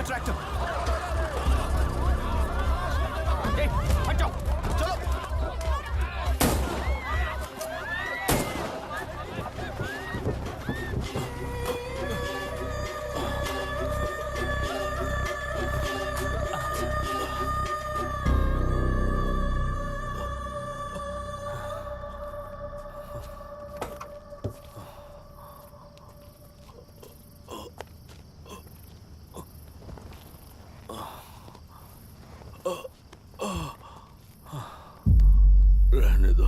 मेरा ट्रैक्टर। हट जाओ, चलो। रहने दो।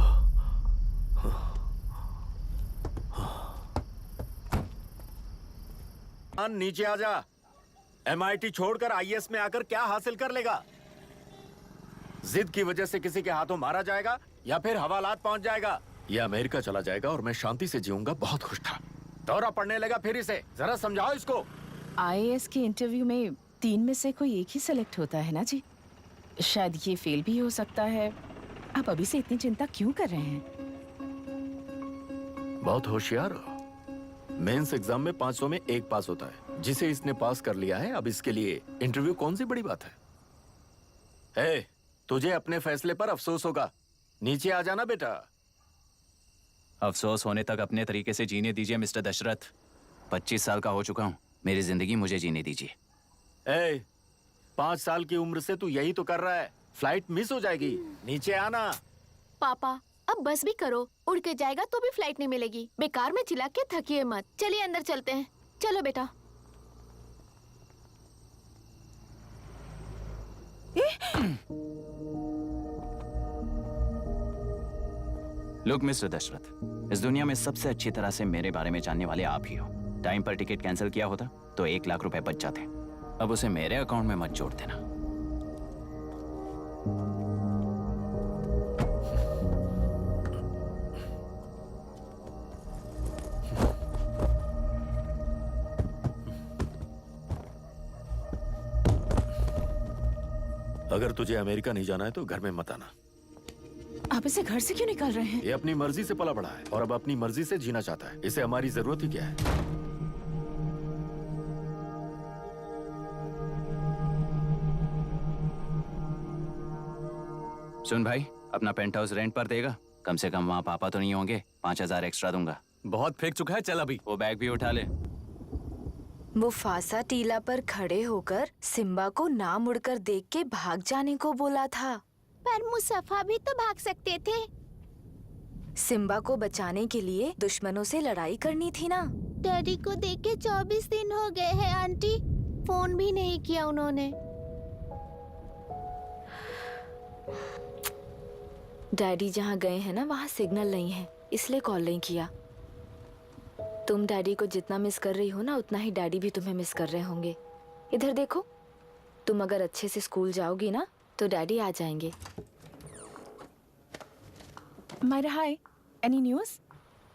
नीचे आ जा। MIT छोड़कर IAS में आकर क्या हासिल कर लेगा? जिद की वजह से किसी के हाथों मारा जाएगा या फिर हवालात पहुंच जाएगा या अमेरिका चला जाएगा और मैं शांति से जीऊंगा। बहुत खुश था। दौरा पड़ने लगा फिर इसे। जरा समझाओ इसको। IAS के इंटरव्यू में 3 में से कोई एक ही सेलेक्ट होता है ना जी। शायद ये फेल भी हो सकता है। आप अभी से इतनी चिंता क्यों कर रहे हैं? बहुत होशियार हो। मेंस एग्जाम में 500 में 1 पास होता है, जिसे इसने पास कर लिया है। अब इसके लिए इंटरव्यू कौन सी बड़ी बात है? तुझे अपने फैसले पर अफसोस होगा। नीचे आ जाना बेटा। अफसोस होने तक अपने तरीके से जीने दीजिए मिस्टर दशरथ। 25 साल का हो चुका हूँ। मेरी जिंदगी मुझे जीने दीजिए। 5 साल की उम्र से तू यही तो कर रहा है। फ्लाइट मिस हो जाएगी। नीचे आना। पापा अब बस भी करो, उड़ के जाएगा तो भी फ्लाइट नहीं मिलेगी। बेकार में चिल्ला के थकिए मत। चलिए अंदर चलते हैं। चलो बेटा। लुक मिस्टर दशरथ, इस दुनिया में सबसे अच्छी तरह से मेरे बारे में जानने वाले आप ही हो। टाइम पर टिकट कैंसिल किया होता तो 1 लाख रुपए बच जाते। अब उसे मेरे अकाउंट में मत जोड़ देना। अगर तुझे अमेरिका नहीं जाना है तो घर में मत आना। आप इसे घर से क्यों निकाल रहे हैं? ये अपनी मर्जी से पला बड़ा है और अब अपनी मर्जी से जीना चाहता है। इसे हमारी जरूरत ही क्या है? सुन भाई, अपना पेंट हाउस रेंट पर देगा? कम से कम वहाँ पापा तो नहीं होंगे। 5000 एक्स्ट्रा दूंगा। बहुत फेंक चुका है, चल अभी। वो बैग भी उठा ले। मुफासा टीला पर खड़े होकर सिम्बा को ना मुड़कर देख के भाग जाने को बोला था। पर मुसफा भी तो भाग सकते थे। सिम्बा को बचाने के लिए दुश्मनों से लड़ाई करनी थी ना। डैडी को देख के 24 दिन हो गए हैं आंटी। फोन भी नहीं किया उन्होंने। डैडी जहाँ गए हैं ना वहाँ सिग्नल नहीं है, इसलिए कॉल नहीं किया। तुम डैडी को जितना मिस कर रही हो ना उतना ही डैडी भी तुम्हें मिस कर रहे होंगे। इधर देखो, तुम अगर अच्छे से स्कूल जाओगी ना तो डैडी आ जाएंगे। मायरा हाय, एनी न्यूज़?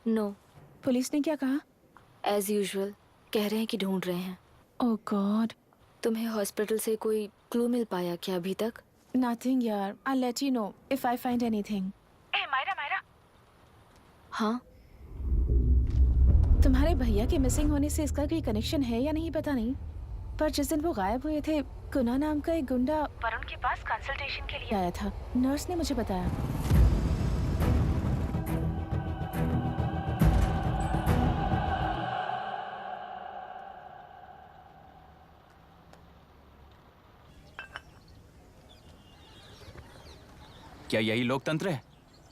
नो। पुलिस ने क्या कहा? एज यूजुअल कह रहे हैं कि ढूंढ रहे हैं। ओह गॉड। तुम्हें हॉस्पिटल से कोई क्लू मिल पाया क्या अभी तक? नथिंग यार, I'll let you know if I find anything. Myra. हाँ, तुम्हारे भैया के मिसिंग होने से इसका कोई कनेक्शन है या नहीं पता नहीं, पर जिस दिन वो गायब हुए थे कुना नाम का एक गुंडा वरुण के पास कंसल्टेशन के लिए आया था। नर्स ने मुझे बताया। क्या यही लोकतंत्र है?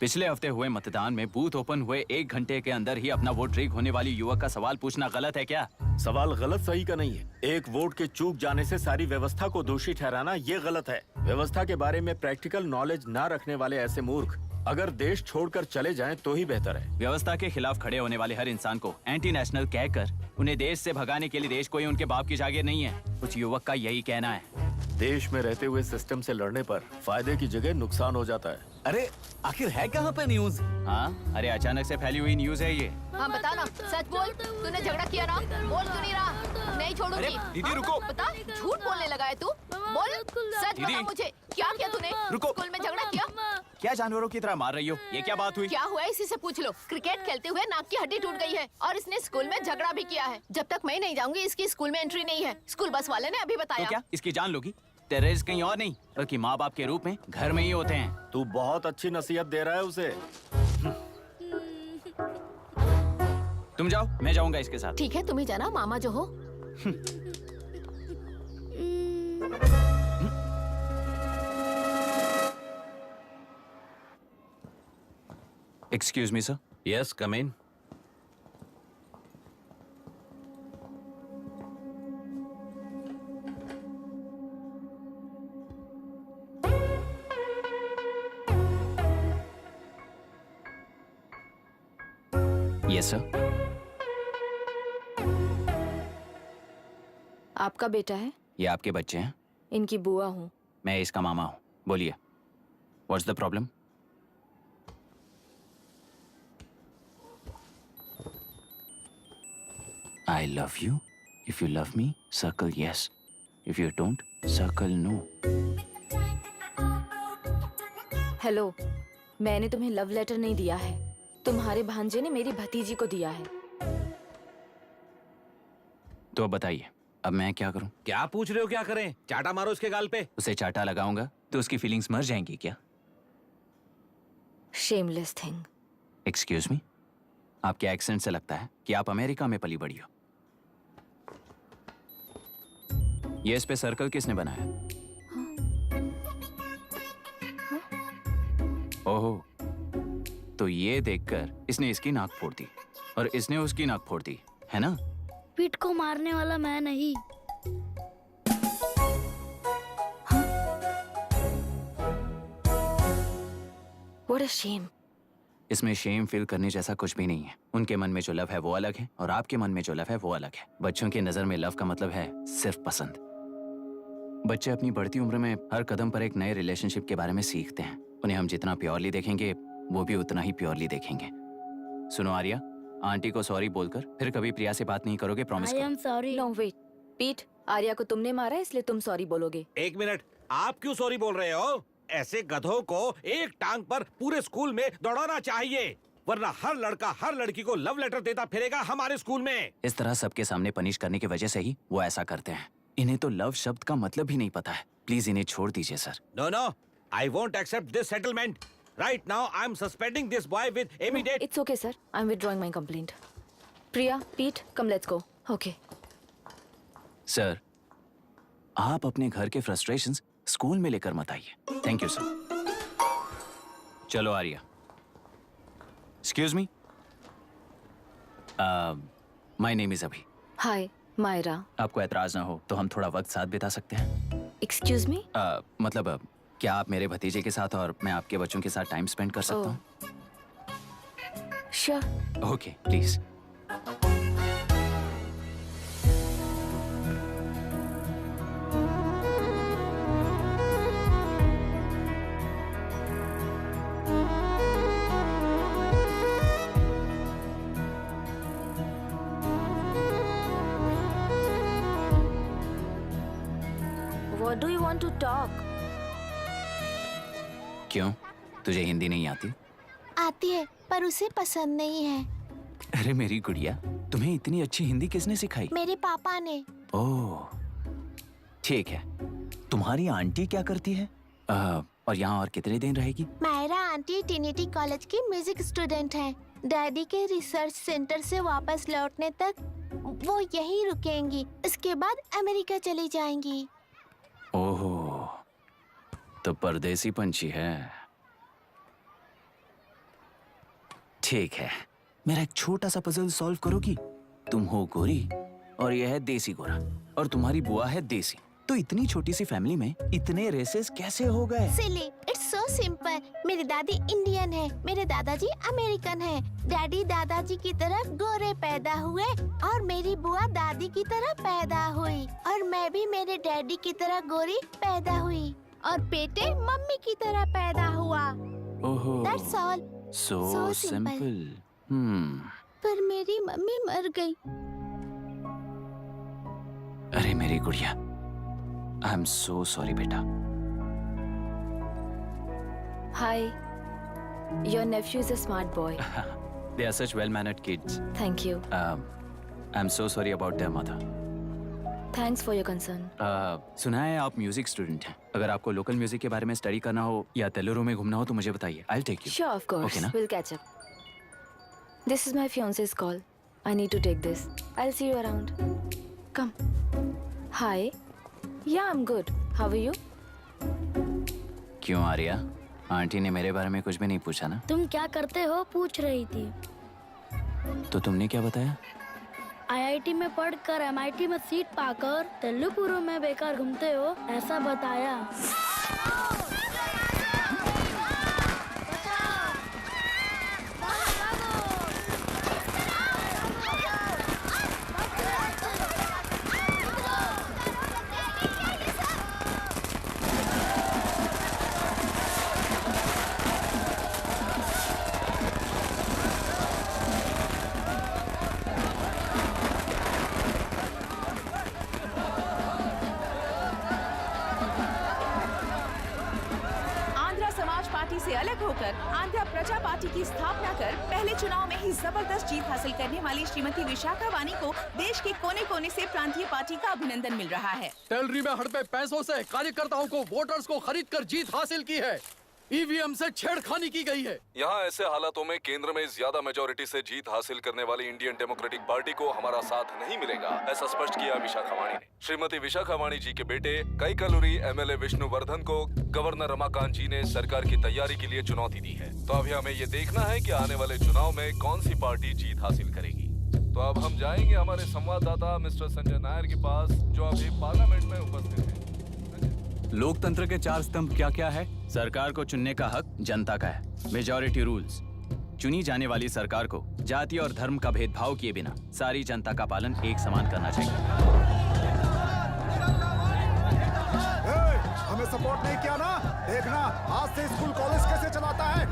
पिछले हफ्ते हुए मतदान में बूथ ओपन हुए 1 घंटे के अंदर ही अपना वोट रीक होने वाली युवक का सवाल पूछना गलत है क्या? सवाल गलत सही का नहीं है। एक वोट के चूक जाने से सारी व्यवस्था को दोषी ठहराना ये गलत है। व्यवस्था के बारे में प्रैक्टिकल नॉलेज ना रखने वाले ऐसे मूर्ख अगर देश छोड़कर चले जाएं तो ही बेहतर है। व्यवस्था के खिलाफ खड़े होने वाले हर इंसान को एंटी नेशनल कहकर उन्हें देश से भगाने के लिए देश कोई उनके बाप की जागीर नहीं है। कुछ युवक का यही कहना है। देश में रहते हुए सिस्टम से लड़ने पर फायदे की जगह नुकसान हो जाता है। अरे आखिर है कहाँ पे न्यूज? हाँ, अरे अचानक से फैली हुई न्यूज है ये। हाँ बता ना, सच बोल। तूने झगड़ा किया ना? बोल क्यों नहीं रहा? नहीं छोड़ूंगी। दीदी रुको। बता, झूठ बोलने लगा है तू। बोल, सच बता मुझे। क्या किया तूने? रुको। स्कूल में झगड़ा किया? क्या जानवरों की तरह मार रही हो? ये क्या बात हुई? क्या हुआ है इसी से पूछ लो। क्रिकेट खेलते हुए नाक की हड्डी टूट गई है और इसने स्कूल में झगड़ा भी किया है। जब तक मैं नहीं जाऊंगी इसकी स्कूल में एंट्री नहीं है। स्कूल बस वाले ने अभी तो बताया। क्या इसकी जान लोगी? टेररिस्ट कहीं और नहीं बल्कि माँ बाप के रूप में घर में ही होते हैं। तू बहुत अच्छी नसीहत दे रहा है उसे। तुम जाओ, मैं जाऊंगा इसके साथ। ठीक है तुम ही जाना, मामा जो हो। Excuse me sir. Yes come in. Yes sir. आपका बेटा है? ये आपके बच्चे हैं? इनकी बुआ हूँ। मैं इसका मामा हूँ। बोलिए, what's the problem? I love you. If you love me, circle yes. If you don't, circle no. Hello, मैंने तुम्हें लव लेटर नहीं दिया है। तुम्हारे भांजे ने मेरी भतीजी को दिया है। तो अब बताइए, अब मैं क्या करूं? क्या पूछ रहे हो? क्या करें? चाटा मारो उसके गाल पे। उसे चाटा लगाऊंगा तो उसकी फीलिंग्स मर जाएंगी क्या? Shameless thing. एक्सक्यूज मी, आपके एक्सेंट से लगता है कि आप अमेरिका में पली बड़ी हो। ये इस पे सर्कल किसने बनाया? ओहो, तो ये देखकर इसने इसकी नाक फोड़ दी और इसने उसकी नाक फोड़ दी, है ना? पीठ को मारने वाला मैं नहीं। What a shame. इसमें शेम फील करने जैसा कुछ भी नहीं है। उनके मन में जो लव है वो अलग है और आपके मन में जो लव है वो अलग है। बच्चों की नजर में लव का मतलब है सिर्फ पसंद। बच्चे अपनी बढ़ती उम्र में हर कदम पर एक नए रिलेशनशिप के बारे में सीखते हैं। उन्हें हम जितना प्योरली देखेंगे वो भी उतना ही प्योरली देखेंगे। सुनो आर्या, आंटी को सॉरी बोलकर फिर कभी प्रिया से बात नहीं करोगे, प्रॉमिस आई करो। Am sorry. No, wait. पीट, आर्या को तुमने मारा इसलिए तुम सॉरी बोलोगे। एक मिनट, आप क्यों सॉरी बोल रहे हो? ऐसे गधों को एक टांग पर पूरे स्कूल में दौड़ाना चाहिए, वरना हर लड़का हर लड़की को लव लेटर देता फिरेगा हमारे स्कूल में। इस तरह सबके सामने पनिश करने की वजह से ही वो ऐसा करते हैं। इन्हें तो लव शब्द का मतलब ही नहीं पता है। प्लीज इन्हें छोड़ दीजिए sir. No no, I won't accept this settlement. Right now I am suspending this boy with immediate. It's okay, sir. I'm withdrawing my complaint. Priya, Pete, come let's go. Okay. Sir, आप अपने घर के frustrations school में लेकर मत आइए। Thank you sir. चलो Arya. Excuse me, my name is Abhi. Hi, Myra. आपको एतराज ना हो तो हम थोड़ा वक्त साथ बिता सकते हैं? Excuse me? मतलब क्या आप मेरे भतीजे के साथ और मैं आपके बच्चों के साथ टाइम स्पेंड कर सकता हूँ? Sure. Okay, please. What do you want to talk? क्यों, तुझे हिंदी नहीं आती? आती है पर उसे पसंद नहीं है। अरे मेरी गुड़िया, तुम्हें इतनी अच्छी हिंदी किसने सिखाई? मेरे पापा ने। ओह, ठीक है। तुम्हारी आंटी क्या करती है? और यहाँ और कितने दिन रहेगी? मायरा आंटी ट्रिनिटी कॉलेज की म्यूजिक स्टूडेंट हैं। डैडी के रिसर्च सेंटर से वापस लौटने तक वो यहीं रुकेंगी। इसके बाद अमेरिका चली जाएंगी। ओह, तो परदेसी पंछी है। ठीक है, मेरा एक छोटा सा पजल सॉल्व करोगी? तुम हो गोरी और यह है देसी गोरा और तुम्हारी बुआ है देसी। तो इतनी छोटी सी फैमिली में इतने रेसेस कैसे हो गए? सिली, इट्स सो सिंपल। मेरी दादी इंडियन है, मेरे दादाजी अमेरिकन है। डैडी दादाजी की तरह गोरे पैदा हुए और मेरी बुआ दादी की तरह पैदा हुई और मैं भी मेरे डैडी की तरह गोरी पैदा हुई और बेटे मम्मी की तरह पैदा हुआ। ओहो, that's all. So so simple. Simple. पर मेरी मम्मी मर गई। अरे मेरी गुड़िया, आई एम सो सॉरी बेटा। Hi. Your nephew is a smart boy. They are such well-mannered kids. Thank you. I'm so sorry about their mother. Thanks for your concern. सुना है आप म्यूजिक स्टूडेंट हैं। अगर आपको लोकल म्यूजिक के बारे में स्टडी करना हो या तेलुरु में घूमना हो तो मुझे बताइए। I'll take you. Sure, of course. Okay, na? We'll catch up. This is my fiance's call. I need to take this. I'll see you around. Come. Hi. Yeah, I'm good. How are you? क्यों Arya? Aunty ने मेरे बारे में कुछ भी नहीं पूछा ना? तुम क्या करते हो पूछ रही थी। तो तुमने क्या बताया? आईआईटी में पढ़कर एमआईटी में सीट पाकर तेलुपुरु में बेकार घूमते हो ऐसा बताया। आंध्रा समाज पार्टी से अलग होकर आंध्रा प्रजा पार्टी की स्थापना कर पहले चुनाव में ही जबरदस्त जीत हासिल करने वाली श्रीमती विशाखा वानी को देश के कोने कोने से प्रांतीय पार्टी का अभिनंदन मिल रहा है। टेलरी में हड़पे पैसों से कार्यकर्ताओं को वोटर्स को खरीद कर जीत हासिल की है। ईवीएम से छेड़खानी की गई है। यहाँ ऐसे हालातों में केंद्र में ज्यादा मेजोरिटी से जीत हासिल करने वाली इंडियन डेमोक्रेटिक पार्टी को हमारा साथ नहीं मिलेगा, ऐसा स्पष्ट किया विशाखा वाणी ने। श्रीमती विशाखा वाणी जी के बेटे कईकलुरी एमएलए विष्णुवर्धन को गवर्नर रमाकांत जी ने सरकार की तैयारी के लिए चुनौती दी है। तो अभी हमें ये देखना है कि आने वाले चुनाव में कौन सी पार्टी जीत हासिल करेगी। तो अब हम जाएंगे हमारे संवाददाता मिस्टर संजय नायर के पास, जो अभी पार्लियामेंट में उपस्थित है। लोकतंत्र के 4 स्तंभ क्या क्या है? सरकार को चुनने का हक जनता का है। Majority rules. चुनी जाने वाली सरकार को जाति और धर्म का भेदभाव किए बिना सारी जनता का पालन एक समान करना चाहिए। हमें सपोर्ट नहीं किया ना, देखना आज से स्कूल कॉलेज कैसे चलाता है।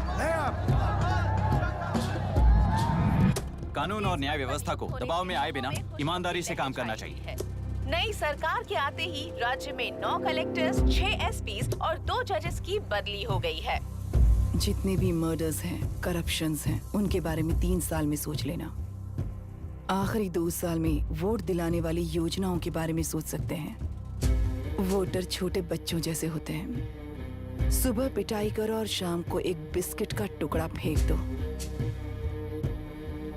कानून और न्याय व्यवस्था को दबाव में आए बिना ईमानदारी से काम करना चाहिए। नई सरकार के आते ही राज्य में 9 कलेक्टर्स, 6 एसपीज और 2 जजेस की बदली हो गई है। जितने भी मर्डर्स हैं, करप्शंस हैं, उनके बारे में 3 साल में सोच लेना। आखिरी 2 साल में वोट दिलाने वाली योजनाओं के बारे में सोच सकते हैं। वोटर छोटे बच्चों जैसे होते हैं। सुबह पिटाई करो और शाम को एक बिस्किट का टुकड़ा फेंक दो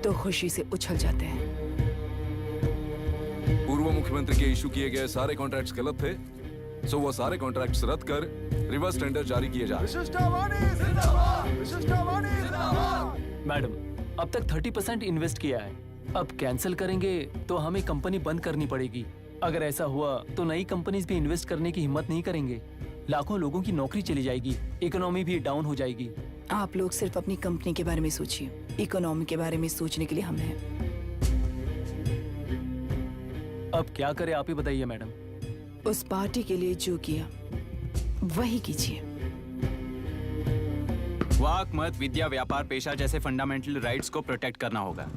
तो खुशी से उछल जाते हैं। पूर्व मुख्यमंत्री के इशू किए गए सारे कॉन्ट्रैक्ट्स गलत थे, सो वो सारे कॉन्ट्रैक्ट्स रद्द कर रिवर्स टेंडर जारी किए जा रहे हैं। मैडम, अब तक 30% इन्वेस्ट किया है। अब कैंसिल करेंगे तो हमें कंपनी बंद करनी पड़ेगी। अगर ऐसा हुआ तो नई कंपनीज भी इन्वेस्ट करने की हिम्मत नहीं करेंगे। लाखों लोगों की नौकरी चली जाएगी, इकोनॉमी भी डाउन हो जाएगी। आप लोग सिर्फ अपनी कंपनी के बारे में सोचिए, इकोनॉमी के बारे में सोचने के लिए हम हैं। अब क्या करें आप ही बताइए मैडम। उस पार्टी के लिए जो किया वही कीजिए। वाक, मत, विद्या, व्यापार, पेशा जैसे फंडामेंटल राइट्स को प्रोटेक्ट करना होगा।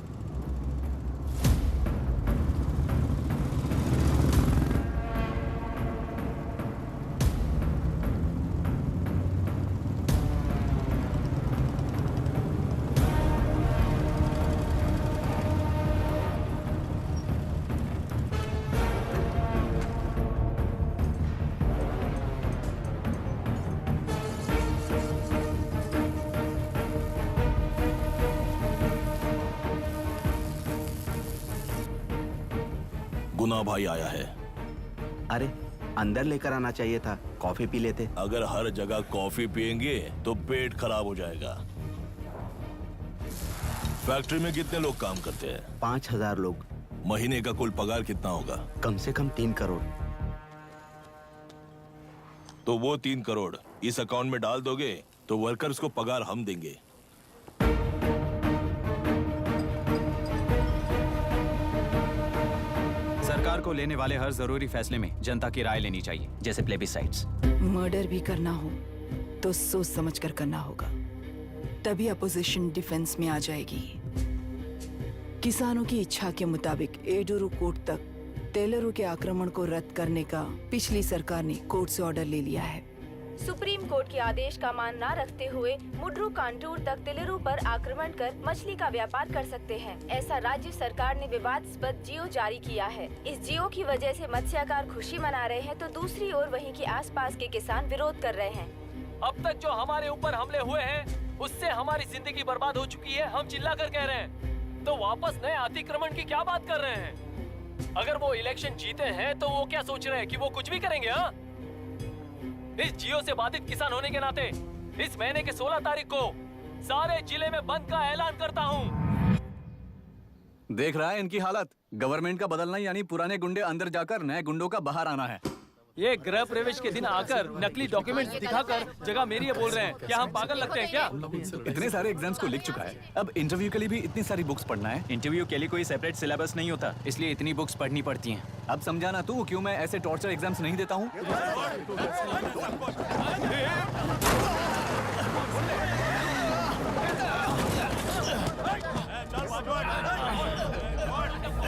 गुना भाई आया है। अरे अंदर लेकर आना चाहिए था, कॉफी पी लेते। अगर हर जगह कॉफी पियेंगे तो पेट खराब हो जाएगा। फैक्ट्री में कितने लोग काम करते हैं? 5000 लोग। महीने का कुल पगार कितना होगा? कम से कम 3 करोड़। तो वो 3 करोड़ इस अकाउंट में डाल दोगे तो वर्कर्स को पगार हम देंगे। सरकार को लेने वाले हर जरूरी फैसले में जनता की राय लेनी चाहिए, जैसे प्लेबिसाइट्स। मर्डर भी करना हो तो सोच समझ कर करना होगा, तभी अपोजिशन डिफेंस में आ जाएगी। किसानों की इच्छा के मुताबिक एडुरु कोर्ट तक तेलुरु के आक्रमण को रद्द करने का पिछली सरकार ने कोर्ट से ऑर्डर ले लिया है। सुप्रीम कोर्ट के आदेश का मान न रखते हुए मुड्रू कांटूर तक तिलिरू पर आक्रमण कर मछली का व्यापार कर सकते हैं। ऐसा राज्य सरकार ने विवादास्पद जियो जारी किया है। इस जियो की वजह से मत्स्यकार खुशी मना रहे हैं तो दूसरी ओर वहीं के आसपास के किसान विरोध कर रहे हैं। अब तक जो हमारे ऊपर हमले हुए हैं उससे हमारी जिंदगी बर्बाद हो चुकी है। हम चिल्ला कर कह रहे हैं तो वापस नए अतिक्रमण की क्या बात कर रहे हैं? अगर वो इलेक्शन जीते हैं तो वो क्या सोच रहे हैं कि वो कुछ भी करेंगे? हाँ, इस जियो से बाधित किसान होने के नाते इस महीने के 16 तारीख को सारे जिले में बंद का ऐलान करता हूँ। देख रहा है इनकी हालत। गवर्नमेंट का बदलना यानी पुराने गुंडे अंदर जाकर नए गुंडों का बाहर आना है। ये गृह प्रवेश के दिन आकर नकली डॉक्यूमेंट्स दिखाकर जगह मेरी है बोल रहे हैं। क्या हम पागल लगते हैं क्या? इतने सारे एग्जाम्स को लिख चुका है, अब इंटरव्यू के लिए भी इतनी सारी बुक्स पढ़ना है। इंटरव्यू के लिए कोई सेपरेट सिलेबस नहीं होता, इसलिए इतनी बुक्स पढ़नी पड़ती हैं। अब समझाना तू क्यों मैं ऐसे टॉर्चर एग्जाम्स नहीं देता हूँ।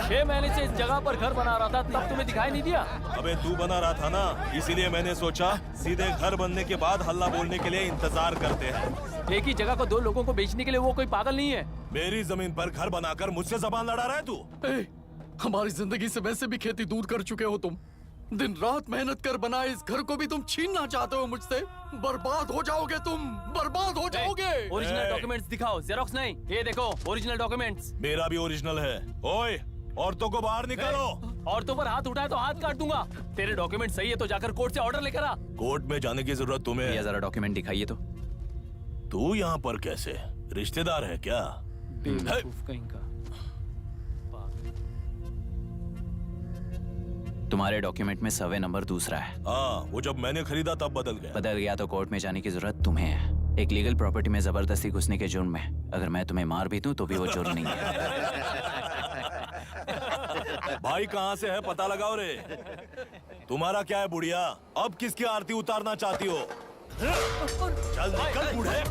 6 महीने से इस जगह पर घर बना रहा था, तब तुम्हें दिखाई नहीं दिया? अबे तू बना रहा था ना, इसीलिए मैंने सोचा सीधे घर बनने के बाद हल्ला बोलने के लिए इंतजार करते हैं। एक ही जगह को 2 लोगों को बेचने के लिए वो कोई पागल नहीं है। मेरी जमीन पर घर बनाकर मुझसे जबान लड़ा रहा है तू। हमारी जिंदगी से वैसे भी खेती दूर कर चुके हो तुम। दिन रात मेहनत कर बनाए इस घर को भी तुम छीनना चाहते हो मुझसे। बर्बाद हो जाओगे तुम, बर्बाद हो जाओगे। ओरिजिनल डॉक्यूमेंट्स दिखाओ, जेरोक्स नहीं। ये देखो ओरिजिनल डॉक्यूमेंट्स। मेरा भी ओरिजिनल है। ओए, औरतों को बाहर निकालो। औरतों पर हाथ उठाए तो हाथ काट दूंगा। तेरे डॉक्यूमेंट सही है तो जाकर कोर्ट से ऑर्डर लेकर आ। कोर्ट में जाने की जरूरत तुम्हें है। जरा डॉक्यूमेंट दिखाइए तो। तू यहाँ पर कैसे? रिश्तेदार है क्या? बेवकूफ कहीं का। तुम्हारे डॉक्यूमेंट में सर्वे नंबर दूसरा है। हाँ, वो जब मैंने खरीदा तब बदल गया। बदल गया तो कोर्ट में जाने की जरूरत तुम्हें है। एक लीगल प्रॉपर्टी में जबरदस्ती घुसने के जुर्म में अगर मैं तुम्हें मार भी दूं तो भी वो जुर्म नहीं है। भाई कहाँ से है पता लगाओ रे। तुम्हारा क्या है बुढ़िया? अब किसकी आरती उतारना चाहती हो? चल निकल बूढ़े।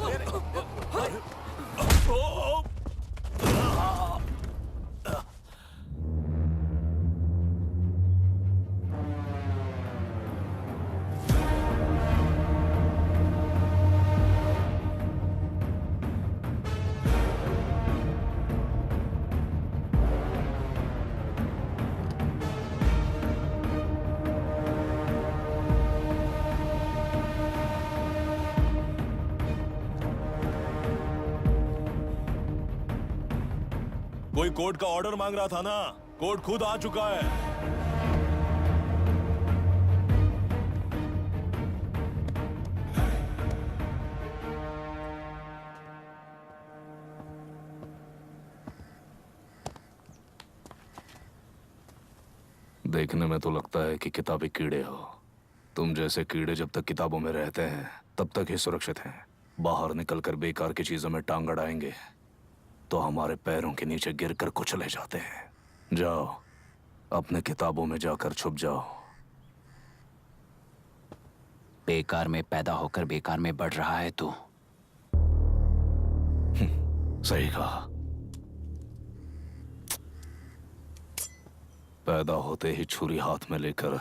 कोई कोर्ट का ऑर्डर मांग रहा था ना, कोर्ट खुद आ चुका है। देखने में तो लगता है कि किताबी कीड़े हो। तुम जैसे कीड़े जब तक किताबों में रहते हैं तब तक ही सुरक्षित हैं। बाहर निकलकर बेकार की चीजों में टांग अड़ाएंगे तो हमारे पैरों के नीचे गिरकर कुचले जाते हैं। जाओ, अपने किताबों में जाकर छुप जाओ। बेकार में पैदा होकर बेकार में बढ़ रहा है तू। सही कहा। पैदा होते ही छुरी हाथ में लेकर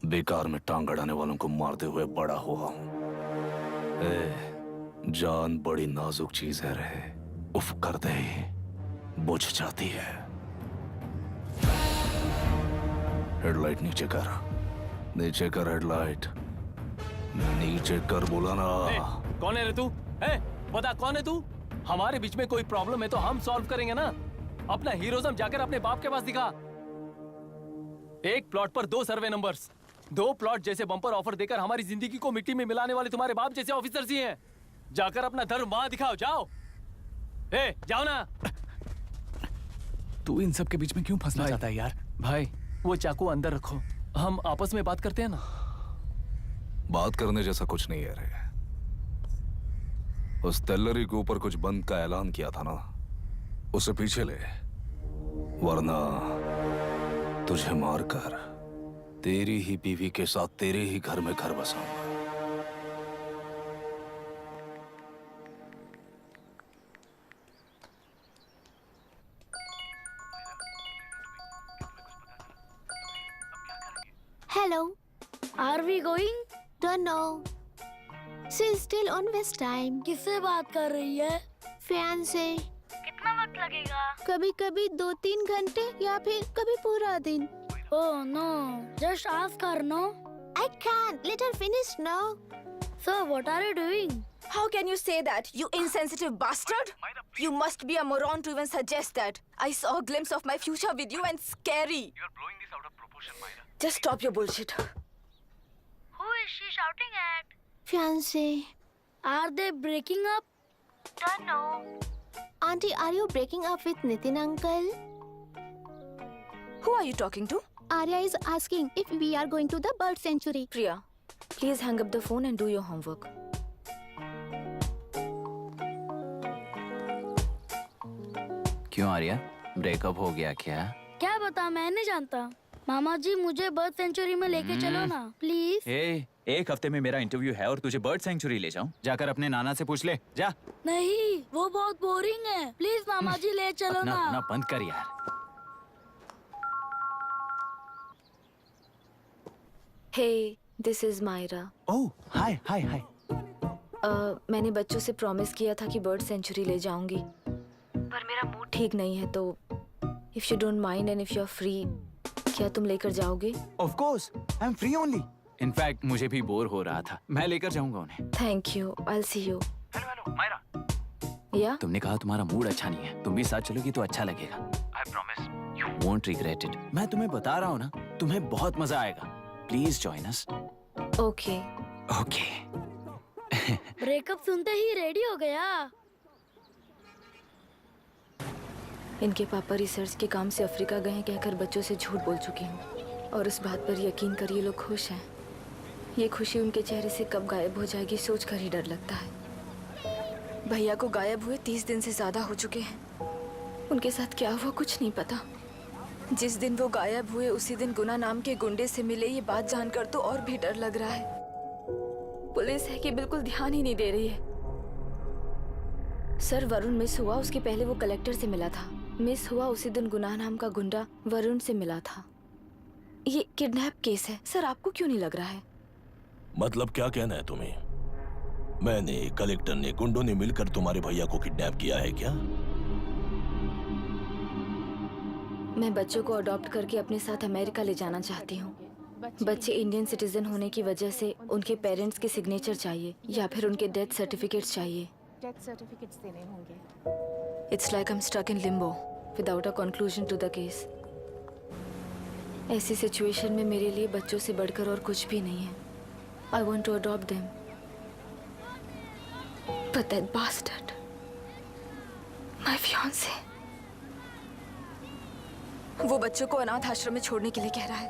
बेकार में टांग अड़ाने वालों को मारते हुए बड़ा हुआ हूं। जान बड़ी नाजुक चीज है रे, उफ करते ही बुझ जाती है। हेडलाइट नीचे कर, नीचे कर हेडलाइट, नीचे कर बोला ना। कौन है रे तू? बता कौन है तू? हमारे बीच में कोई प्रॉब्लम है तो हम सॉल्व करेंगे ना। अपना हीरोइज्म जाकर अपने बाप के पास दिखा। एक प्लॉट पर 2 सर्वे नंबर्स, 2 प्लॉट जैसे बम्पर ऑफर देकर हमारी जिंदगी को मिट्टी में मिलाने वाले तुम्हारे बाप जैसे ऑफिसर्स ही हैं। जाकर अपना धर्म वहां दिखाओ, जाओ। जाओ ना। तू इन सब के बीच में क्यों फंसना चाहता है यार? भाई वो चाकू अंदर रखो, हम आपस में बात करते हैं ना। बात करने जैसा कुछ नहीं है रे। उस तेलरी के ऊपर कुछ बंद का ऐलान किया था ना, उसे पीछे ले, वरना तुझे मारकर तेरी ही बीवी के साथ तेरे ही घर में घर बसाऊंगा। Hello. Are we going? Don't know. She is still on West time. किससे बात कर रही है? फैन से। कितना वक्त लगेगा? कभी-कभी 2-3 घंटे या फिर कभी पूरा दिन। Oh no, just ask her, no? I can't. Let her finish now. So what are you doing? How can you say that, you insensitive bastard? You must be a moron to even suggest that. I saw a glimpse of my future with you and scary. You are blowing this out of proportion, Myra. Just stop your bullshit. Who is she shouting at? Fiancé. Are they breaking up? Don't know. Auntie, are you breaking up with Nitin uncle? Who are you talking to? Arya is asking if we are going to the bird sanctuary. Priya, please hang up the phone and do your homework. क्यों Arya, breakup हो गया क्या? क्या बता, मैं नहीं जानता। मामा जी मुझे बर्ड सेंचुरी में लेके चलो ना, प्लीज। एक हफ्ते में मेरा इंटरव्यू है और तुझे बर्ड सेंचुरी ले जाऊं? जाकर अपने नाना से पूछ ले, जा। नहीं, वो बहुत बोरिंग है, प्लीज मामा जी ले चलो ना। अपना बंद कर यार। Hey, this is Myra. ओह, हाय हाय हाय। मैंने बच्चों से प्रॉमिस किया था कि बर्ड सेंचुरी ले जाऊंगी, पर मेरा मूड ठीक नहीं है, तो if you don't mind and if you are free, क्या तुम लेकर जाओगे? Of course, I'm free only. In fact, मुझे भी बोर हो रहा था, मैं लेकर जाऊंगा उन्हें। Thank you, I'll see you. Hello, Myra. या? तुमने कहा तुम्हारा मूड अच्छा नहीं है, तुम भी साथ चलोगी तो अच्छा लगेगा। I promise. You won't regret it. मैं तुम्हें बता रहा हूँ ना, तुम्हें बहुत मजा आएगा। Please join us. Okay. Okay. Breakup सुनते ही रेडी हो गया। इनके पापा रिसर्च के काम से अफ्रीका गए हैं कहकर बच्चों से झूठ बोल चुकी हूँ, और उस बात पर यकीन कर ये लोग खुश हैं। ये खुशी उनके चेहरे से कब गायब हो जाएगी सोचकर ही डर लगता है। भैया को गायब हुए 30 दिन से ज्यादा हो चुके हैं। उनके साथ क्या हुआ कुछ नहीं पता। जिस दिन वो गायब हुए उसी दिन गुना नाम के गुंडे से मिले, ये बात जानकर तो और भी डर लग रहा है। पुलिस है कि बिल्कुल ध्यान ही नहीं दे रही है। सर, वरुण मिस हुआ उसके पहले वो कलेक्टर से मिला था। मिस हुआ उसी दिन गुनाह नाम का गुंडा वरुण से मिला था। ये किडनैप केस है। सर, आपको क्यों नहीं लग रहा है? मतलब क्या कहना है तुम्हें? मैंने, कलेक्टर ने, गुंडों ने मिलकर तुम्हारे भैया को किडनैप किया है क्या? मैं बच्चों को अडॉप्ट करके अपने साथ अमेरिका ले जाना चाहती हूँ। बच्चे इंडियन सिटीजन होने की वजह से उनके पेरेंट्स के सिग्नेचर चाहिए या फिर उनके डेथ सर्टिफिकेट्स चाहिए। डेथ सर्टिफिकेट्स देने होंगे। It's like I'm stuck in limbo without a conclusion to the case. ऐसी सिचुएशन में मेरे लिए बच्चों से बढ़कर और कुछ भी नहीं है। I want to adopt them. But that bastard, my fiancé, वो बच्चों को अनाथ आश्रम में छोड़ने के लिए कह रहा है।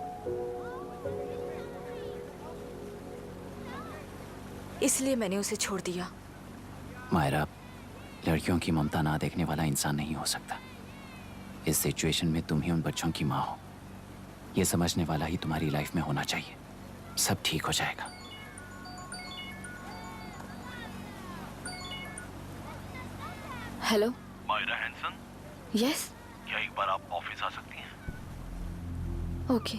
इसलिए मैंने उसे छोड़ दिया। मायरा, लड़कियों की ममता ना देखने वाला इंसान नहीं हो सकता। इस सिचुएशन में तुम ही उन बच्चों की माँ हो, ये समझने वाला ही तुम्हारी लाइफ में होना चाहिए। सब ठीक हो जाएगा। Hello Myra Hanson? यस। क्या एक बार आप ऑफिस आ सकती हैं? ओके।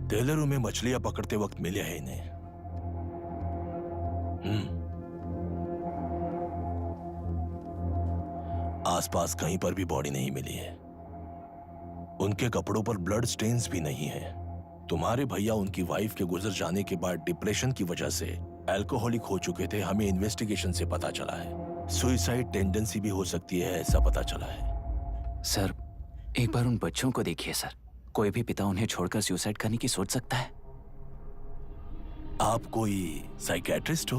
टेलरों में मछलियां पकड़ते वक्त मिले हैं इन्हें। आसपास कहीं पर भी बॉडी नहीं मिली है। उनके कपड़ों पर ब्लड स्टेन्स भी नहीं है। तुम्हारे भैया उनकी वाइफ के गुजर जाने के बाद डिप्रेशन की वजह से अल्कोहलिक हो चुके थे। हमें इन्वेस्टिगेशन से पता चला है सुसाइड टेंडेंसी भी हो सकती है, ऐसा पता चला है। सर, एक बार उन बच्चों को देखिए सर। कोई भी पिता उन्हें छोड़कर सुसाइड करने की सोच सकता है? आप कोई साइकियाट्रिस्ट हो?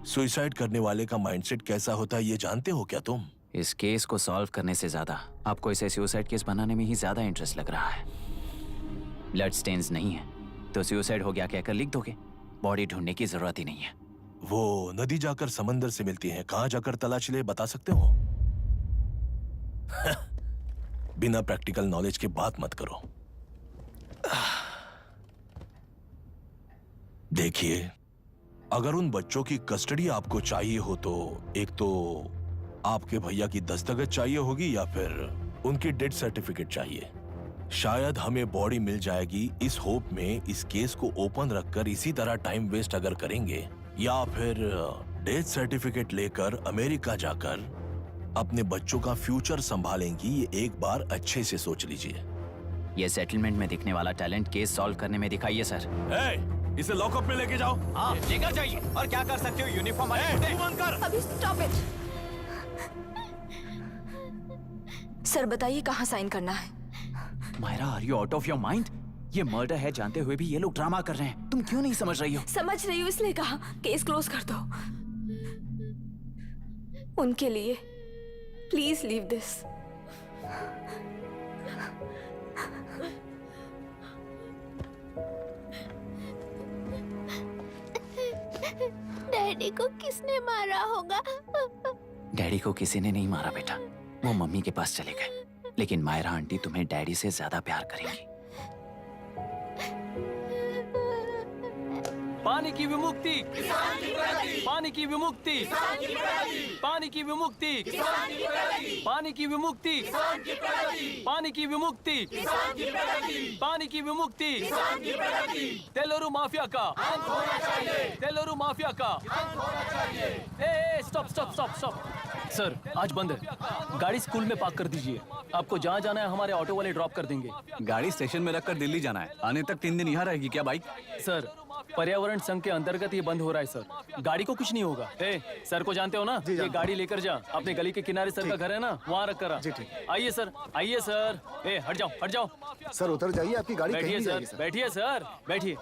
सुसाइड करने वाले का माइंडसेट कैसा होता है ये जानते हो क्या तुम? इस केस को सॉल्व करने से ज्यादा आपको इसे सुसाइड केस बनाने में ही ज्यादा इंटरेस्ट लग रहा है। ब्लड स्टेन्स नहीं है तो सुसाइड हो गया कहकर लिख दोगे। बॉडी ढूंढने की जरूरत ही नहीं है। वो नदी जाकर समंदर से मिलती है, कहां जाकर तलाश ले बता सकते हो? बिना प्रैक्टिकल नॉलेज के बात मत करो। देखिए, अगर उन बच्चों की कस्टडी आपको चाहिए हो तो एक तो आपके भैया की दस्तखत चाहिए होगी या फिर उनकी डेथ सर्टिफिकेट चाहिए। शायद हमें बॉडी मिल जाएगी इस होप में इस केस को ओपन रखकर इसी तरह टाइम वेस्ट अगर करेंगे, या फिर डेथ सर्टिफिकेट लेकर अमेरिका जाकर अपने बच्चों का फ्यूचर संभालेंगी, ये एक बार अच्छे से सोच लीजिए। ये सेटलमेंट में दिखने वाला टैलेंट केस सॉल्व करने में दिखाइए सर। इसे लॉकअप में लेके जाओ। हाँ, लेकर जाइए। और क्या कर सकते हो? यूनिफॉर्म अभी स्टॉप इट। सर बताइए कहाँ साइन करना है? Myra, are you out of your mind? ये मर्डर है जानते हुए भी ये लोग ड्रामा कर रहे हैं। तुम क्यों नहीं समझ रही हो? समझ रही हूँ, इसलिए कहा केस क्लोज कर दो। उनके लिए प्लीज लीव दिस। डैडी को किसने मारा होगा? डैडी को किसी ने नहीं मारा बेटा, वो मम्मी के पास चले गए। लेकिन मायरा आंटी तुम्हें डैडी से ज्यादा प्यार करेंगी। पानी की विमुक्ति, पानी की विमुक्ति, पानी की विमुक्ति, पानी की विमुक्ति, पानी की विमुक्ति, पानी की विमुक्ति, तेलुरु माफिया का, तेलुरु माफिया का। Stop stop stop stop. Sir आज बंद है, गाड़ी स्कूल में पार्क कर दीजिए। आपको जहाँ जाना है हमारे ऑटो वाले ड्रॉप कर देंगे। गाड़ी स्टेशन में रखकर दिल्ली जाना है, आने तक 3 दिन यहाँ रहेगी क्या बाइक? सर पर्यावरण संघ के अंतर्गत ये बंद हो रहा है सर, गाड़ी को कुछ नहीं होगा। सर को जानते हो ना, ये गाड़ी लेकर जा, अपने गली के किनारे सर का घर है ना, वहाँ रख कर आ। आइए सर, आइए सर। हट जाओ हट जाओ। सर उतर जाइए, आपकी गाड़ी कहीं बैठिए नहीं सर, जाएगी सर। बैठिए सर, बैठिए।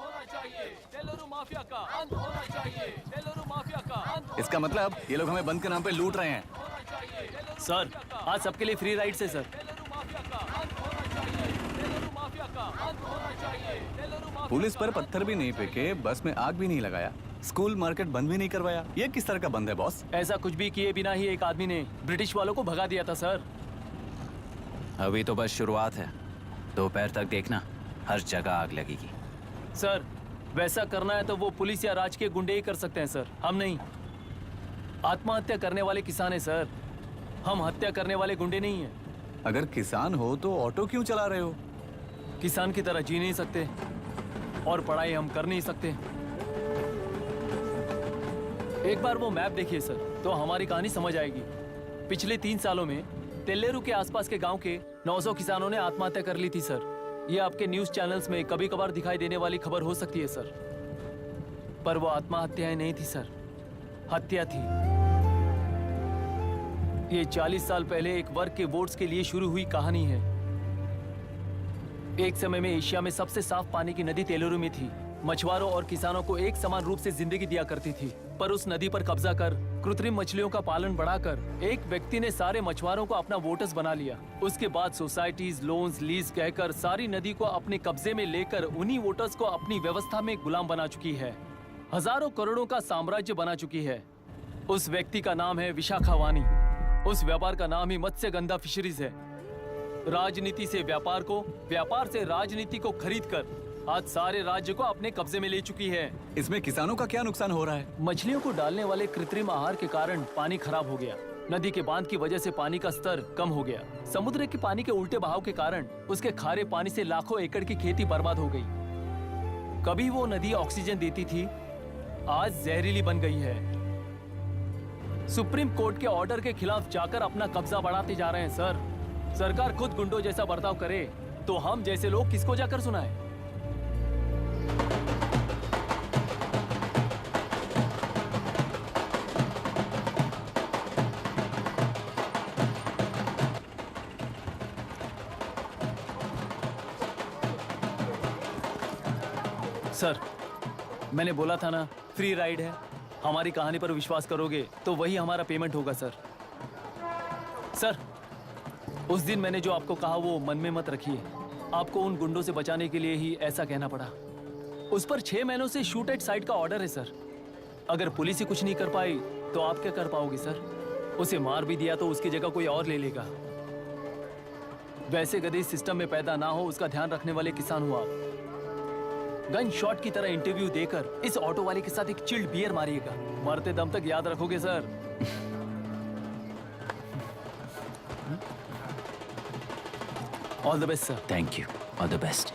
इसका मतलब ये लोग हमें बंद के नाम पे लूट रहे हैं। सर आज सबके लिए फ्री राइड से सर। पुलिस पर पत्थर भी नहीं फेंके, बस में आग भी नहीं लगाया, स्कूल मार्केट बंद भी नहीं करवाया। ये किस तरह का बंद है बॉस? ऐसा कुछ भी किए बिना ही एक आदमी ने ब्रिटिश वालों को भगा दिया था सर। अभी तो बस शुरुआत है, दोपहर तक देखना हर जगह आग लगेगी। सर वैसा करना है तो वो पुलिस या राज के गुंडे ही कर सकते हैं सर, हम नहीं। आत्महत्या करने वाले किसान है सर, हम हत्या करने वाले गुंडे नहीं हैं। अगर किसान हो तो ऑटो क्यों चला रहे हो? किसान की तरह जी नहीं सकते और पढ़ाई हम कर नहीं सकते। एक बार वो मैप देखिए सर तो हमारी कहानी समझ आएगी। पिछले 3 सालों में तेल्लेरू के आसपास के गांव के 900 किसानों ने आत्महत्या कर ली थी सर। ये आपके न्यूज चैनल्स में कभी कभार दिखाई देने वाली खबर हो सकती है सर, पर वो आत्महत्याएं नहीं थी सर, हत्या थी। ये 40 साल पहले एक वर्ग के वोट्स के लिए शुरू हुई कहानी है। एक समय में एशिया में सबसे साफ पानी की नदी तेलुरु में थी। मछुआरों और किसानों को एक समान रूप से जिंदगी दिया करती थी, पर उस नदी पर कब्जा कर कृत्रिम मछलियों का पालन बढ़ाकर एक व्यक्ति ने सारे मछुआरों को अपना वोटर्स बना लिया। उसके बाद सोसाइटीज, लोन्स, लीज कहकर सारी नदी को अपने कब्जे में लेकर उन्हीं वोटर्स को अपनी व्यवस्था में गुलाम बना चुकी है। हजारों करोड़ों का साम्राज्य बना चुकी है। उस व्यक्ति का नाम है विशाखावानी। उस व्यापार का नाम ही मत्स्यगंधा फिशरीज है। राजनीति से व्यापार को, व्यापार से राजनीति को खरीदकर आज सारे राज्य को अपने कब्जे में ले चुकी है। इसमें किसानों का क्या नुकसान हो रहा है? मछलियों को डालने वाले कृत्रिम आहार के कारण पानी खराब हो गया। नदी के बांध की वजह से पानी का स्तर कम हो गया। समुद्र के पानी के उल्टे बहाव के कारण उसके खारे पानी से लाखों एकड़ की खेती बर्बाद हो गई। कभी वो नदी ऑक्सीजन देती थी, आज जहरीली बन गई है। सुप्रीम कोर्ट के ऑर्डर के खिलाफ जाकर अपना कब्जा बढ़ाते जा रहे हैं सर। सरकार खुद गुंडों जैसा बर्ताव करे तो हम जैसे लोग किसको जाकर सुनाए? सर मैंने बोला था ना, फ्री राइड है। हमारी कहानी पर विश्वास करोगे तो वही हमारा पेमेंट होगा सर। सर, उस दिन मैंने जो आपको कहा वो मन में मत रखिए। आपको उन गुंडों से बचाने के लिए ही ऐसा कहना पड़ा। उस पर 6 महीनों से शूट एट साइट का ऑर्डर है सर। अगर पुलिस ही कुछ नहीं कर पाई तो आप क्या कर पाओगे सर? उसे मार भी दिया तो उसकी जगह कोई और ले लेगा। वैसे गधे सिस्टम में पैदा ना हो उसका ध्यान रखने वाले किसान हो आप। गन शॉट की तरह इंटरव्यू देकर इस ऑटो वाले के साथ एक चिल्ड बियर मारिएगा। मरते दम तक याद रखोगे sir. All the best sir. Thank you. All the best.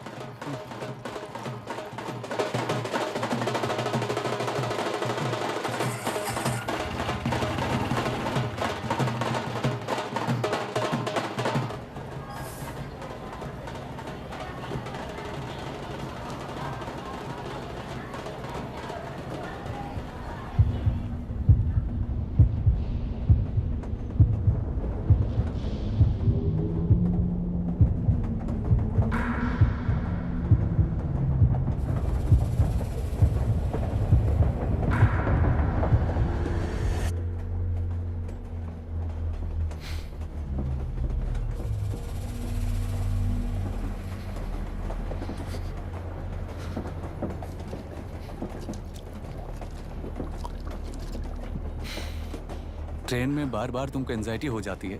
Train में बार बार तुमको एंजाइटी हो जाती है,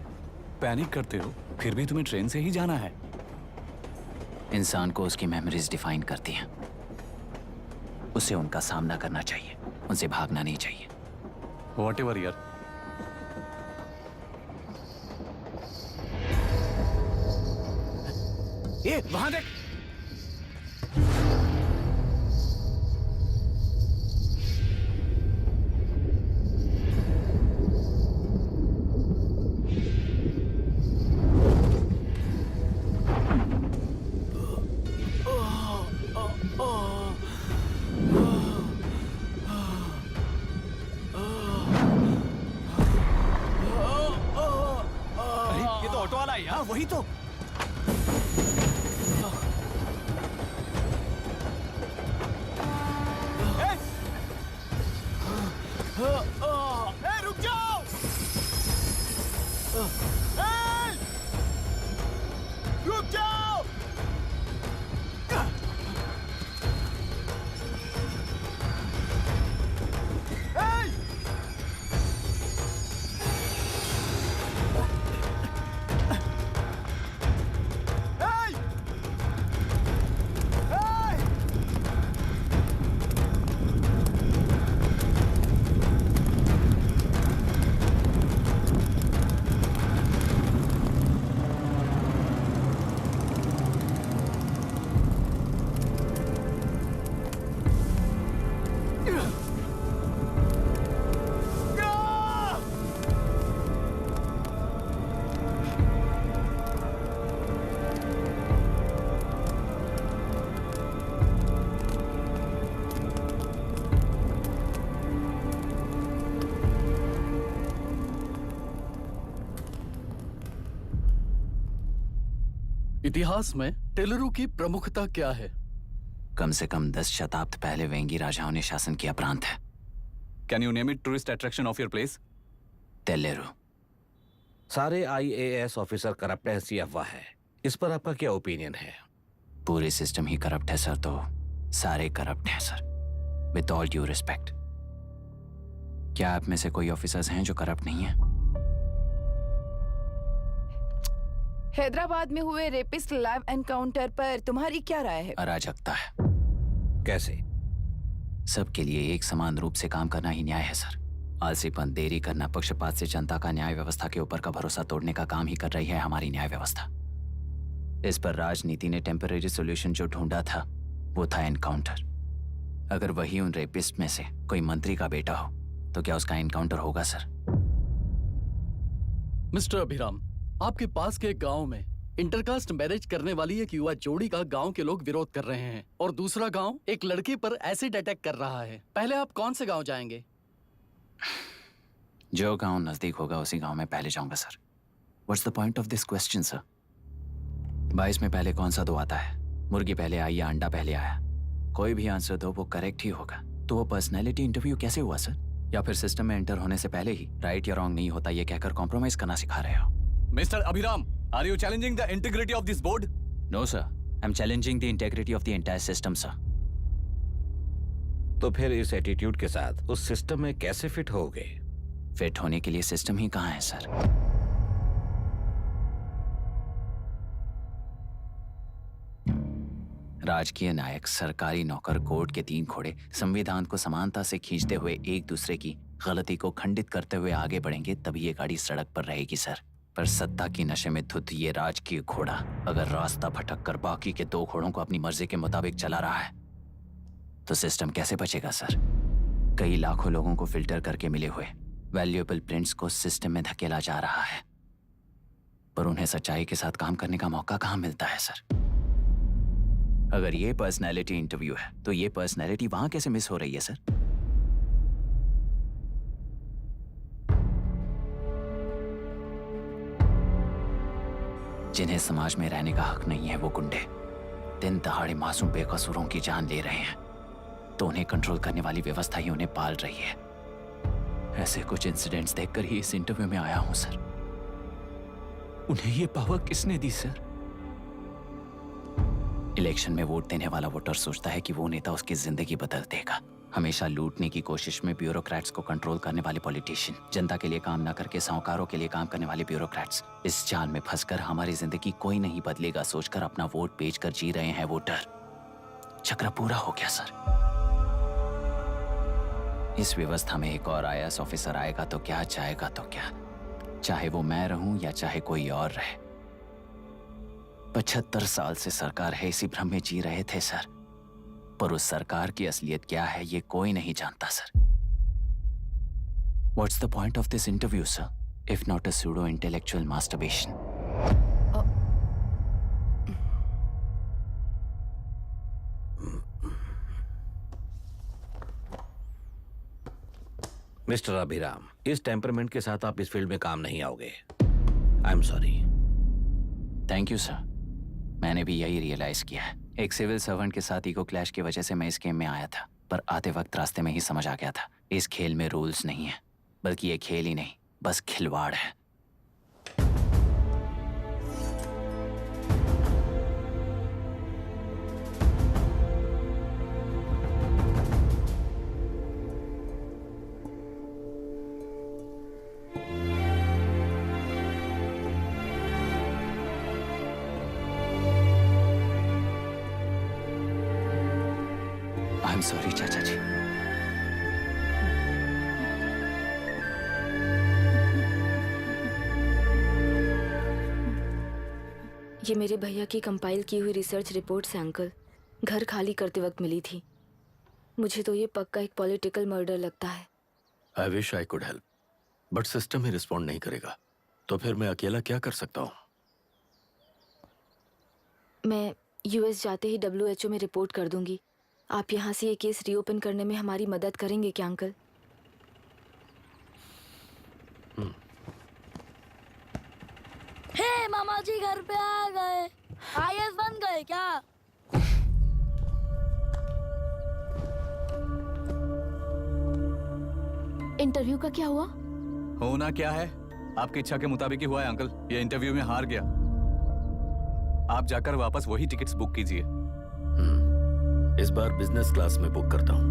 पैनिक करते हो, फिर भी तुम्हें ट्रेन से ही जाना है। इंसान को उसकी मेमोरीज डिफाइन करती हैं। उसे उनका सामना करना चाहिए, उनसे भागना नहीं चाहिए। व्हाटएवर यार। ए, वहां देख। वही तो। रुक जाओ। रुक जाओ। इतिहास में टेलरू की प्रमुखता क्या है? कम से कम 10 शताब्द पहले वेंगी राजाओं ने शासन किया प्रांत है। Can you name it tourist attraction of your place? टेलेरू। सारे IAS ऑफिसर करप्ट है, ऐसी अफवाह है। इस पर आपका क्या ओपिनियन है? पूरे सिस्टम ही करप्ट है सर, तो सारे करप्ट हैं sir. With all due respect, क्या आप में से कोई ऑफिसर्स हैं जो करप्ट नहीं है? हैदराबाद में हुए रेपिस्ट लाइव एनकाउंटर पर तुम्हारी क्या राय है? अराजकता है। कैसे? सबके लिए एक समान रूप से काम करना ही न्याय है सर। आलसीपन, देरी करना, पक्षपात से जनता का न्याय व्यवस्था के ऊपर का भरोसा तोड़ने का काम ही कर रही है हमारी न्याय व्यवस्था। इस पर राजनीति ने टेम्परेरी सोल्यूशन जो ढूंढा था वो था एनकाउंटर। अगर वही उन रेपिस्ट में से कोई मंत्री का बेटा हो तो क्या उसका एनकाउंटर होगा सर? मिस्टर अभिराम, आपके पास के गांव में इंटरकास्ट मैरिज करने वाली एक युवा जोड़ी का गांव के लोग विरोध कर रहे हैं और दूसरा गांव एक लड़के पर एसिड अटैक कर रहा है। पहले आप कौन से गांव जाएंगे? जो गांव नजदीक होगा उसी गांव में पहले जाऊंगा sir. What's the point of this question sir? 22 में पहले कौन सा दो आता है? मुर्गी पहले आई या अंडा पहले आया? कोई भी आंसर दो, वो करेक्ट ही होगा। तो वो पर्सनैलिटी इंटरव्यू कैसे हुआ सर? या फिर सिस्टम में एंटर होने से पहले ही राइट या रॉन्ग नहीं होता ये कहकर कॉम्प्रोमाइज करना सिखा रहे हो? Mister Abhiram, are you challenging the integrity of this board? No sir, I am challenging the integrity of the entire system sir. तो फिर इस एटीट्यूड के साथ उस सिस्टम में कैसे फिट होगे? फिट होने के लिए सिस्टम ही कहाँ है सर? राजकीय नायक, सरकारी नौकर, कोर्ट के 3 घोड़े संविधान को समानता से खींचते हुए एक दूसरे की गलती को खंडित करते हुए आगे बढ़ेंगे, तभी ये गाड़ी सड़क पर रहेगी सर। पर सत्ता की नशे में धुत ये राजकीय घोड़ा अगर रास्ता भटक कर बाकी के 2 घोड़ों को अपनी मर्जी के मुताबिक चला रहा है तो सिस्टम कैसे बचेगा सर? कई लाखों लोगों को फिल्टर करके मिले हुए वैल्यूएबल प्रिंट्स को सिस्टम में धकेला जा रहा है, पर उन्हें सच्चाई के साथ काम करने का मौका कहाँ मिलता है सर? अगर ये पर्सनैलिटी इंटरव्यू है तो ये पर्सनैलिटी वहां कैसे मिस हो रही है सर? जिन्हें समाज में रहने का हक नहीं है वो गुंडे दिन दहाड़े मासूम बेकसूरों की जान ले रहे हैं, तो उन्हें कंट्रोल करने वाली व्यवस्था ही उन्हें पाल रही है। ऐसे कुछ इंसिडेंट्स देखकर ही इस इंटरव्यू में आया हूं सर। उन्हें ये पावर किसने दी सर? इलेक्शन में वोट देने वाला वोटर सोचता है कि वो नेता उसकी जिंदगी बदल देगा। हमेशा लूटने की कोशिश में ब्यूरोक्रेट्स को कंट्रोल करने वाले पॉलिटिशियन, जनता के लिए काम न करके साहूकारों के लिए काम करने वाले ब्यूरोक्रेट्स, इस जाल में फंसकर हमारी जिंदगी कोई नहीं बदलेगा सोचकर अपना वोट बेचकर जी रहे हैं वोटर। चक्र पूरा हो गया सर। इस व्यवस्था में एक और IAS ऑफिसर आएगा तो क्या, जाएगा तो क्या, चाहे वो मैं रहूं या चाहे कोई और रहे। 75 साल से सरकार है इसी भ्रम में जी रहे थे सर, पर उस सरकार की असलियत क्या है ये कोई नहीं जानता sir. What's the point of this interview, sir, if not a pseudo-intellectual masturbation? Mister Abhiram, इस टेम्परमेंट के साथ आप इस फील्ड में काम नहीं आओगे। आई am sorry. Thank you sir, मैंने भी यही रियलाइज किया है। एक सिविल सर्वेंट के साथ ईगो क्लैश की वजह से मैं इस गेम में आया था, पर आते वक्त रास्ते में ही समझ आ गया था इस खेल में रूल्स नहीं है, बल्कि ये खेल ही नहीं बस खिलवाड़ है। आई एम सॉरी चाचा जी। ये मेरे भैया की कंपाइल की हुई रिसर्च रिपोर्ट से अंकल, घर खाली करते वक्त मिली थी। मुझे तो ये पक्का एक पॉलिटिकल मर्डर लगता है। I wish I could help, but system he respond नहीं करेगा, तो फिर मैं अकेला क्या कर सकता हूँ? मैं US जाते ही WHO में रिपोर्ट कर दूंगी। आप यहाँ से ये केस रीओपन करने में हमारी मदद करेंगे क्या अंकल? हे मामा जी घर पे आ गए। IAS बन गए क्या? इंटरव्यू का क्या हुआ? होना क्या है, आपकी इच्छा के मुताबिक ही हुआ है अंकल। ये इंटरव्यू में हार गया। आप जाकर वापस वही टिकट्स बुक कीजिए। इस बार बिजनेस क्लास में बुक करता हूँ।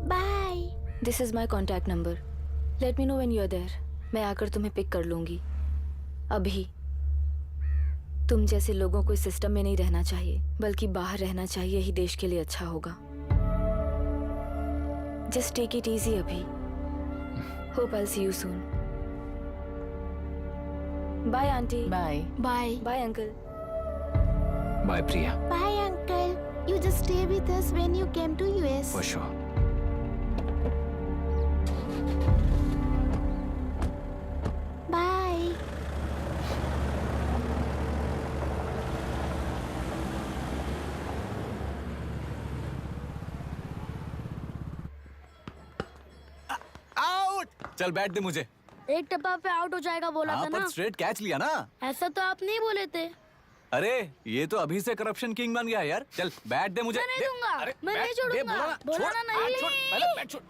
Bye. This is my contact number. Let me know when you are there. मैं आकर तुम्हें पिक कर लूंगी। अभी तुम जैसे लोगों को इस सिस्टम में नहीं रहना चाहिए, बल्कि बाहर रहना चाहिए ही देश के लिए अच्छा होगा। जस्ट टेक इट इजी अभी। Hope I see you soon. Bye aunty. Bye bye. Bye uncle. Bye Priya. Bye uncle. You just stay with us when you came to US. For sure. Bye. Out. चल बैठ दे मुझे। एक टप्पा पे out हो जाएगा बोला था ना। पर स्ट्रेट कैच लिया ना। ऐसा तो आप नहीं बोले थे। अरे ये तो अभी से करप्शन किंग बन गया यार। चल बैठ दे मुझे। मैं नहीं दूंगा, अरे मैं नहीं बैठ, दे, छोड़ूंगा। बोला ना, बोला छोड़, ना नहीं। छोड़, पहले बैठ, छोड़।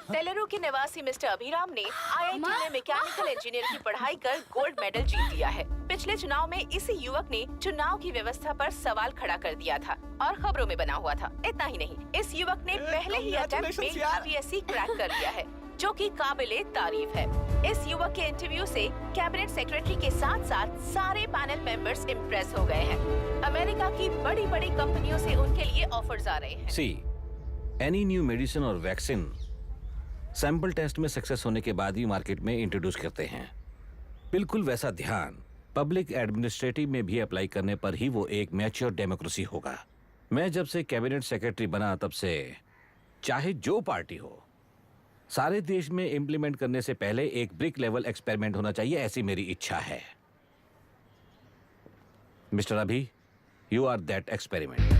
तेलुरु के निवासी मिस्टर अभिराम ने IIT में मैकेनिकल इंजीनियर की पढ़ाई कर गोल्ड मेडल जीत लिया है। पिछले चुनाव में इसी युवक ने चुनाव की व्यवस्था पर सवाल खड़ा कर दिया था और खबरों में बना हुआ था। इतना ही नहीं, इस युवक ने पहले ही अटेम्प्ट में UPSC क्रैक कर लिया है, जो कि काबिले तारीफ है। इस युवक के इंटरव्यू से कैबिनेट सेक्रेटरी के साथ साथ सारे पैनल मेंबर्स इम्प्रेस हो गए हैं। अमेरिका की बड़ी बड़ी कंपनियों से उनके लिए ऑफर्स आ रहे हैं। सी एनी न्यू मेडिसिन और वैक्सीन सैंपल टेस्ट में सक्सेस होने के बाद ही मार्केट में इंट्रोड्यूस करते हैं। बिल्कुल वैसा ध्यान पब्लिक एडमिनिस्ट्रेटिव में भी अप्लाई करने पर ही वो एक मैच्योर डेमोक्रेसी होगा। मैं जब से कैबिनेट सेक्रेटरी बना तब से चाहे जो पार्टी हो, सारे देश में इम्प्लीमेंट करने से पहले एक ब्रिक लेवल एक्सपेरिमेंट होना चाहिए, ऐसी मेरी इच्छा है। मिस्टर अभी, यू आर दैट एक्सपेरिमेंट।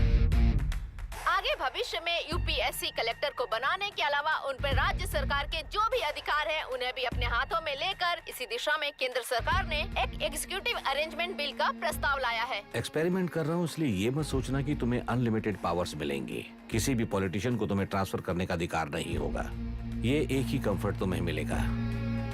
आगे भविष्य में UPSC कलेक्टर को बनाने के अलावा उन पर राज्य सरकार के जो भी अधिकार हैं उन्हें भी अपने हाथों में लेकर इसी दिशा में केंद्र सरकार ने एक एग्जीक्यूटिव अरेंजमेंट बिल का प्रस्ताव लाया है। एक्सपेरिमेंट कर रहा हूँ इसलिए ये मत सोचना कि तुम्हें अनलिमिटेड पावर्स मिलेंगे। किसी भी पॉलिटिशियन को तुम्हें ट्रांसफर करने का अधिकार नहीं होगा। ये एक ही कंफर्ट तुम्हें मिलेगा।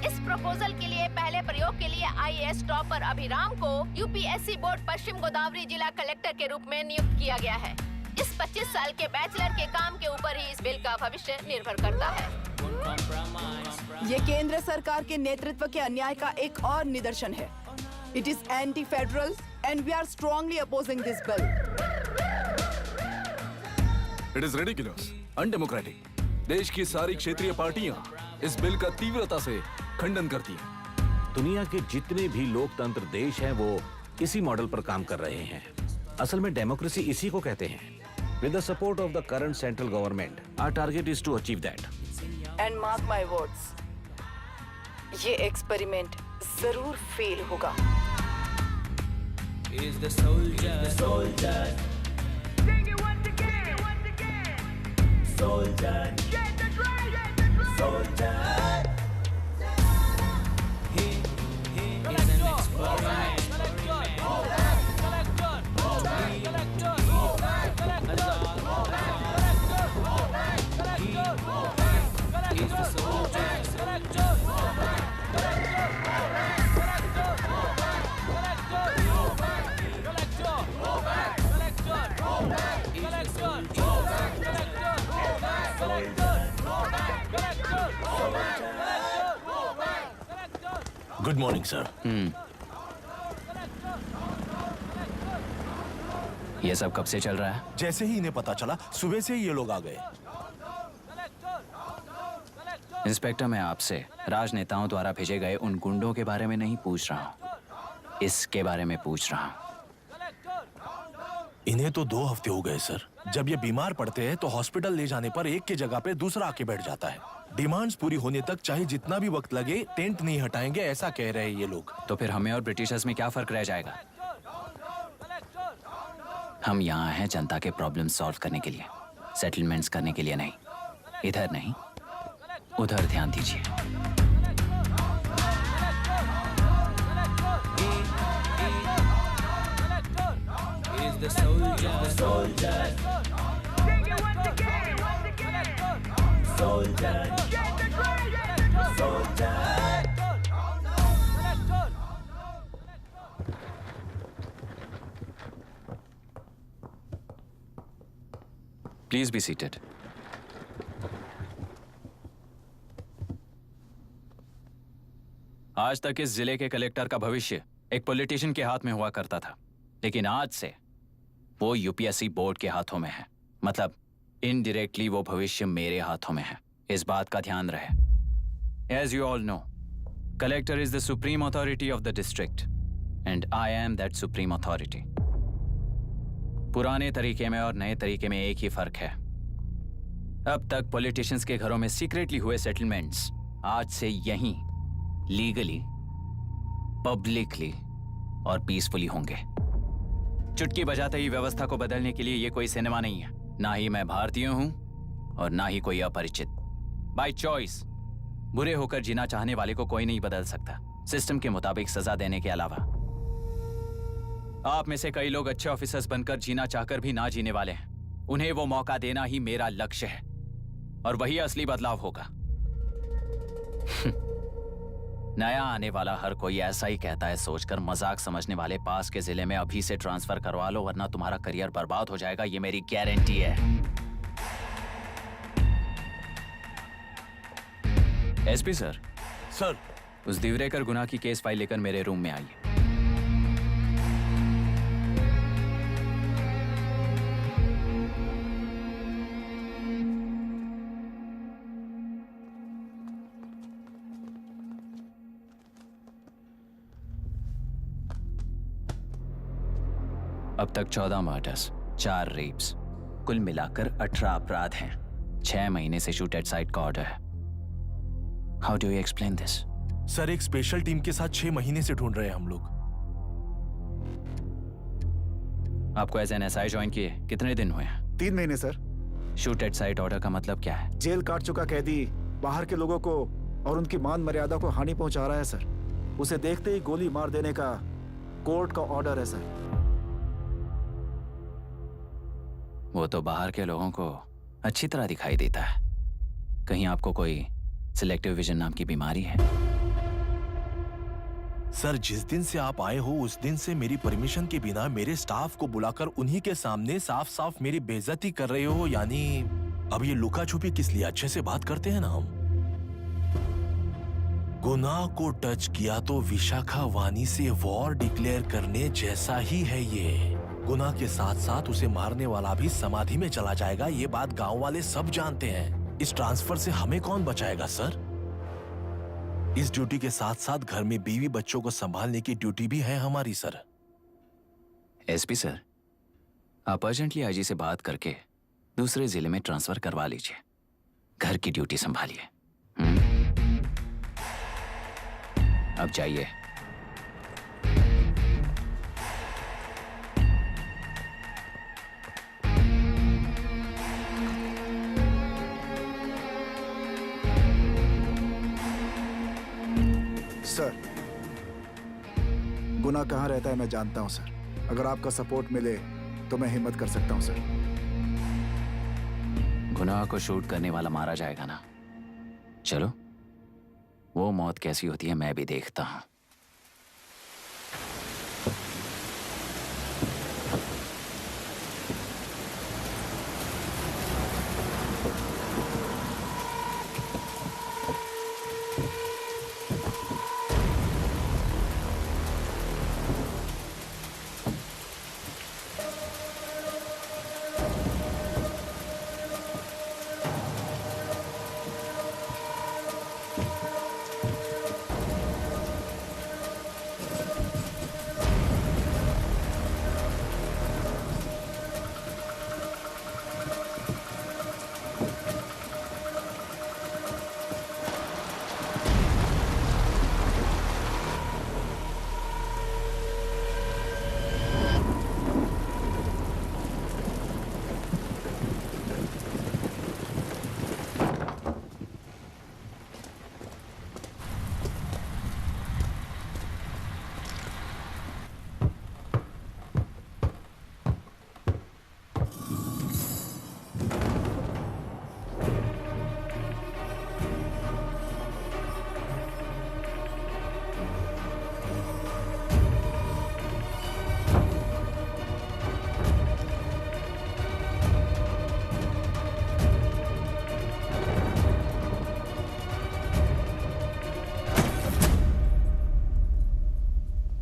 इस प्रपोजल के लिए पहले प्रयोग के लिए IAS टॉपर अभिराम को UPSC बोर्ड पश्चिम गोदावरी जिला कलेक्टर के रूप में नियुक्त किया गया है। इस 25 साल के बैचलर के काम के ऊपर ही इस बिल का भविष्य निर्भर करता है। ये केंद्र सरकार के नेतृत्व के अन्याय का एक और निदर्शन है। It is anti federal and we are strongly opposing this bill. It is ridiculous, undemocratic. देश की सारी क्षेत्रीय पार्टियां इस बिल का तीव्रता से खंडन करती हैं। दुनिया के जितने भी लोकतंत्र देश हैं वो इसी मॉडल पर काम कर रहे हैं। असल में डेमोक्रेसी इसी को कहते हैं। With the support of the current central government, our target is to achieve that. And mark my words, ये एक्सपेरिमेंट जरूर फेल होगा। Is the soldier, soldier. Sing it once again, once again. Soldier, get the drum, soldier. He is an experiment. Good morning sir. ये सब कब से चल रहा है? जैसे ही इन्हें पता चला सुबह से ही ये लोग आ गए। इंस्पेक्टर, मैं आपसे राजनेताओं द्वारा भेजे गए उन गुंडों के बारे में नहीं पूछ रहा हूँ, इसके बारे में पूछ रहा हूँ। इन्हें तो 2 हफ्ते हो गए सर। जब ये बीमार पड़ते हैं तो हॉस्पिटल ले जाने पर एक की जगह पे दूसरा आके बैठ जाता है। डिमांड्स पूरी होने तक चाहे जितना भी वक्त लगे टेंट नहीं हटाएंगे, ऐसा कह रहे हैं ये लोग। तो फिर हमें और ब्रिटिशर्स में क्या फर्क रह जाएगा? हम यहाँ हैं जनता के प्रॉब्लम सॉल्व करने के लिए, सेटलमेंट्स करने के लिए नहीं। इधर नहीं, उधर ध्यान दीजिए। Is the soldier, soldier. Sing it once again, once again. Soldier, get the drum, soldier. Please be seated. आज तक इस जिले के कलेक्टर का भविष्य एक पॉलिटिशियन के हाथ में हुआ करता था, लेकिन आज से वो UPSC बोर्ड के हाथों में है। मतलब इनडायरेक्टली वो भविष्य मेरे हाथों में है। इस बात का ध्यान रहे। As you all know, collector is the supreme authority of the district, and I am that supreme authority. पुराने तरीके में और नए तरीके में एक ही फर्क है। अब तक पॉलिटिशियंस के घरों में सीक्रेटली हुए सेटलमेंट्स आज से यहीं लीगली, पब्लिकली और पीसफुली होंगे। चुटकी बजाते ही व्यवस्था को बदलने के लिए ये कोई सिनेमा नहीं है। ना ही मैं भारतीय हूं और ना ही कोई अपरिचित। बाय चॉइस बुरे होकर जीना चाहने वाले को कोई नहीं बदल सकता, सिस्टम के मुताबिक सजा देने के अलावा। आप में से कई लोग अच्छे ऑफिसर्स बनकर जीना चाहकर भी ना जीने वाले हैं। उन्हें वो मौका देना ही मेरा लक्ष्य है और वही असली बदलाव होगा। नया आने वाला हर कोई ऐसा ही कहता है सोचकर मजाक समझने वाले पास के जिले में अभी से ट्रांसफर करवा लो वरना तुम्हारा करियर बर्बाद हो जाएगा, ये मेरी गारंटी है। SP sir. सर। उस दिवरेकर गुनाह की केस फाइल लेकर मेरे रूम में आइए। अब तक 14 मर्डर्स, 4 रेप्स, कुल मिलाकर 18 अपराध हैं। 6 महीने से शूट एट साइट का ऑर्डर है। How do you explain this? Sir, एक स्पेशल टीम के साथ 6 महीने से ढूंढ रहे हैं हम लोग। आपको एज एन एसआई ज्वाइन किए कितने दिन हुए हैं? 3 महीने sir. Shoot at site order का मतलब क्या है? जेल काट चुका कैदी बाहर के लोगों को और उनकी मान मर्यादा को हानि पहुंचा रहा है सर। उसे देखते ही गोली मार देने का कोर्ट का ऑर्डर है सर। वो तो बाहर के लोगों को अच्छी तरह दिखाई देता है। कहीं आपको कोई सिलेक्टिव विजन नाम की बीमारी है? सर, जिस दिन से आप आए हो उस दिन से मेरी परमिशन के बिना मेरे स्टाफ को बुलाकर उन्हीं के सामने साफ साफ मेरी बेइज्जती कर रहे हो। यानी अब ये लुका छुपी किस लिए? अच्छे से बात करते हैं ना हम। गुनाह को टच किया तो विशाखा वानी से वॉर डिक्लेयर करने जैसा ही है ये। गुनाह के साथ साथ उसे मारने वाला भी समाधि में चला जाएगा। ये बात गांव वाले सब जानते हैं। इस ट्रांसफर से हमें कौन बचाएगा सर? इस ड्यूटी के साथ साथ घर में बीवी बच्चों को संभालने की ड्यूटी भी है हमारी सर। एसपी सर, आप अर्जेंटली आईजी से बात करके दूसरे जिले में ट्रांसफर करवा लीजिए। घर की ड्यूटी संभालिए। अब जाइए। सर, गुनाह कहाँ रहता है मैं जानता हूं सर। अगर आपका सपोर्ट मिले तो मैं हिम्मत कर सकता हूं सर। गुनाह को शूट करने वाला मारा जाएगा ना? चलो, वो मौत कैसी होती है मैं भी देखता हूं।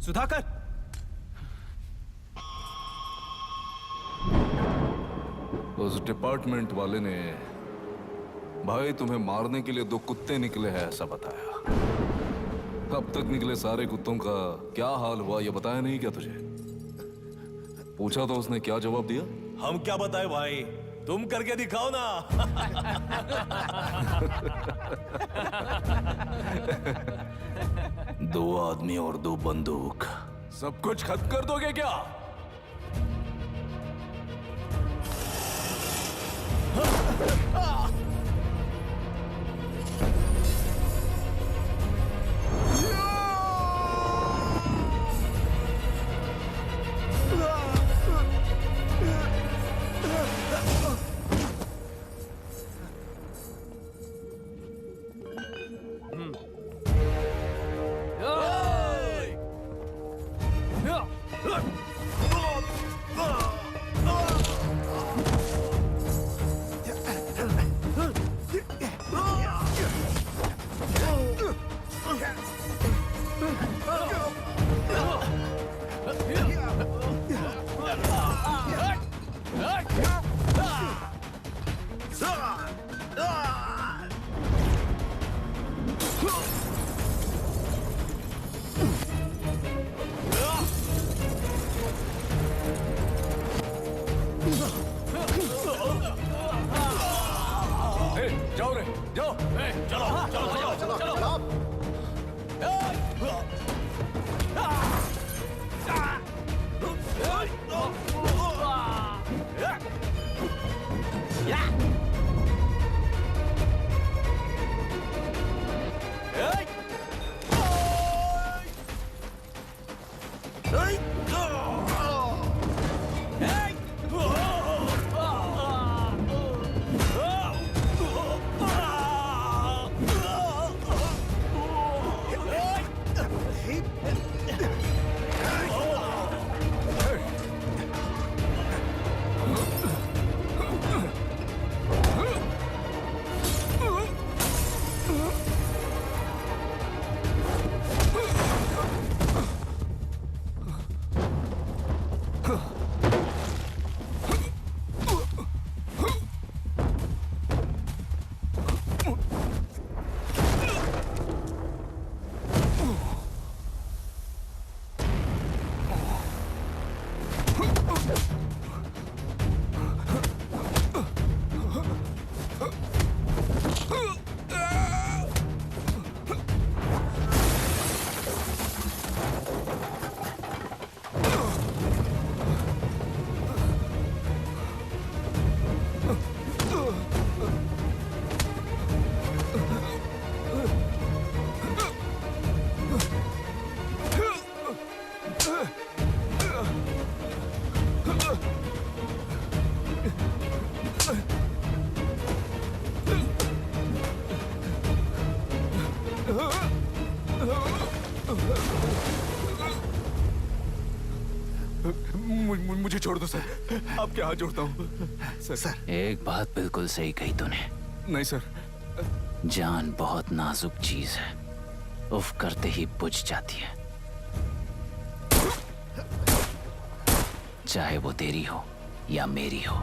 सुधाकर, उस डिपार्टमेंट वाले ने भाई तुम्हें मारने के लिए 2 कुत्ते निकले हैं ऐसा बताया। अब तक निकले सारे कुत्तों का क्या हाल हुआ ये बताया नहीं क्या तुझे? पूछा तो उसने क्या जवाब दिया? हम क्या बताए भाई, तुम करके दिखाओ ना। 2 आदमी और 2 बंदूक, सब कुछ खत्म कर दोगे क्या? मुझे छोड़ दो सर, आपके हाथ जोड़ता हूँ सर। एक बात बिल्कुल सही कही तूने। नहीं सर। जान बहुत नाजुक चीज है, उफ करते ही बुझ जाती है, चाहे वो तेरी हो या मेरी हो।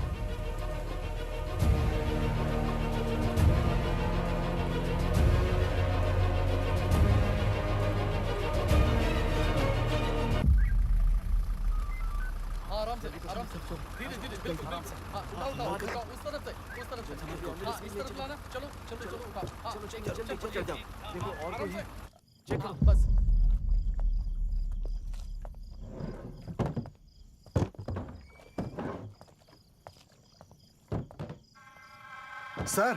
आराम से धीरे धीरे बिल्कुल आराम से। हाँ उठाओ उस तरफ से हाँ इस तरफ लाना। चलो चलो चलो उठाओ। हाँ चल जाओ। देखो और कोई चेक करो बस। सर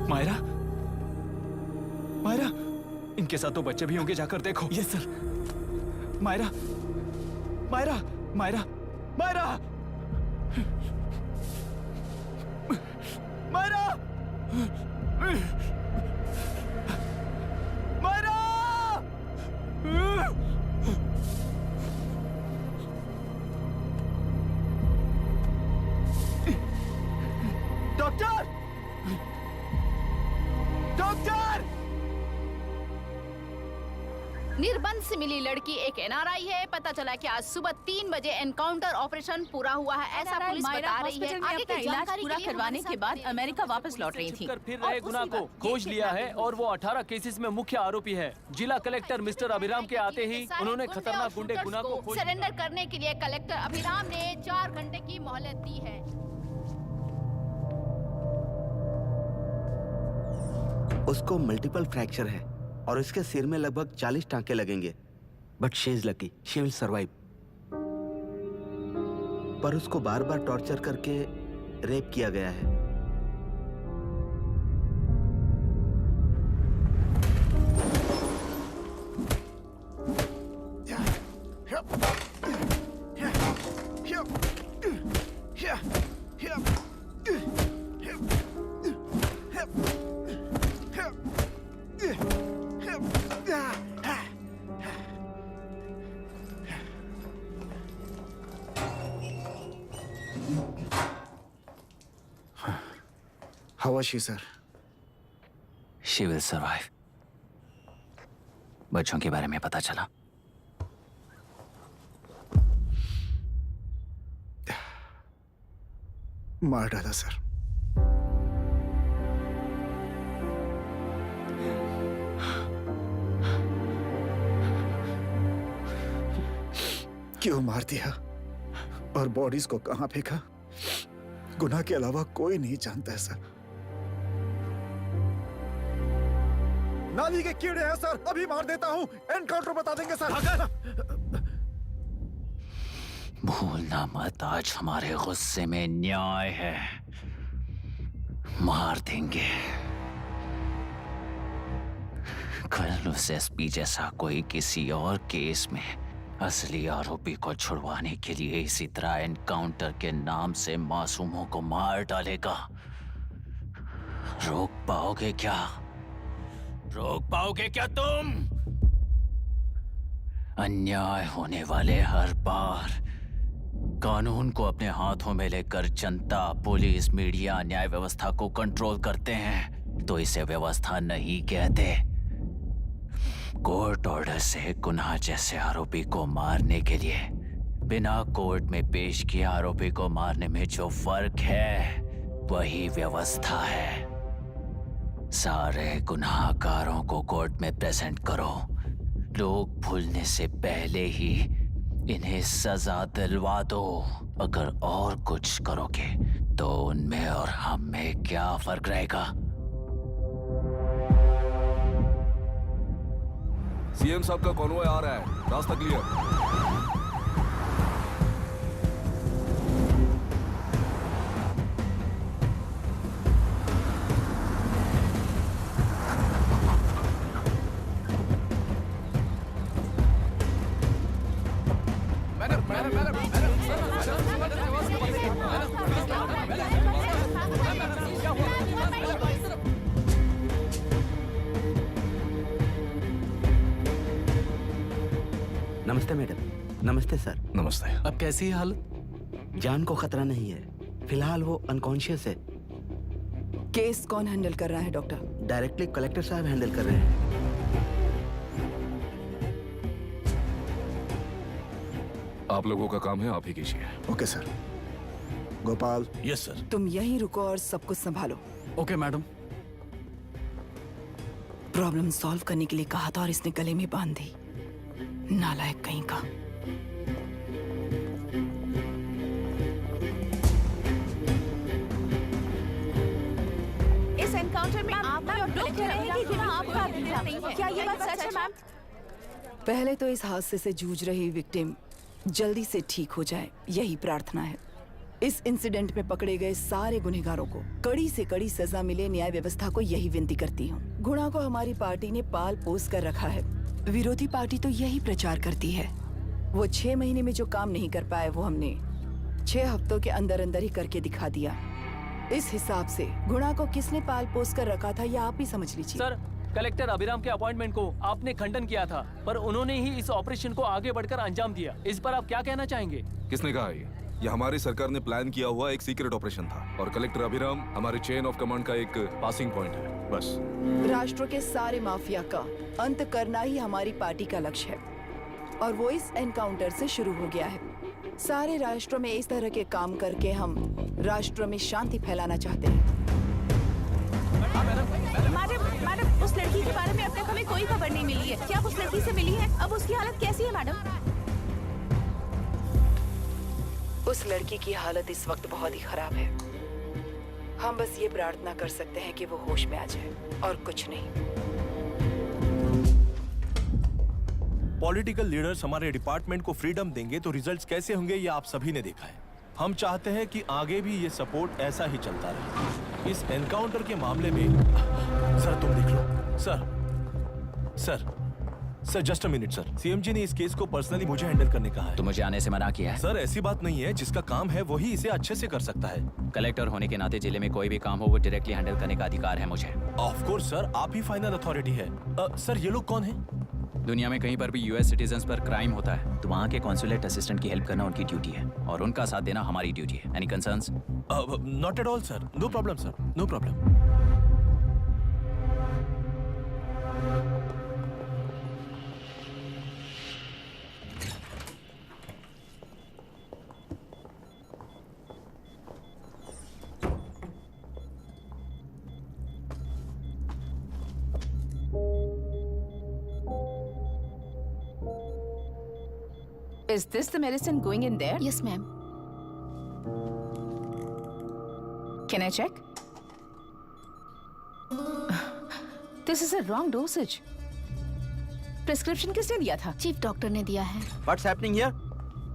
मायरा, मायरा, इनके साथ तो बच्चे भी होंगे, जाकर देखो। Yes sir. Myra, Myra, Myra, Myra, Myra, Myra. Doctor, doctor! निर्बंध से मिली लड़की एक एनआरआई है। पता चला कि आज सुबह 3 बजे एनकाउंटर ऑपरेशन पूरा हुआ है, ऐसा पुलिस बता रही है। आगे अपना की इलाज जानकारी पूरा के लिए करवाने हमारे के बाद साथ अमेरिका वापस लौट रही थी। फिर रहे गुना को खोज लिया है और वो 18 केसेस में मुख्य आरोपी है। जिला कलेक्टर मिस्टर अभिराम के आते ही उन्होंने खतरनाक गुंडे गुना को खोज सरेंडर करने के लिए कलेक्टर अभिराम ने 4 घंटे की मोहलत दी है। उसको मल्टीपल फ्रैक्चर है और इसके सिर में लगभग 40 टांके लगेंगे, but she is lucky, she will survive. पर उसको बार बार टॉर्चर करके रेप किया गया है। How was she, sir? She will survive. बच्चों के बारे में पता चला? मार डाला सर। क्यों मार दिया और बॉडीज को कहां फेंका, गुनाह के अलावा कोई नहीं जानता है सर। नाली के कीड़े हैं सर, अभी मार देता हूं, एनकाउंटर बता देंगे सर। भूलना मत, आज हमारे गुस्से में न्याय है, मार देंगे। कल उस एसपी जैसा कोई किसी और केस में असली आरोपी को छुड़वाने के लिए इसी तरह एनकाउंटर के नाम से मासूमों को मार डालेगा। रोक पाओगे क्या? रोक पाओगे क्या तुम? अन्याय होने वाले हर बार कानून को अपने हाथों में लेकर जनता, पुलिस, मीडिया, न्याय व्यवस्था को कंट्रोल करते हैं तो इसे व्यवस्था नहीं कहते। कोर्ट ऑर्डर से गुनाह जैसे आरोपी को मारने के लिए बिना कोर्ट में पेश किए आरोपी को मारने में जो फर्क है वही व्यवस्था है। सारे गुनाहगारों को कोर्ट में प्रेजेंट करो। लोग भूलने से पहले ही इन्हें सजा दिलवा दो। अगर और कुछ करोगे तो उनमें और हम में क्या फर्क रहेगा? सीएम साहब का कॉन्वॉय आ रहा है, रास्ता क्लियर। नमस्ते मैडम। नमस्ते सर। नमस्ते। अब कैसी है हालत? जान को खतरा नहीं है, फिलहाल वो अनकॉन्शियस है। केस कौन हैंडल कर रहा है डॉक्टर? डायरेक्टली कलेक्टर साहब हैंडल कर रहे हैं। आप लोगों का काम है, आप ही कीजिए। Okay sir. Gopal. Yes sir. तुम यहीं रुको और सब कुछ संभालो। Okay madam. प्रॉब्लम सॉल्व करने के लिए कहा था और इसने गले में बांध दी। नालायक कहीं का। इस एनकाउंटर में आपने और लोग कह रहे हैं कि यहाँ आपका अधिकार नहीं है। क्या ये बात सच है मैम? पहले तो इस हादसे से जूझ रही विक्टिम जल्दी से ठीक हो जाए, यही प्रार्थना है। इस इंसिडेंट में पकड़े गए सारे गुनहगारों को कड़ी से कड़ी सजा मिले, न्याय व्यवस्था को यही विनती करती हूँ। गुणा को हमारी पार्टी ने पाल पोस कर रखा है। विरोधी पार्टी तो यही प्रचार करती है। वो 6 महीने में जो काम नहीं कर पाए वो हमने 6 हफ्तों के अंदर अंदर ही करके दिखा दिया। इस हिसाब से गुणा को किसने पाल पोस कर रखा था ये आप ही समझ लीजिए। सर, कलेक्टर अभिराम के अपॉइंटमेंट को आपने खंडन किया था, पर उन्होंने ही इस ऑपरेशन को आगे बढ़कर अंजाम दिया। इस पर आप क्या कहना चाहेंगे? किसने कहा ये हमारी सरकार ने प्लान किया हुआ एक सीक्रेट ऑपरेशन था और कलेक्टर अभिराम हमारे चेन ऑफ कमांड का एक पासिंग पॉइंट है, बस। राष्ट्र के सारे माफिया का अंत करना ही हमारी पार्टी का लक्ष्य है और वो इस एनकाउंटर से शुरू हो गया है। सारे राष्ट्र में इस तरह के काम करके हम राष्ट्र में शांति फैलाना चाहते हैं। मैडम, उस लड़की के बारे में अब तक हमें कोई खबर नहीं मिली है। क्या उस लड़की से मिली है? अब उसकी हालत कैसी है मैडम? उस लड़की की हालत इस वक्त बहुत ही खराब है। हम बस ये प्रार्थना कर सकते हैं कि वो होश में आ जाए और कुछ नहीं। पॉलिटिकल लीडर्स हमारे डिपार्टमेंट को फ्रीडम देंगे तो रिजल्ट्स कैसे होंगे ये आप सभी ने देखा है। हम चाहते हैं कि आगे भी ये सपोर्ट ऐसा ही चलता रहे। इस एनकाउंटर के मामले में सर तुम देख लो। Sir just a minute sir. CM ji ने इस केस को पर्सनली मुझे हैंडल करने कहा है। तो मुझे आने से मना किया है। सर ऐसी बात नहीं है, जिसका काम है वही इसे अच्छे से कर सकता है। कलेक्टर होने के नाते जिले में कोई भी काम हो वो डायरेक्टली हैंडल करने का अधिकार है मुझे। ऑफ कोर्स सर, आप ही फाइनल अथॉरिटी है। सर ये लोग कौन हैं? दुनिया में कहीं पर भी यूएस सिटीजन्स पर क्राइम होता है तो वहाँ के कॉन्सुलेट असिस्टेंट की हेल्प करना उनकी ड्यूटी है और उनका साथ देना हमारी ड्यूटी है। Any concerns? Not at all sir, no problem sir, no problem. Is this the medicine going in there? Yes, ma'am. Can I check? This is a wrong dosage. Prescription किसने दिया था? चीफ डॉक्टर ने दिया है। What's happening here?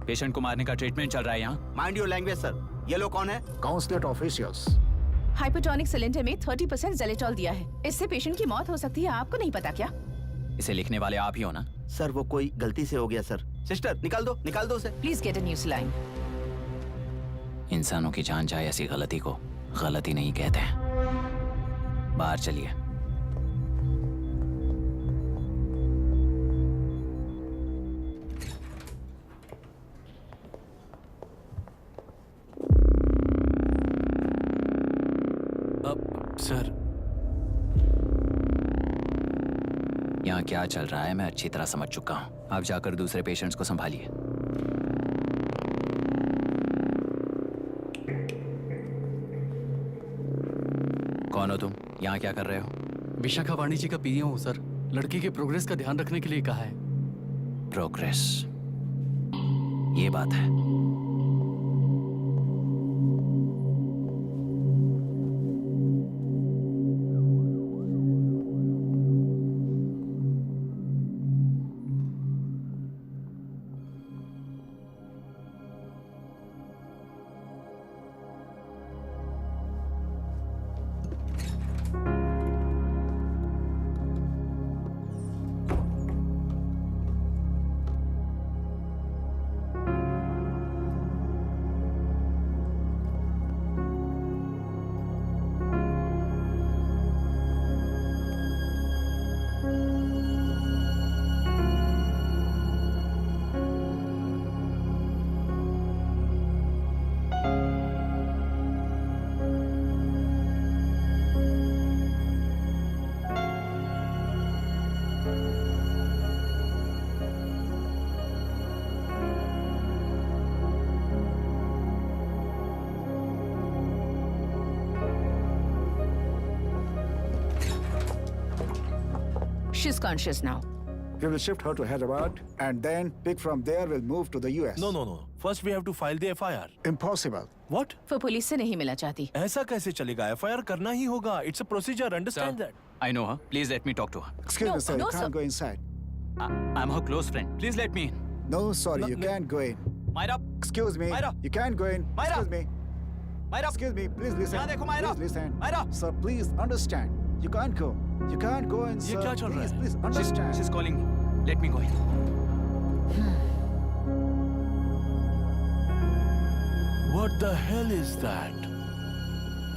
Patient को मारने का treatment चल रहा है यहाँ। Mind your language sir. ये लोग कौन है? Consulate officials. हाइपोटोनिक सिलेंडर में 30% जेलेटॉल दिया है। इससे पेशेंट की मौत हो सकती है। आपको नहीं पता क्या? इसे लिखने वाले आप ही हो ना? सर वो कोई गलती से हो गया सर। सिस्टर निकाल दो उसे। Please get a new saline. इंसानों की जान जाए ऐसी गलती को गलती नहीं कहते हैं। बाहर चलिए। सर, यहाँ क्या चल रहा है मैं अच्छी तरह समझ चुका हूँ। आप जाकर दूसरे पेशेंट्स को संभालिए। कौन हो तुम? यहाँ क्या कर रहे हो? विशाखा वाणी जी का पीए हूँ सर। लड़की के प्रोग्रेस का ध्यान रखने के लिए कहा है। प्रोग्रेस, ये बात है। She's conscious now. We will shift her to Hyderabad and then pick from there. We'll move to the US. No. First we have to file the FIR. Impossible. What? वो पुलिस से नहीं मिलना चाहती। ऐसा कैसे चलेगा? FIR करना ही होगा. It's a procedure. Understand that? I know her. Please let me talk to her. Excuse me, sir. You can't go inside. I'm her close friend. Please let me in. No, sorry, you can't go in. Myra. Excuse me. Myra. You can't go in. Myra. Excuse me. Myra. Excuse me. Please listen. यहाँ देखो Myra. Please listen. Myra. Sir, please understand. You can't go. You can't go in, sir. ये क्या चल रहा है? Please understand. She's calling me. Let me go in. What the hell is that?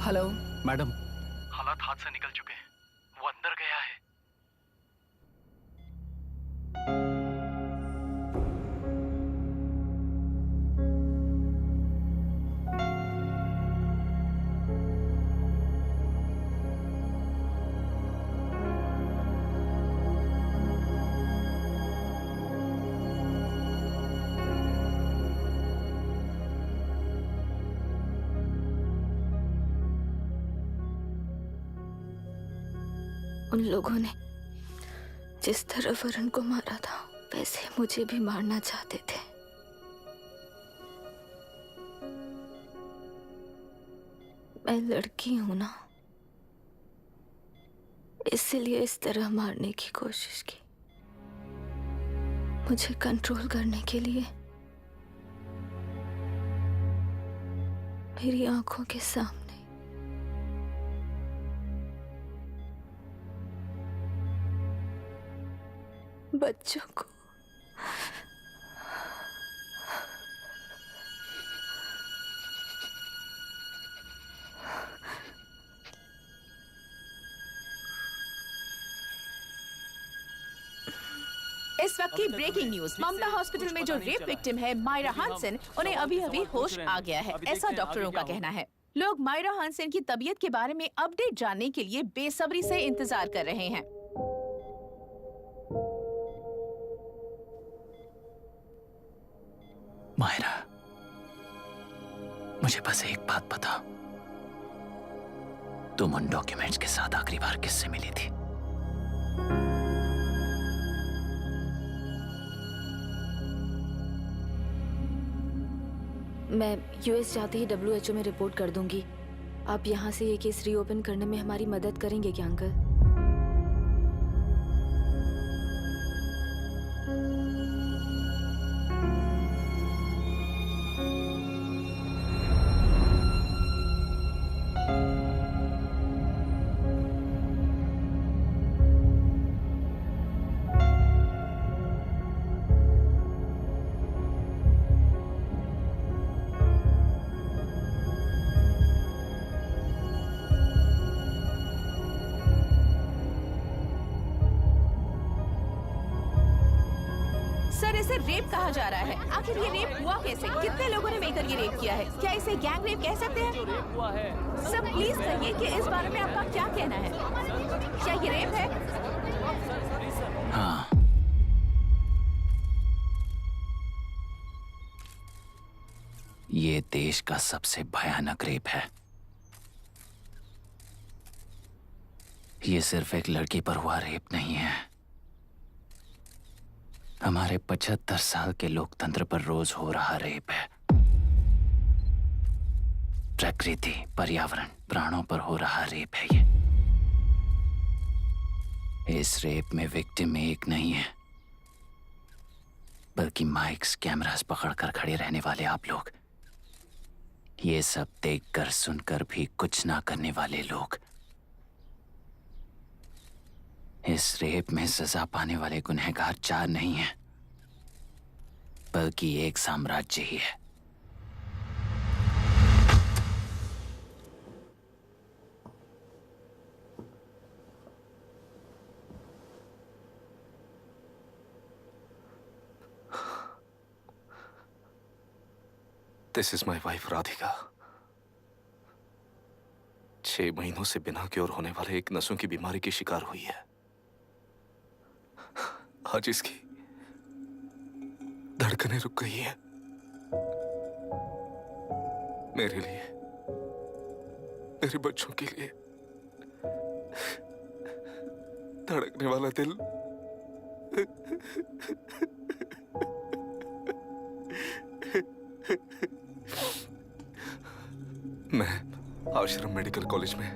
Hello madam, हालात हाथ से निकल चुके हैं। वो अंदर गया है। उन लोगों ने जिस तरह वरुण को मारा था वैसे मुझे भी मारना चाहते थे। मैं लड़की हूं ना, इसलिए इस तरह मारने की कोशिश की। मुझे कंट्रोल करने के लिए मेरी आंखों के सामने बच्चों को इस वक्त की ब्रेकिंग न्यूज। ममता हॉस्पिटल में जो रेप विक्टिम है मायरा हानसेन, उन्हें अभी अभी होश आ गया है, ऐसा डॉक्टरों का कहना है। लोग मायरा हानसेन की तबीयत के बारे में अपडेट जानने के लिए बेसब्री से इंतजार कर रहे हैं। मायरा, मुझे बस एक बात बता, तुम उन डॉक्यूमेंट्स के साथ आखिरी बार किससे मिली थी? मैं यूएस जाते ही WHO में रिपोर्ट कर दूंगी। आप यहाँ से ये केस रीओपन करने में हमारी मदद करेंगे क्या अंकल? सर, इसे रेप कहा जा रहा है। आखिर ये रेप हुआ कैसे? कितने लोगों ने लेकर ये रेप किया है। क्या इसे गैंग रेप कह सकते हैं? सर प्लीज कहिए कि इस बारे में आपका क्या कहना है? क्या ये रेप है? हाँ, ये देश का सबसे भयानक रेप है। ये सिर्फ एक लड़की पर हुआ रेप नहीं है, हमारे 75 साल के लोकतंत्र पर रोज हो रहा रेप है। प्रकृति, पर्यावरण, प्राणों पर हो रहा रेप है ये। इस रेप में विक्टिम एक नहीं है, बल्कि माइक्स, कैमरास पकड़कर खड़े रहने वाले आप लोग। ये सब देखकर सुनकर भी कुछ ना करने वाले लोग। इस रेप में सजा पाने वाले गुनहगार 4 नहीं हैं, बल्कि एक साम्राज्य ही है। This is my wife Radhika. 6 महीनों से बिना क्योर होने वाले एक नसों की बीमारी की शिकार हुई है। आज इसकी धड़कनें रुक गई हैं। मेरे लिए, मेरे बच्चों के लिए धड़कने वाला दिल मैं आश्रम मेडिकल कॉलेज में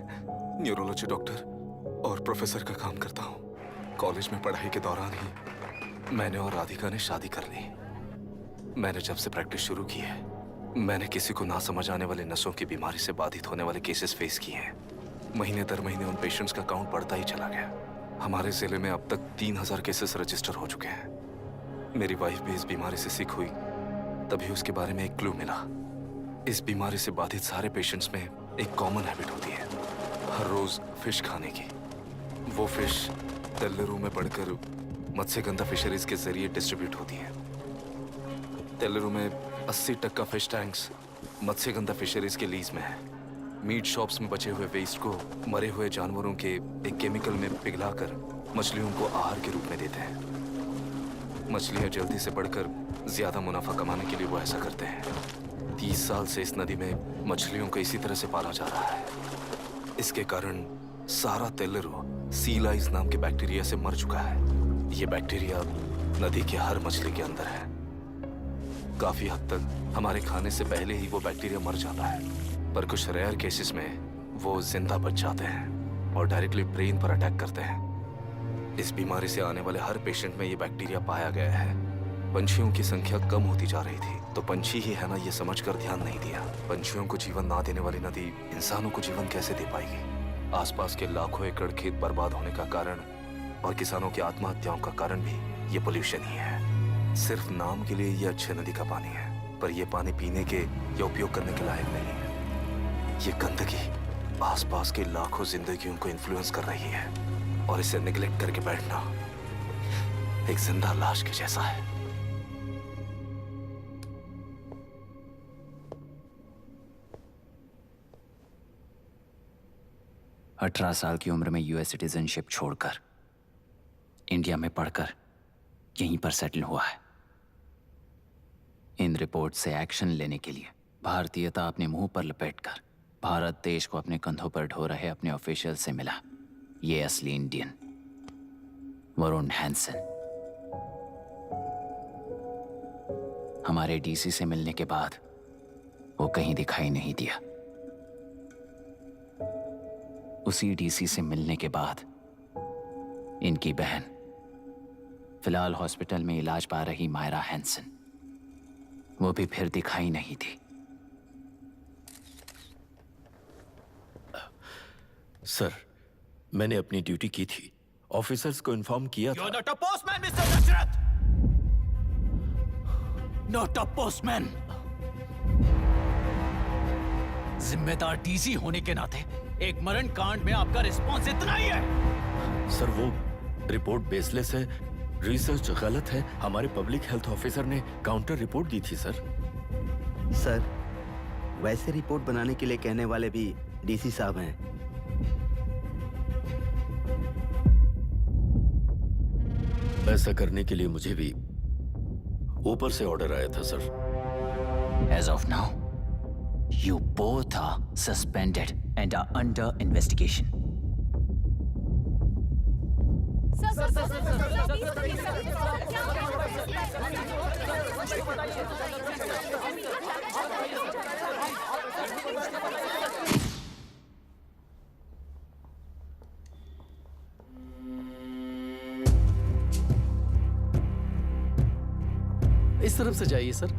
न्यूरोलॉजी डॉक्टर और प्रोफेसर का काम करता हूँ। कॉलेज में पढ़ाई के दौरान ही मैंने और राधिका ने शादी कर ली। मैंने जब से प्रैक्टिस शुरू की है, मैंने किसी को ना समझ आने वाले नसों की बीमारी से बाधित होने वाले केसेस फेस किए हैं। महीने दर महीने उन पेशेंट्स का काउंट बढ़ता ही चला गया। हमारे जिले में अब तक 3000 केसेस रजिस्टर हो चुके हैं। मेरी वाइफ भी इस बीमारी से सिक हुई, तभी उसके बारे में एक क्लू मिला। इस बीमारी से बाधित सारे पेशेंट्स में एक कॉमन हैबिट होती है, हर रोज फिश खाने की। वो फिश तेल्लेरू में पड़कर मत्स्यगंधा फिशरीज के जरिए डिस्ट्रीब्यूट होती है। तेल्लेरू में 80% फिश टैंक्स मत्स्यगंधा फिशरीज के लीज में है। मीट शॉप्स में बचे हुए वेस्ट को मरे हुए जानवरों के एक केमिकल में पिघलाकर मछलियों को आहार के रूप में देते हैं। मछलियां जल्दी से बढ़कर ज्यादा मुनाफा कमाने के लिए वो ऐसा करते हैं। 30 साल से इस नदी में मछलियों को इसी तरह से पाला जा रहा है। इसके कारण सारा तेल्लेरू सीलाइज नाम के बैक्टीरिया से मर चुका है। ये बैक्टीरिया नदी के हर मछली के अंदर है। काफी हद तक हमारे खाने से पहले ही वो बैक्टीरिया मर जाता है, पर कुछ रेयर केसेस में वो जिंदा बच जाते हैं और डायरेक्टली ब्रेन पर अटैक करते हैं। इस बीमारी से आने वाले हर पेशेंट में ये बैक्टीरिया पाया गया है। पंछियों की संख्या कम होती जा रही थी, तो पंछी ही है ना ये समझकर ध्यान नहीं दिया। पंछियों को जीवन ना देने वाली नदी इंसानों को जीवन कैसे दे पाएगी? आसपास के लाखों एकड़ खेत बर्बाद होने का कारण और किसानों की आत्महत्याओं का कारण भी ये पोल्यूशन ही है। सिर्फ नाम के लिए ये अच्छे नदी का पानी है, पर ये पानी पीने के या उपयोग करने के लायक नहीं है। ये गंदगी आसपास के लाखों जिंदगियों को इन्फ्लुएंस कर रही है और इसे निगलेक्ट करके बैठना एक जिंदा लाश के जैसा है। अठारह साल की उम्र में यूएस सिटीजनशिप छोड़कर इंडिया में पढ़कर यहीं पर सेटल हुआ है। इन रिपोर्ट से एक्शन लेने के लिए भारतीयता अपने मुंह पर लपेटकर भारत देश को अपने कंधों पर ढो रहे अपने ऑफिशियल से मिला ये असली इंडियन वरुण हैंसन। हमारे डीसी से मिलने के बाद वो कहीं दिखाई नहीं दिया। उसी डीसी से मिलने के बाद इनकी बहन, फिलहाल हॉस्पिटल में इलाज पा रही मायरा हैंसन, वो भी फिर दिखाई नहीं थी। सर, मैंने अपनी ड्यूटी की थी। ऑफिसर्स को इन्फॉर्म किया था। You're not a postman, Mr. Dashrath! Not a postman! जिम्मेदार डीसी होने के नाते एक मरण कांड में आपका रिस्पॉन्स इतना ही है। सर, वो रिपोर्ट बेसलेस है, रिसर्च गलत है। हमारे पब्लिक हेल्थ ऑफिसर ने काउंटर रिपोर्ट दी थी सर। सर, वैसे रिपोर्ट बनाने के लिए कहने वाले भी डीसी साहब हैं। ऐसा करने के लिए मुझे भी ऊपर से ऑर्डर आया था sir. As of now, you both are suspended and are under investigation. इस तरफ से जाइए सर।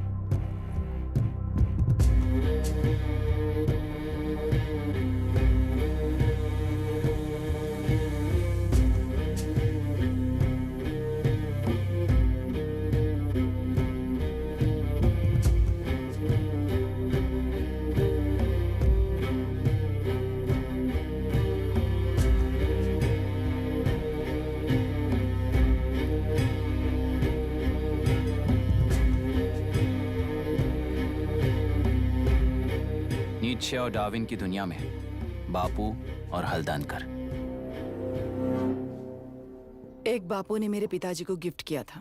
नीत्शे और डार्विन की दुनिया में बापू और हल्दानकर। एक बापू ने मेरे पिताजी को गिफ्ट किया था,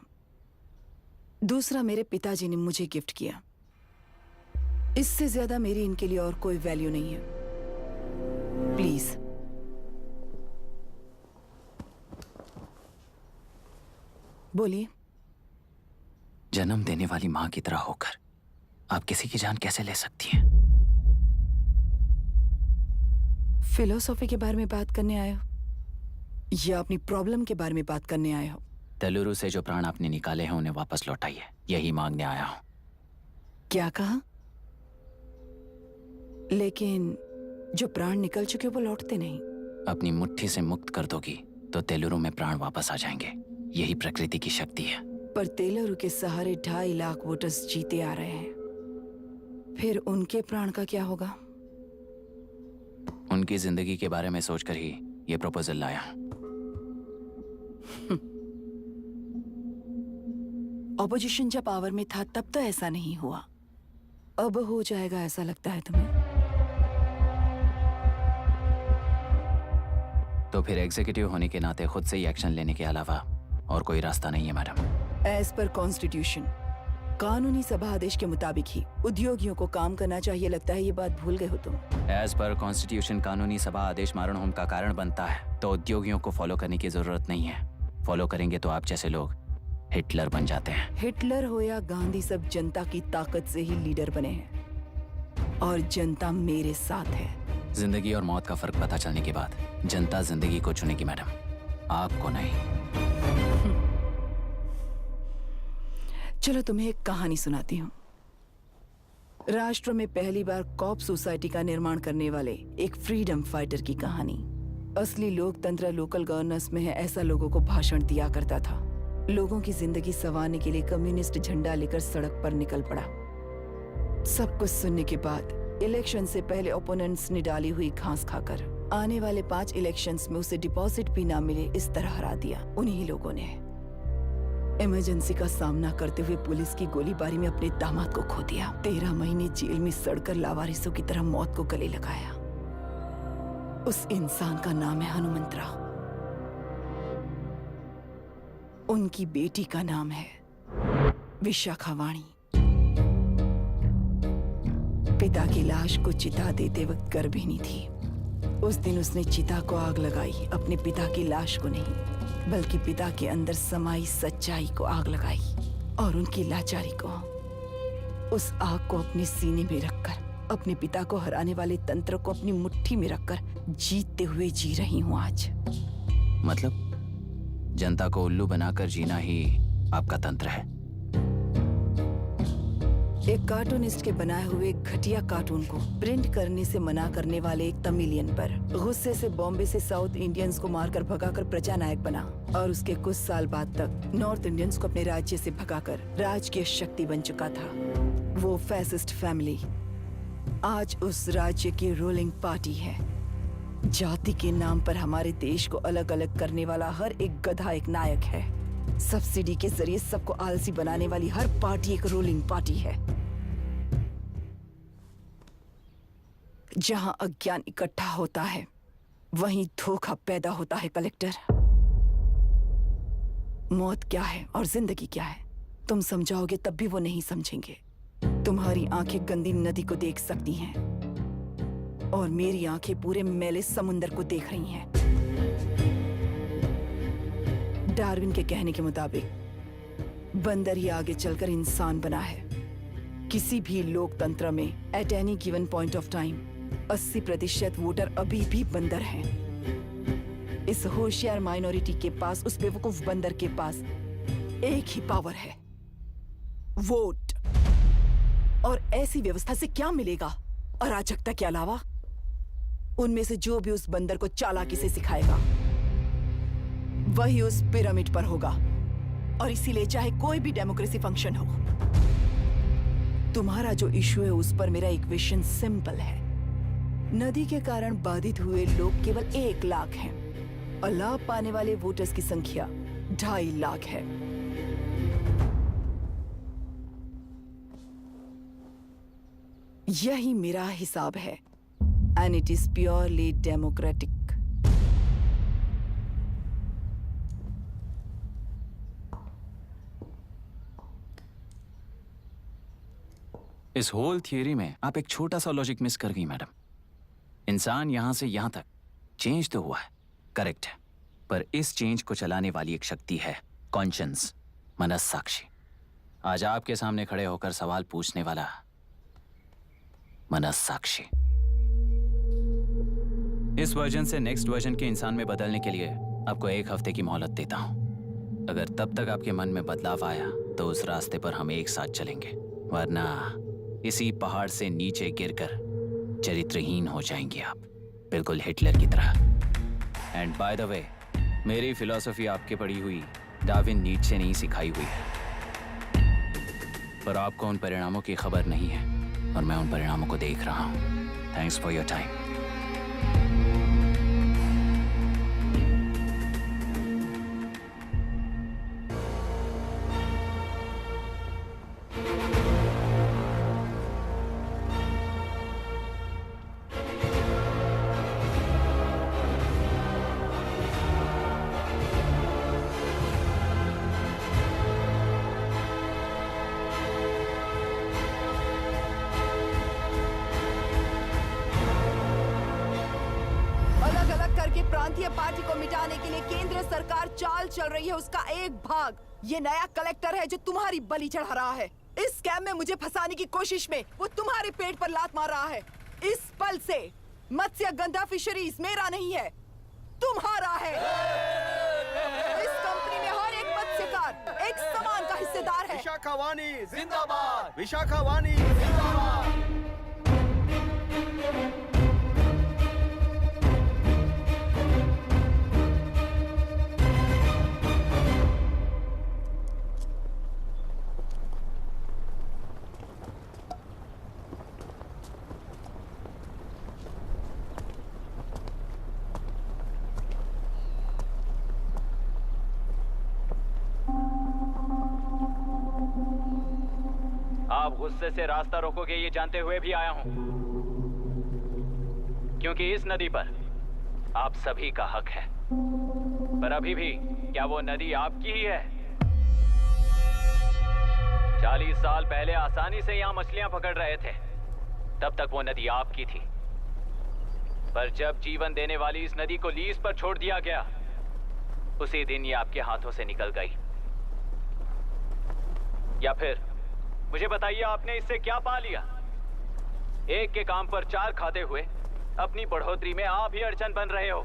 दूसरा मेरे पिताजी ने मुझे गिफ्ट किया। इससे ज्यादा मेरी इनके लिए और कोई वैल्यू नहीं है। प्लीज बोलिए। जन्म देने वाली मां की तरह होकर आप किसी की जान कैसे ले सकती हैं? फिलोसॉफी के बारे में बात करने आए हो या अपनी प्रॉब्लम के बारे में बात करने आए हो? तेलुरु से जो प्राण आपने निकाले हैं उन्हें वापस लौटाइए, यही मांगने आया हूं। क्या कहा? लेकिन जो प्राण निकल चुके वो लौटते नहीं। अपनी मुट्ठी से मुक्त कर दोगी तो तेलुरु में प्राण वापस आ जाएंगे, यही प्रकृति की शक्ति है। पर तेलुरु के सहारे 2.5 लाख वोटर्स जीते आ रहे हैं, फिर उनके प्राण का क्या होगा? उनकी जिंदगी के बारे में सोचकर ही ये प्रपोजल लाया हूं। ऑपोजिशन जब पावर में था तब तो ऐसा नहीं हुआ, अब हो जाएगा ऐसा लगता है तुम्हें? तो फिर एग्जीक्यूटिव होने के नाते खुद से ही एक्शन लेने के अलावा और कोई रास्ता नहीं है मैडम। एज पर कॉन्स्टिट्यूशन, कानूनी सभा आदेश के मुताबिक ही उद्योगियों को काम करना चाहिए। लगता है ये बात भूल गए हो तुम। एज पर कॉन्स्टिट्यूशन कानूनी सभा आदेश मारण होम का कारण बनता है, तो उद्योगियों को फॉलो करने की जरूरत नहीं है। फॉलो करेंगे तो आप जैसे लोग हिटलर बन जाते हैं। हिटलर हो या गांधी, सब जनता की ताकत से ही लीडर बने हैं और जनता मेरे साथ है। जिंदगी और मौत का फर्क पता चलने के बाद जनता जिंदगी को चुनेगी मैडम, आपको नहीं। चलो तुम्हें एक कहानी सुनाती हूँ। राष्ट्र में पहली बार कॉप सोसाइटी का निर्माण करने वाले एक फ्रीडम फाइटर की कहानी। असली लोकतंत्र लोकल गवर्नेंस में है, ऐसा लोगों को भाषण दिया करता था। लोगों की जिंदगी संवारने के लिए कम्युनिस्ट झंडा लेकर सड़क पर निकल पड़ा। सब कुछ सुनने के बाद इलेक्शन से पहले ओपोनेंट्स ने डाली हुई घास खाकर आने वाले 5 इलेक्शंस में उसे डिपॉजिट भी ना मिले, इस तरह हरा दिया उन्हीं लोगों ने। इमरजेंसी का सामना करते हुए पुलिस की गोलीबारी में अपने दामाद को खो दिया। 13 महीने जेल में सड़कर लावारिसों की तरह मौत को गले लगाया। उस इंसान का नाम है हनुमंतराव। उनकी बेटी का नाम है विशाखावाणी। पिता की लाश को चिता देते वक्त गर्भिणी थी। उस दिन उसने चिता को आग लगाई, अपने पिता की लाश को नहीं बल्कि पिता के अंदर समाई सच्चाई को आग लगाई और उनकी लाचारी को। उस आग को अपने सीने में रखकर अपने पिता को हराने वाले तंत्र को अपनी मुट्ठी में रखकर जीतते हुए जी रही हूँ आज। मतलब जनता को उल्लू बनाकर जीना ही आपका तंत्र है? एक कार्टूनिस्ट के बनाए हुए घटिया कार्टून को प्रिंट करने से मना करने वाले एक तमिलियन पर गुस्से से बॉम्बे से साउथ इंडियंस को मारकर भगाकर प्रजानायक बना और उसके कुछ साल बाद तक नॉर्थ इंडियंस को अपने राज्य से भगाकर राजकीय शक्ति बन चुका था। वो फैसिस्ट फैमिली आज उस राज्य की रूलिंग पार्टी है। जाति के नाम पर हमारे देश को अलग अलग करने वाला हर एक गधा एक नायक है। सब्सिडी के जरिए सबको आलसी बनाने वाली हर पार्टी एक रूलिंग पार्टी है। जहां अज्ञान इकट्ठा होता है वहीं धोखा पैदा होता है कलेक्टर। मौत क्या है और जिंदगी क्या है तुम समझाओगे तब भी वो नहीं समझेंगे। तुम्हारी आंखें गंदी नदी को देख सकती हैं और मेरी आंखें पूरे मैले समुंदर को देख रही हैं। डार्विन के कहने के मुताबिक बंदर ही आगे चलकर इंसान बना है। किसी भी लोकतंत्र में at any given point of time 80% voter अभी भी बंदर हैं। इस होशियार माइनॉरिटी के पास, उस बेवकूफ बंदर के पास एक ही पावर है, वोट। और ऐसी व्यवस्था से क्या मिलेगा अराजकता के अलावा? उनमें से जो भी उस बंदर को चालाकी से सिखाएगा वही उस पिरामिड पर होगा। और इसीलिए चाहे कोई भी डेमोक्रेसी फंक्शन हो, तुम्हारा जो इशू है उस पर मेरा इक्वेशन सिंपल है। नदी के कारण बाधित हुए लोग केवल 1 लाख हैं और लाभ पाने वाले वोटर्स की संख्या 2.5 लाख है। यही मेरा हिसाब है and it is purely democratic. इस होल थियरी में आप एक छोटा सा लॉजिक मिस कर गई मैडम। इंसान यहां से यहां तक चेंज तो हुआ है, करेक्ट है, पर इस चेंज को चलाने वाली एक शक्ति है, कॉन्शियंस, मनस्साक्षी। आज आपके सामने खड़े होकर सवाल पूछने वाला मनस्साक्षी। इस वर्जन से नेक्स्ट वर्जन के इंसान में बदलने के लिए आपको 1 हफ्ते की मोहलत देता हूं। अगर तब तक आपके मन में बदलाव आया तो उस रास्ते पर हम एक साथ चलेंगे, वरना इसी पहाड़ से नीचे गिरकर चरित्रहीन हो जाएंगे आप, बिल्कुल हिटलर की तरह। एंड बाय द वे, मेरी फिलॉसफी आपके पढ़ी हुई डार्विन नीचे नहीं सिखाई हुई है, पर आपको उन परिणामों की खबर नहीं है और मैं उन परिणामों को देख रहा हूं। Thanks for your time. प्रांतीय पार्टी को मिटाने के लिए केंद्र सरकार चाल चल रही है, उसका एक भाग ये नया कलेक्टर है जो तुम्हारी बलि चढ़ा रहा है। इस स्कैम में मुझे फंसाने की कोशिश में वो तुम्हारे पेट पर लात मार रहा है। इस पल से मत्स्य गंधा फिशरीज मेरा नहीं है, तुम्हारा है। इस कंपनी में हर एक मत्स्यकार एक समान का हिस्सेदार है। विशाखावाणी जिंदाबाद, विशाखावाणी जिंदाबाद। आप गुस्से से रास्ता रोकोगे ये जानते हुए भी आया हूं, क्योंकि इस नदी पर आप सभी का हक है। पर अभी भी क्या वो नदी आपकी ही है? 40 साल पहले आसानी से यहां मछलियां पकड़ रहे थे, तब तक वो नदी आपकी थी। पर जब जीवन देने वाली इस नदी को लीज पर छोड़ दिया गया, उसी दिन ये आपके हाथों से निकल गई। या फिर मुझे बताइए, आपने इससे क्या पा लिया? एक के काम पर 4 खाते हुए अपनी बढ़ोतरी में आप ही अड़चन बन रहे हो।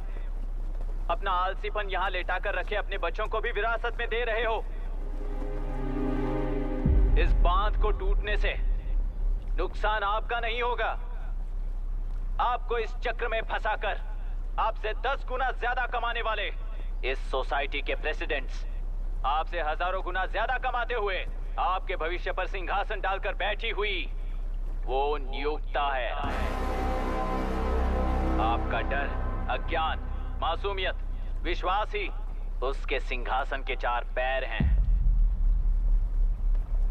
अपना आलसीपन यहाँ लेटा कर रखे अपने बच्चों को भी विरासत में दे रहे हो। इस बांध को टूटने से नुकसान आपका नहीं होगा, आपको इस चक्र में फंसाकर आपसे 10 गुना ज्यादा कमाने वाले इस सोसाइटी के प्रेसिडेंट्स आपसे हजारों गुना ज्यादा कमाते हुए आपके भविष्य पर सिंहासन डालकर बैठी हुई वो नियोक्ता है। आपका डर, अज्ञान, मासूमियत, विश्वास ही उसके सिंहासन के 4 पैर हैं।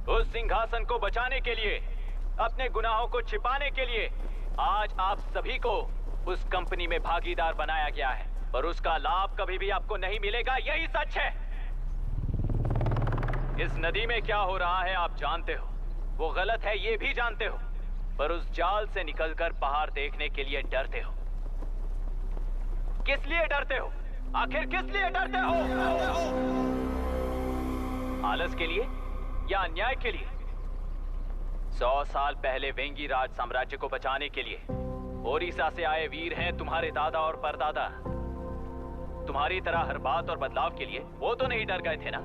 उस सिंहासन को बचाने के लिए, अपने गुनाहों को छिपाने के लिए आज आप सभी को उस कंपनी में भागीदार बनाया गया है, पर उसका लाभ कभी भी आपको नहीं मिलेगा, यही सच है। इस नदी में क्या हो रहा है आप जानते हो, वो गलत है ये भी जानते हो, पर उस जाल से निकलकर पहाड़ देखने के लिए डरते हो। किस लिए डरते हो? आखिर किस लिए डरते हो? आलस के लिए या अन्याय के लिए? 100 साल पहले वेंगी राज साम्राज्य को बचाने के लिए ओडिशा से आए वीर हैं तुम्हारे दादा और परदादा। तुम्हारी तरह हर बात और बदलाव के लिए वो तो नहीं डर गए थे ना।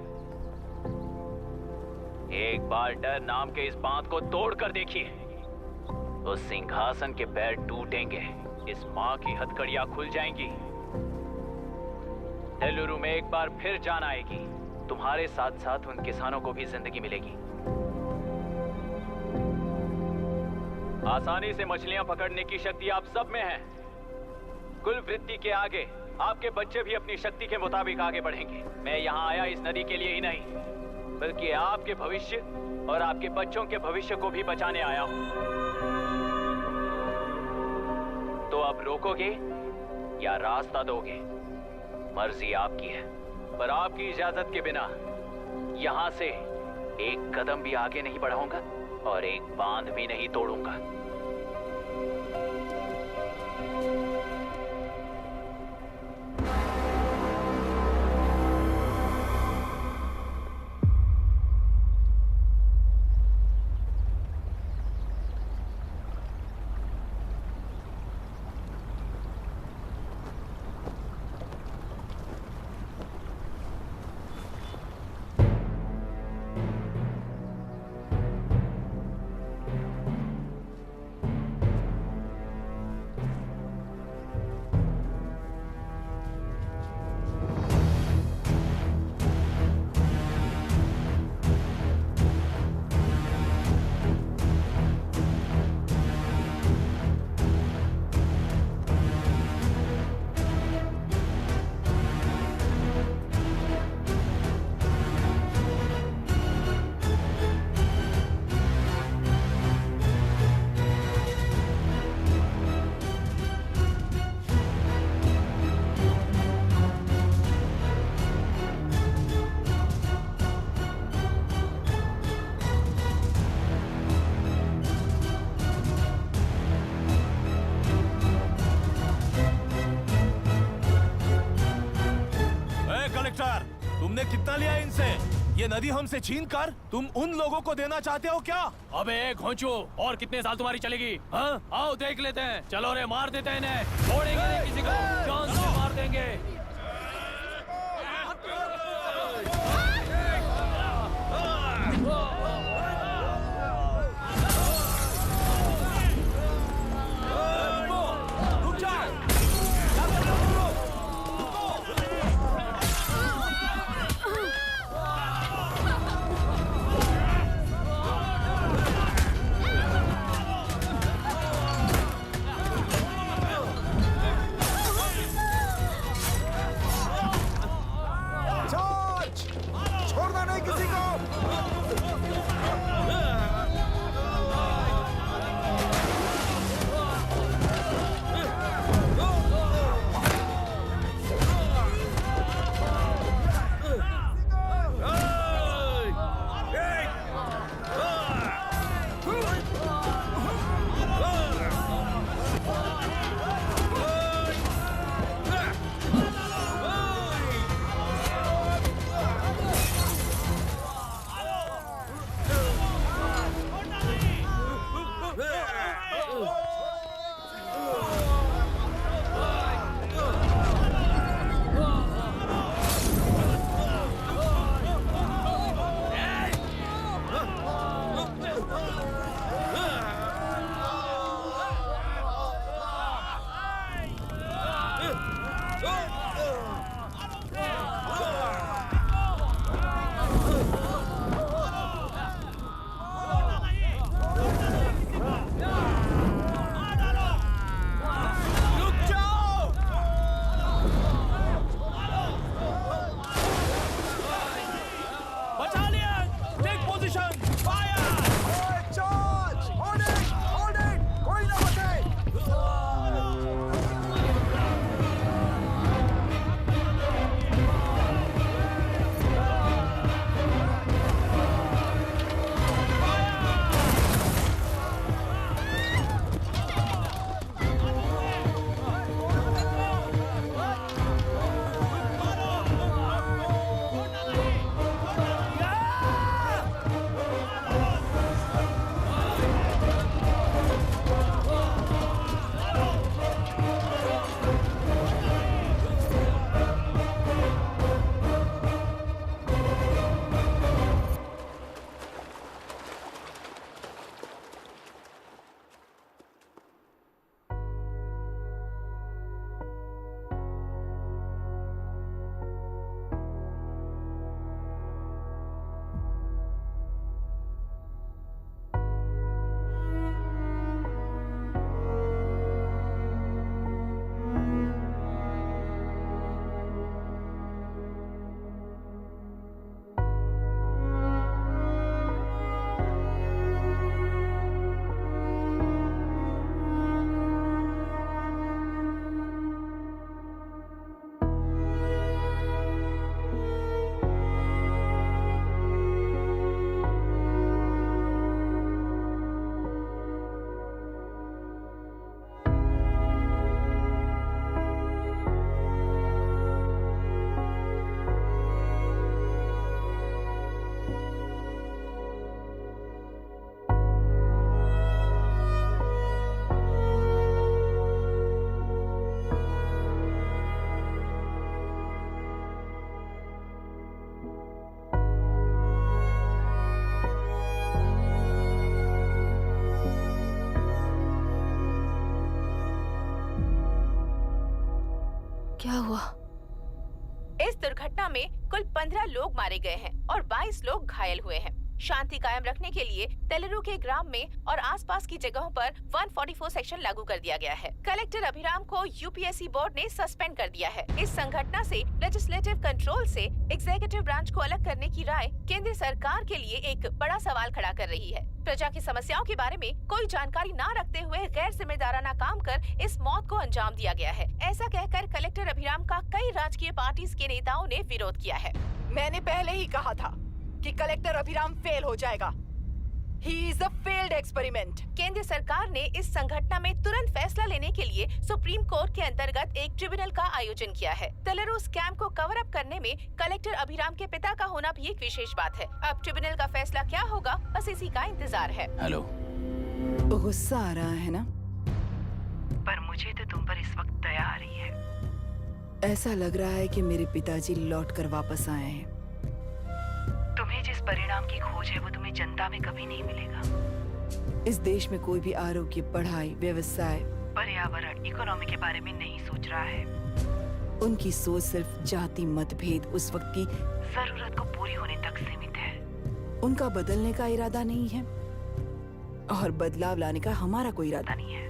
एक बार डर नाम के इस बांध को तोड़ कर देखिए, उस सिंहासन के पैर टूटेंगे, इस मां की हथकड़ियां खुल जाएंगी। नेल्लूरू में एक बार फिर जान आएगी, तुम्हारे साथ साथ उन किसानों को भी जिंदगी मिलेगी। आसानी से मछलियां पकड़ने की शक्ति आप सब में है। कुल वृत्ति के आगे आपके बच्चे भी अपनी शक्ति के मुताबिक आगे बढ़ेंगे। मैं यहाँ आया इस नदी के लिए ही नहीं, बल्कि आपके भविष्य और आपके बच्चों के भविष्य को भी बचाने आया हूँ। तो अब रोकोगे या रास्ता दोगे, मर्जी आपकी है, पर आपकी इजाजत के बिना यहाँ से एक कदम भी आगे नहीं बढ़ाऊंगा और एक बांध भी नहीं तोड़ूंगा। तुमने कितना लिया इनसे? ये नदी हमसे छीन कर तुम उन लोगों को देना चाहते हो क्या? अबे घोंचो, और कितने साल तुम्हारी चलेगी? हाँ, आओ देख लेते हैं। चलो रे, मार देते हैं इन्हें, छोड़ेंगे नहीं किसी को, जान से मार देंगे। क्या हुआ? इस दुर्घटना में कुल 15 लोग मारे गए हैं और 22 लोग घायल हुए हैं। शांति कायम रखने के लिए तेलुरु के ग्राम में और आसपास की जगहों पर 144 सेक्शन लागू कर दिया गया है। कलेक्टर अभिराम को यूपीएससी बोर्ड ने सस्पेंड कर दिया है। इस संघटना से लेजिस्लेटिव कंट्रोल से एग्जीक्यूटिव ब्रांच को अलग करने की राय केंद्र सरकार के लिए एक बड़ा सवाल खड़ा कर रही है। प्रजा की समस्याओं के बारे में कोई जानकारी न रखते हुए गैर जिम्मेदाराना काम कर इस मौत को अंजाम दिया गया है। ऐसा कहकर कलेक्टर अभिराम का कई राजकीय पार्टी के नेताओं ने विरोध किया है। मैंने पहले ही कहा था कि कलेक्टर अभिराम फेल हो जाएगा। He is a failed experiment. केंद्र सरकार ने इस संघटना में तुरंत फैसला लेने के लिए सुप्रीम कोर्ट के अंतर्गत एक ट्रिब्यूनल का आयोजन किया है। तेलुरु स्कैम को कवर अप करने में कलेक्टर अभिराम के पिता का होना भी एक विशेष बात है। अब ट्रिब्यूनल का फैसला क्या होगा, बस इसी का इंतजार है। हेलो, गुस्सा आ रहा है ना? पर मुझे तो तुम पर इस वक्त दया आ रही है। ऐसा लग रहा है कि मेरे पिताजी लौट कर वापस आए हैं। तुम्हें जिस परिणाम की खोज है वो तुम्हें जनता में कभी नहीं मिलेगा। इस देश में कोई भी आरोग्य, पढ़ाई, व्यवसाय, पर्यावरण, इकोनॉमी के बारे में नहीं सोच रहा है। उनकी सोच सिर्फ जाति मतभेद उस वक्त की जरूरत को पूरी होने तक सीमित है। उनका बदलने का इरादा नहीं है और बदलाव लाने का हमारा कोई इरादा नहीं है।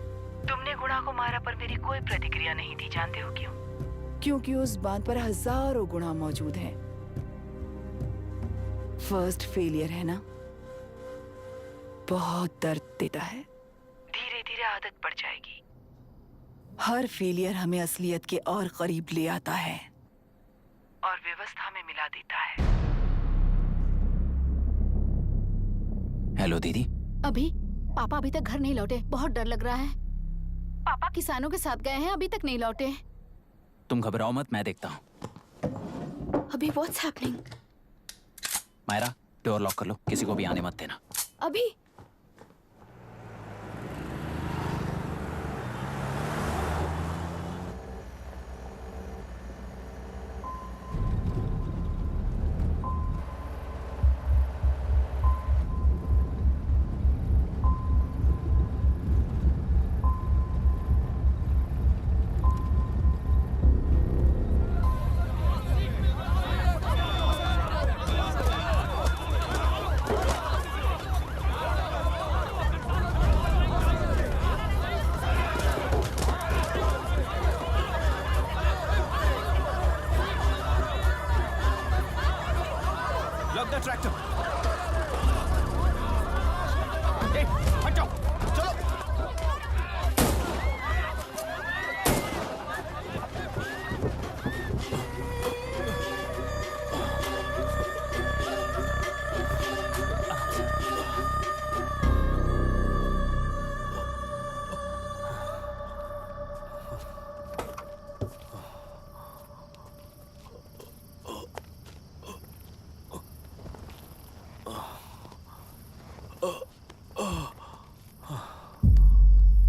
तुमने गुणा को मारा पर मेरी कोई प्रतिक्रिया नहीं थी, जानते हो क्यों? क्योंकि उस बात पर हजारों गुणा मौजूद हैं। फर्स्ट फेलियर है ना, बहुत दर्द देता है। धीरे धीरे आदत पड़ जाएगी। हर फेलियर हमें असलियत के और करीब ले आता है और व्यवस्था में मिला देता है। हेलो दीदी। अभी पापा अभी तक घर नहीं लौटे, बहुत डर लग रहा है। पापा किसानों के साथ गए हैं, अभी तक नहीं लौटे। तुम घबराओ मत, मैं देखता हूँ। अभी what's happening? Myra, door lock कर लो, किसी को भी आने मत देना। अभी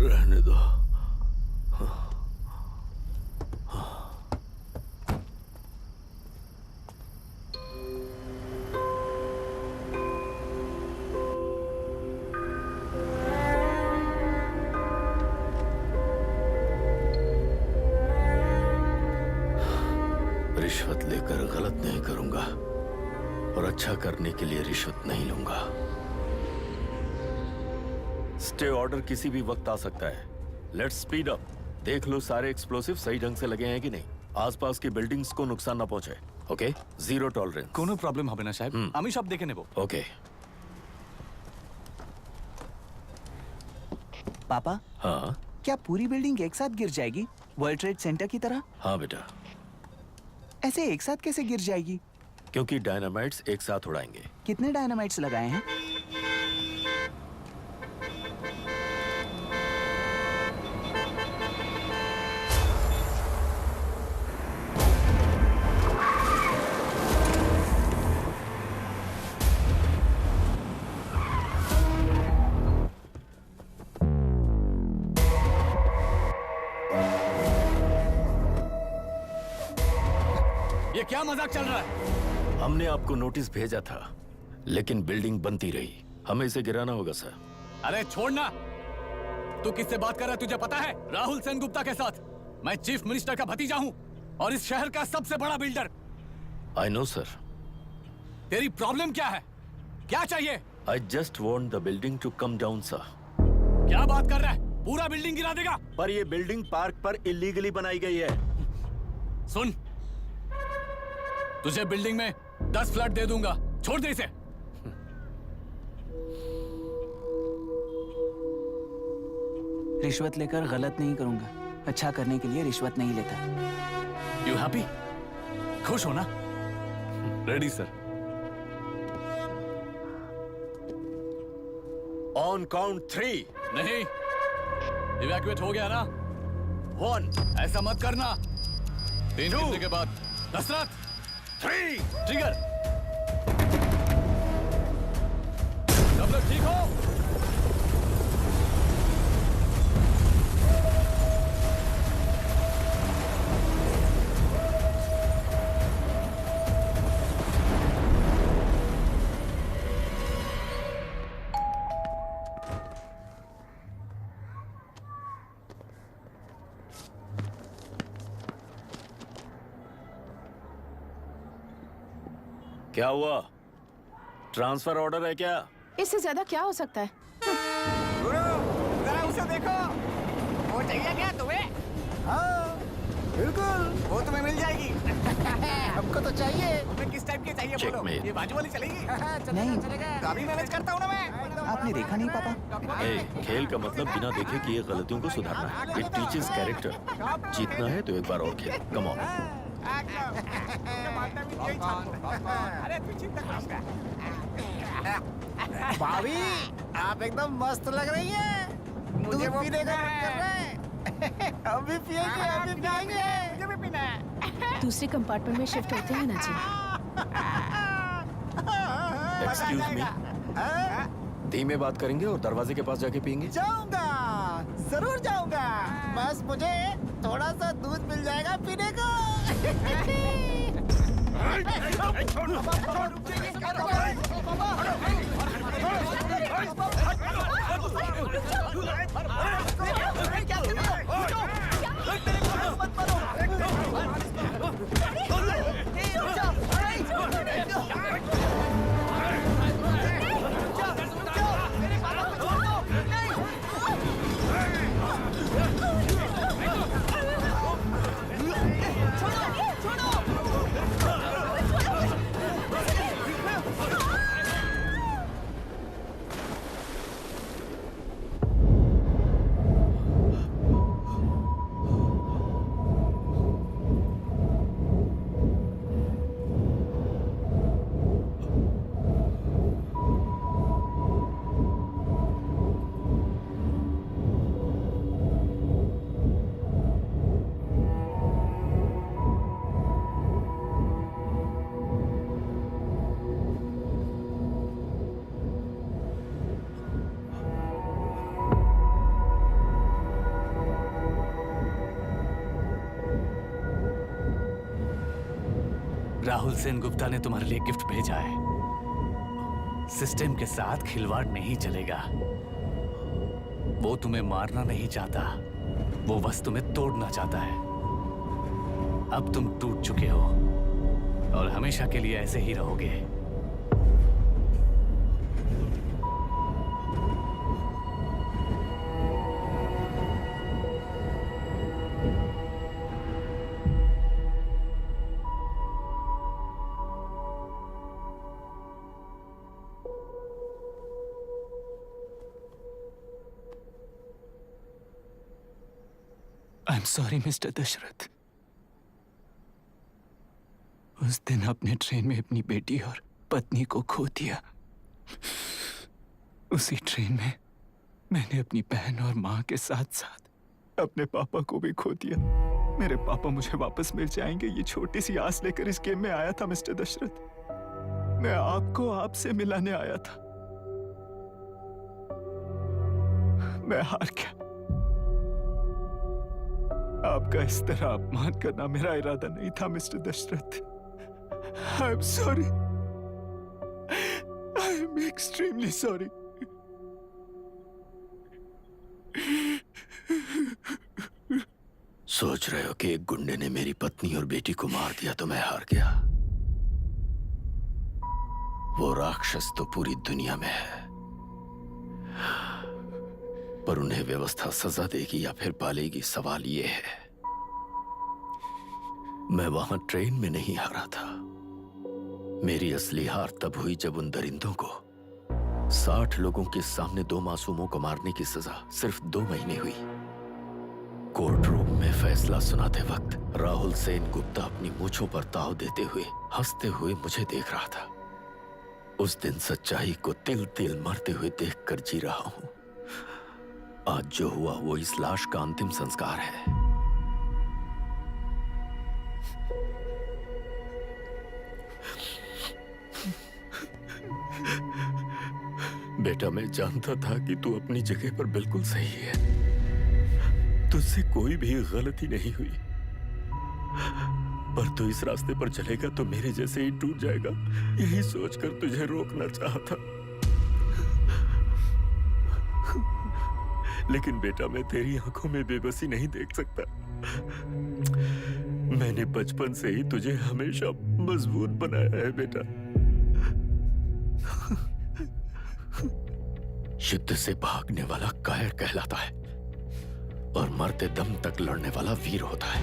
रहने दो। रिश्वत लेकर गलत नहीं करूंगा और अच्छा करने के लिए रिश्वत नहीं लूंगा। स्टे ऑर्डर किसी भी वक्त आ सकता है। Let's speed up. देख लो सारे एक्सप्लोसिव सही ढंग से लगे हैं कि नहीं। आसपास की बिल्डिंग्स को नुकसान ना पहुंचे। Okay, zero tolerance. कोनो प्रॉब्लम হবে না সাহেব, আমি সব দেখে নেব। ओके। पापा, हाँ क्या पूरी बिल्डिंग एक साथ गिर जाएगी, वर्ल्ड ट्रेड सेंटर की तरह? हाँ बेटा। ऐसे एक साथ कैसे गिर जाएगी? क्योंकि डायनामाइट्स एक साथ उड़ाएंगे। कितने डायनामाइट्स लगाए हैं? ये क्या मजाक चल रहा है? हमने आपको नोटिस भेजा था, लेकिन बिल्डिंग बनती रही। हमें इसे गिराना होगा सर। अरे छोड़ना। तू किससे बात कर रहा है तुझे पता है? राहुल सेनगुप्ता के साथ। मैं चीफ मिनिस्टर का भतीजा हूँ। और इस शहर का सबसे बड़ा बिल्डर। I know sir. तेरी प्रॉब्लम क्या है? क्या चाहिए? I just want the building to come down sir. क्या बात कर रहा है? पूरा बिल्डिंग गिरा देगा? पर ये बिल्डिंग पार्क पर इलीगली बनाई गई है। सुन, तुझे बिल्डिंग में 10 फ्लैट दे दूंगा, छोड़ दे इसे। रिश्वत लेकर गलत नहीं करूंगा। अच्छा करने के लिए रिश्वत नहीं लेता। You happy? खुश हो ना? Ready sir. On count 3। नहीं, इवैक्यूएट हो गया ना? 1। ऐसा मत करना। 3 गिनने के बाद दशरथ 3 ट्रिगर। सब लोग ठीक हो? क्या हुआ? ट्रांसफर ऑर्डर है क्या? इससे ज्यादा क्या हो सकता है? जरा उसे देखो, वो चाहिए क्या तुम्हें? हाँ, बिल्कुल, वो तुम्हें मिल जाएगी। हमको तो चाहिए। तुम्हें किस टाइप की चाहिए बोलो? ये बाजू वाली चलेगी? नहीं, तो अभी मैनेज करता हूँ ना मैं। आपने देखा नहीं पापा? खेल का मतलब बिना देखे किए गलतियों को सुधारना है। It teaches character. जीतना है तो एक बार और खेल। Come on. अरे तू चिंता कर। भाभी, आप एकदम मस्त लग रही हैं। मुझे वो पीने का मन कर रहा है। अभी पिएंगे, अभी पिएंगे। मुझे भी पीना है। दूसरे कंपार्टमेंट में शिफ्ट होते हैं ना जी। Excuse me. धीमे बात करेंगे और दरवाजे के पास जाके पियेंगे। जाऊंगा, जरूर जाऊंगा। बस मुझे थोड़ा सा दूध मिल जाएगा पीने को। राहुल सेन गुप्ता ने तुम्हारे लिए गिफ्ट भेजा है। सिस्टम के साथ खिलवाड़ नहीं चलेगा। वो तुम्हें मारना नहीं चाहता, वो बस तुम्हें तोड़ना चाहता है। अब तुम टूट चुके हो और हमेशा के लिए ऐसे ही रहोगे। I'm sorry, mister Dasharath. उस दिन आपने ट्रेन में अपनी बेटी और पत्नी को खो दिया। उसी ट्रेन में मैंने अपनी बहन और माँ के साथ साथ अपने पापा को भी खो दिया। मेरे पापा मुझे वापस मिल जाएंगे, ये छोटी सी आस लेकर इस गेम में आया था मिस्टर दशरथ। मैं आपको आपसे मिलाने आया था। मैं हार गया। आपका इस तरह अपमान करना मेरा इरादा नहीं था mister Dasharath. I am sorry. I am extremely sorry. सोच रहे हो कि एक गुंडे ने मेरी पत्नी और बेटी को मार दिया तो मैं हार गया? वो राक्षस तो पूरी दुनिया में है, पर उन्हें व्यवस्था सजा देगी या फिर पालेगी, सवाल ये है। मैं वहां ट्रेन में नहीं हारा था। मेरी असली हार तब हुई जब उन दरिंदों को 60 लोगों के सामने 2 मासूमों को मारने की सजा सिर्फ 2 महीने हुई। कोर्ट रूम में फैसला सुनाते वक्त राहुल सेन गुप्ता अपनी मूंछों पर ताव देते हुए हंसते हुए मुझे देख रहा था। उस दिन सच्चाई को तिल तिल मरते हुए देखकर जी रहा हूं। आज जो हुआ वो इस लाश का अंतिम संस्कार है। बेटा, मैं जानता था कि तू अपनी जगह पर बिल्कुल सही है। तुझसे कोई भी गलती नहीं हुई, पर तू इस रास्ते पर चलेगा तो मेरे जैसे ही टूट जाएगा, यही सोचकर तुझे रोकना चाहा था। लेकिन बेटा, मैं तेरी आंखों में बेबसी नहीं देख सकता। मैंने बचपन से ही तुझे हमेशा मजबूत बनाया है बेटा। युद्ध से भागने वाला कायर कहलाता है और मरते दम तक लड़ने वाला वीर होता है।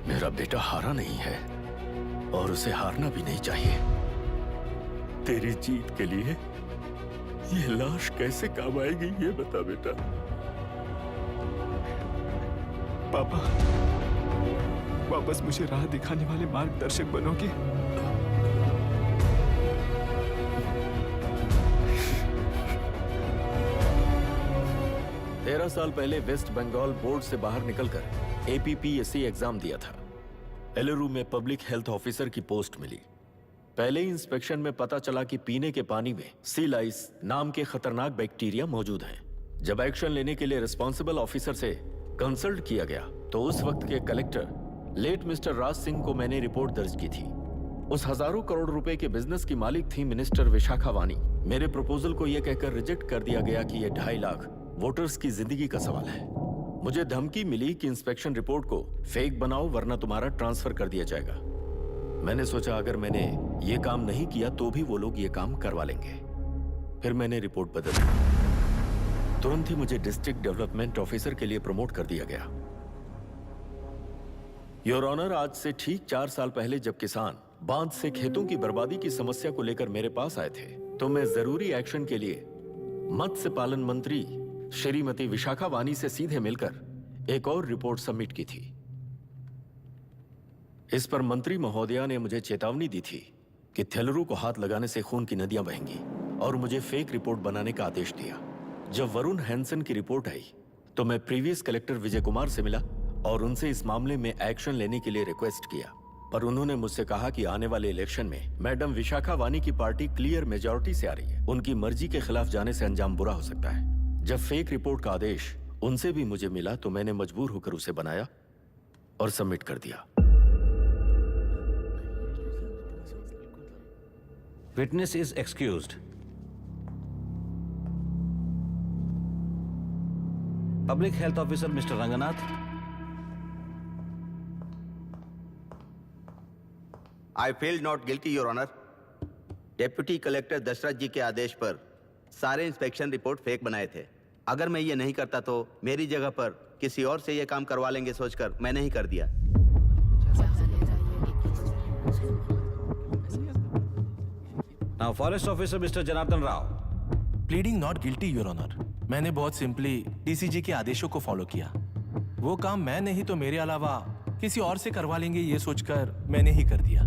मेरा बेटा हारा नहीं है और उसे हारना भी नहीं चाहिए। तेरी जीत के लिए ये लाश कैसे काम आएगी, ये बता बेटा। पापा, वापस मुझे राह दिखाने वाले मार्गदर्शक बनोगे? 13 साल पहले वेस्ट बंगाल बोर्ड से बाहर निकलकर APPSC एग्जाम दिया था। एलुरु में पब्लिक हेल्थ ऑफिसर की पोस्ट मिली। पहले ही इंस्पेक्शन में पता चला कि पीने के पानी में सी लाइस नाम के खतरनाक बैक्टीरिया मौजूद हैं। जब एक्शन लेने के लिए रिस्पॉन्सिबल ऑफिसर से कंसल्ट किया गया तो उस वक्त के collector late mister Raj Singh को मैंने रिपोर्ट दर्ज की थी। उस हजारों करोड़ रुपए के बिजनेस की मालिक थी मिनिस्टर विशाखा वानी। मेरे प्रपोजल को यह कहकर रिजेक्ट कर दिया गया कि यह 2.5 लाख वोटर्स की जिंदगी का सवाल है। मुझे धमकी मिली कि इंस्पेक्शन रिपोर्ट को फेक बनाओ वरना तुम्हारा ट्रांसफर कर दिया जाएगा। मैंने सोचा अगर मैंने ये काम नहीं किया तो भी वो लोग ये काम करवा लेंगे। फिर मैंने रिपोर्ट बदल दी। तुरंत ही मुझे डिस्ट्रिक्ट डेवलपमेंट ऑफिसर के लिए प्रमोट कर दिया गया। योर ऑनर, आज से ठीक 4 साल पहले जब किसान बांध से खेतों की बर्बादी की समस्या को लेकर मेरे पास आए थे तो मैं जरूरी एक्शन के लिए मत्स्य पालन मंत्री श्रीमती विशाखा वानी से सीधे मिलकर एक और रिपोर्ट सबमिट की थी। इस पर मंत्री महोदया ने मुझे चेतावनी दी थी कि थेलरू को हाथ लगाने से खून की नदियां बहेंगी और मुझे फेक रिपोर्ट बनाने का आदेश दिया। जब वरुण हैंसन की रिपोर्ट आई तो मैं प्रीवियस कलेक्टर विजय कुमार से मिला और उनसे इस मामले में एक्शन लेने के लिए रिक्वेस्ट किया, पर उन्होंने मुझसे कहा कि आने वाले इलेक्शन में मैडम विशाखा वानी की पार्टी क्लियर मेजॉरिटी से आ रही है। उनकी मर्जी के खिलाफ जाने से अंजाम बुरा हो सकता है। जब फेक रिपोर्ट का आदेश उनसे भी मुझे मिला तो मैंने मजबूर होकर उसे बनाया और सबमिट कर दिया। Witness is excused. Public Health Officer Mr. Ranganath. I feel not guilty, Your Honor. Deputy collector Dasharath ji के आदेश पर सारे इंस्पेक्शन रिपोर्ट फेक बनाए थे। अगर मैं ये नहीं करता तो मेरी जगह पर किसी और से ये काम करवा लेंगे सोचकर मैं नहीं कर दिया। Now, Forest Officer Mr. Janardhan Rao. Pleading not guilty your honour. मैंने बहुत सिंपली डीसीजी के आदेशों को फॉलो किया। वो काम मैं नहीं तो मेरे अलावा किसी और से करवा लेंगे ये सोचकर मैंने ही कर दिया।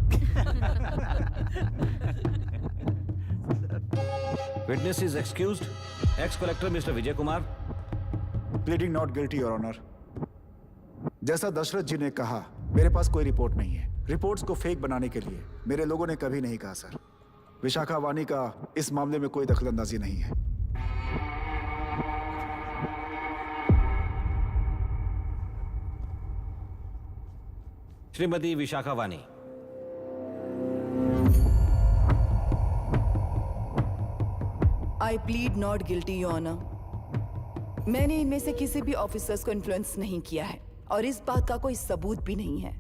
Witness is excused. Ex-Collector Mr. Vijay Kumar. Pleading not guilty your honour. जैसा दशरथ जी ने कहा, मेरे पास कोई रिपोर्ट नहीं है। रिपोर्ट्स को फेक बनाने के लिए मेरे लोगों ने कभी नहीं कहा सर। विशाखा वानी का इस मामले में कोई दखलंदाजी नहीं है। Shrimati Vishakha Wani. I plead not guilty your honour. मैंने इनमें से किसी भी ऑफिसर्स को इन्फ्लुएंस नहीं किया है। और इस बात का कोई सबूत भी नहीं है।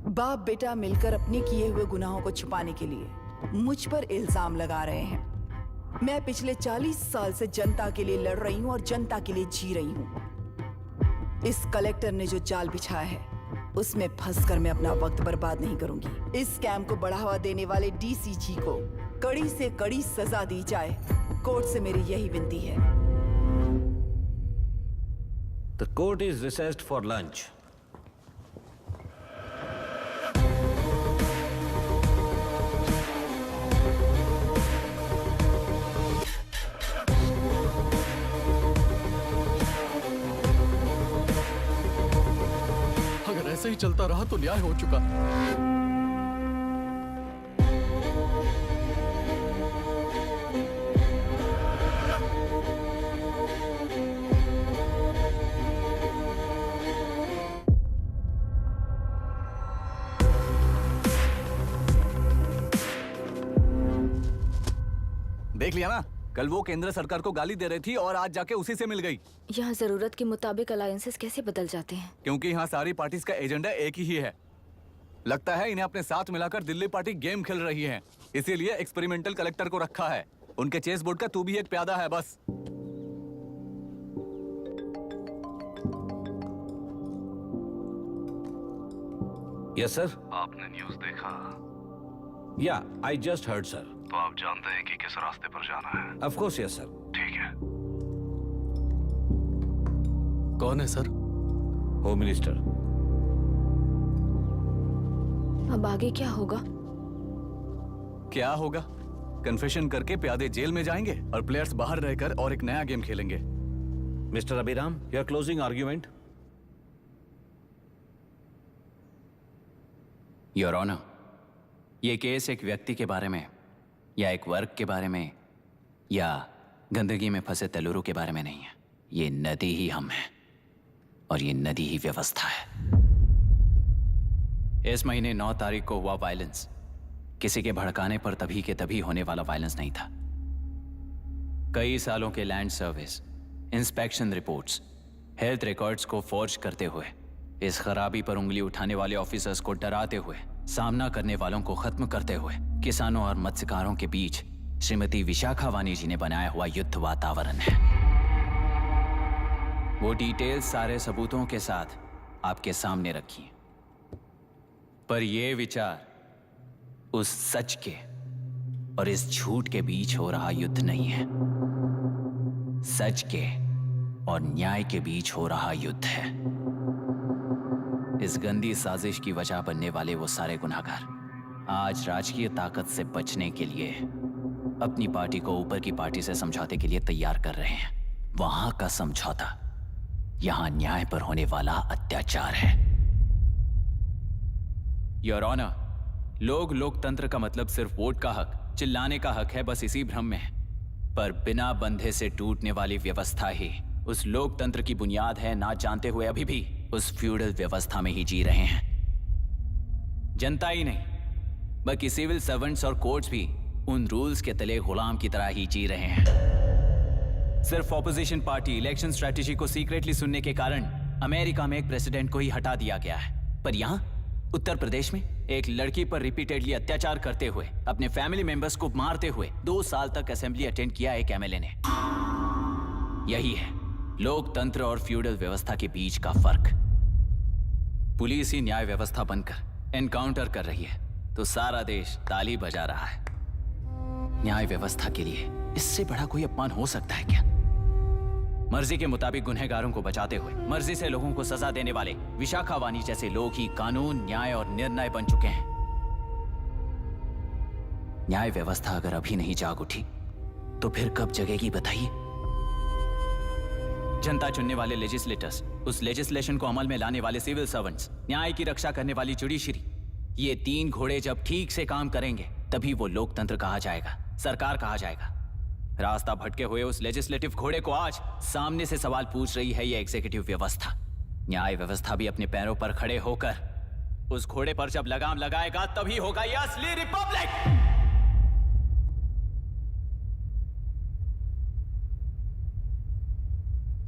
बाप बेटा मिलकर अपने किए हुए गुनाहों को छुपाने के लिए मुझ पर इल्जाम लगा रहे हैं। मैं पिछले 40 साल से जनता के लिए लड़ रही हूं और जनता के लिए जी रही हूं। इस कलेक्टर ने जो जाल बिछाया है उसमें फंसकर मैं अपना वक्त बर्बाद नहीं करूंगी। इस स्कैम को बढ़ावा देने वाले डीसीजी को कड़ी से कड़ी सजा दी जाए, कोर्ट से मेरी यही विनती है। The court is recessed for lunch. अगर ऐसे ही चलता रहा तो न्याय हो चुका। देख लिया ना, कल वो केंद्र सरकार को गाली दे रही थी और आज जाके उसी से मिल गई। यहाँ जरूरत के मुताबिक अलायंसेस कैसे बदल जाते हैं? क्योंकि यहाँ सारी पार्टीज का एजेंडा एक ही है। लगता है इन्हें अपने साथ मिलाकर दिल्ली पार्टी गेम खेल रही है, इसीलिए एक्सपेरिमेंटल कलेक्टर को रखा है। उनके चेस बोर्ड का तू भी एक प्यादा है बस। Yes sir. आपने न्यूज़ देखा? या आई जस्ट हर्ड सर। तो आप जानते हैं कि किस रास्ते पर जाना है? Of course yes sir. ठीक है। कौन है सर? Home minister. अब आगे क्या होगा? क्या होगा? कन्फेशन करके प्यादे जेल में जाएंगे और प्लेयर्स बाहर रहकर और एक नया गेम खेलेंगे। Mister Abhiram, your closing argument. Your honour, ये केस एक व्यक्ति के बारे में या एक वर्ग के बारे में या गंदगी में फंसे तेलुरु के बारे में नहीं है। ये नदी ही हम हैं और ये नदी ही व्यवस्था है। इस महीने 9 तारीख को हुआ वायलेंस किसी के भड़काने पर तभी के तभी होने वाला वायलेंस नहीं था। कई सालों के land service, inspection reports, health records को फोर्ज करते हुए, इस खराबी पर उंगली उठाने वाले ऑफिसर्स को डराते हुए, सामना करने वालों को खत्म करते हुए किसानों और मत्स्यकारों के बीच श्रीमती विशाखा वानी जी ने बनाया हुआ युद्ध वातावरण है। वो डिटेल्स सारे सबूतों के साथ आपके सामने रखी हैं। पर ये विचार उस सच के और इस झूठ के बीच हो रहा युद्ध नहीं है, सच के और न्याय के बीच हो रहा युद्ध है। इस गंदी साजिश की वजह बनने वाले वो सारे गुनहगार आज राजकीय ताकत से बचने के लिए अपनी पार्टी को ऊपर की पार्टी से समझौते के लिए तैयार कर रहे हैं। वहां का समझौता यहां न्याय पर होने वाला अत्याचार है। योर ऑनर, लोग लोकतंत्र का मतलब सिर्फ वोट का हक, चिल्लाने का हक है, बस इसी भ्रम में है। पर बिना बंधे से टूटने वाली व्यवस्था ही उस लोकतंत्र की बुनियाद है, ना जानते हुए अभी भी उस फ्यूडल व्यवस्था में ही जी रहे हैं। जनता ही नहीं बल्कि सिविल सर्वेंट्स और कोर्ट्स भी उन रूल्स के तले गुलाम की तरह ही जी रहे हैं। सिर्फ ऑपोजिशन पार्टी इलेक्शन स्ट्रेटेजी को सीक्रेटली सुनने के कारण अमेरिका में एक प्रेसिडेंट को ही हटा दिया गया है, पर यहां उत्तर प्रदेश में एक लड़की पर रिपीटेडली अत्याचार करते हुए, अपने फैमिली मेंबर्स को मारते हुए 2 साल तक असेंबली अटेंड किया एक एमएलए ने। यही है लोकतंत्र और फ्यूडल व्यवस्था के बीच का फर्क। पुलिस ही न्याय व्यवस्था बनकर एनकाउंटर कर रही है तो सारा देश ताली बजा रहा है। न्याय व्यवस्था के लिए इससे बड़ा कोई अपमान हो सकता है क्या? मर्जी के मुताबिक गुनहगारों को बचाते हुए मर्जी से लोगों को सजा देने वाले विशाखा वानी जैसे लोग ही कानून, न्याय और निर्णय बन चुके हैं। न्याय व्यवस्था अगर अभी नहीं जाग उठी तो फिर कब जगेगी बताइए? जनता चुनने वाले लेजिस्लेटर्स, उस लेजिस्लेशन को अमल में लाने वाले सिविल सर्वेंट्स, न्याय की रक्षा करने वाली जुडिशरी, ये 3 घोड़े जब ठीक से काम करेंगे तभी वो लोकतंत्र कहा जाएगा, सरकार कहा जाएगा। रास्ता भटके हुए उस लेजिस्लेटिव घोड़े को आज सामने से सवाल पूछ रही है ये एग्जीक्यूटिव व्यवस्था। न्याय व्यवस्था भी अपने पैरों पर खड़े होकर उस घोड़े पर जब लगाम लगाएगा तभी होगा ये असली रिपब्लिक।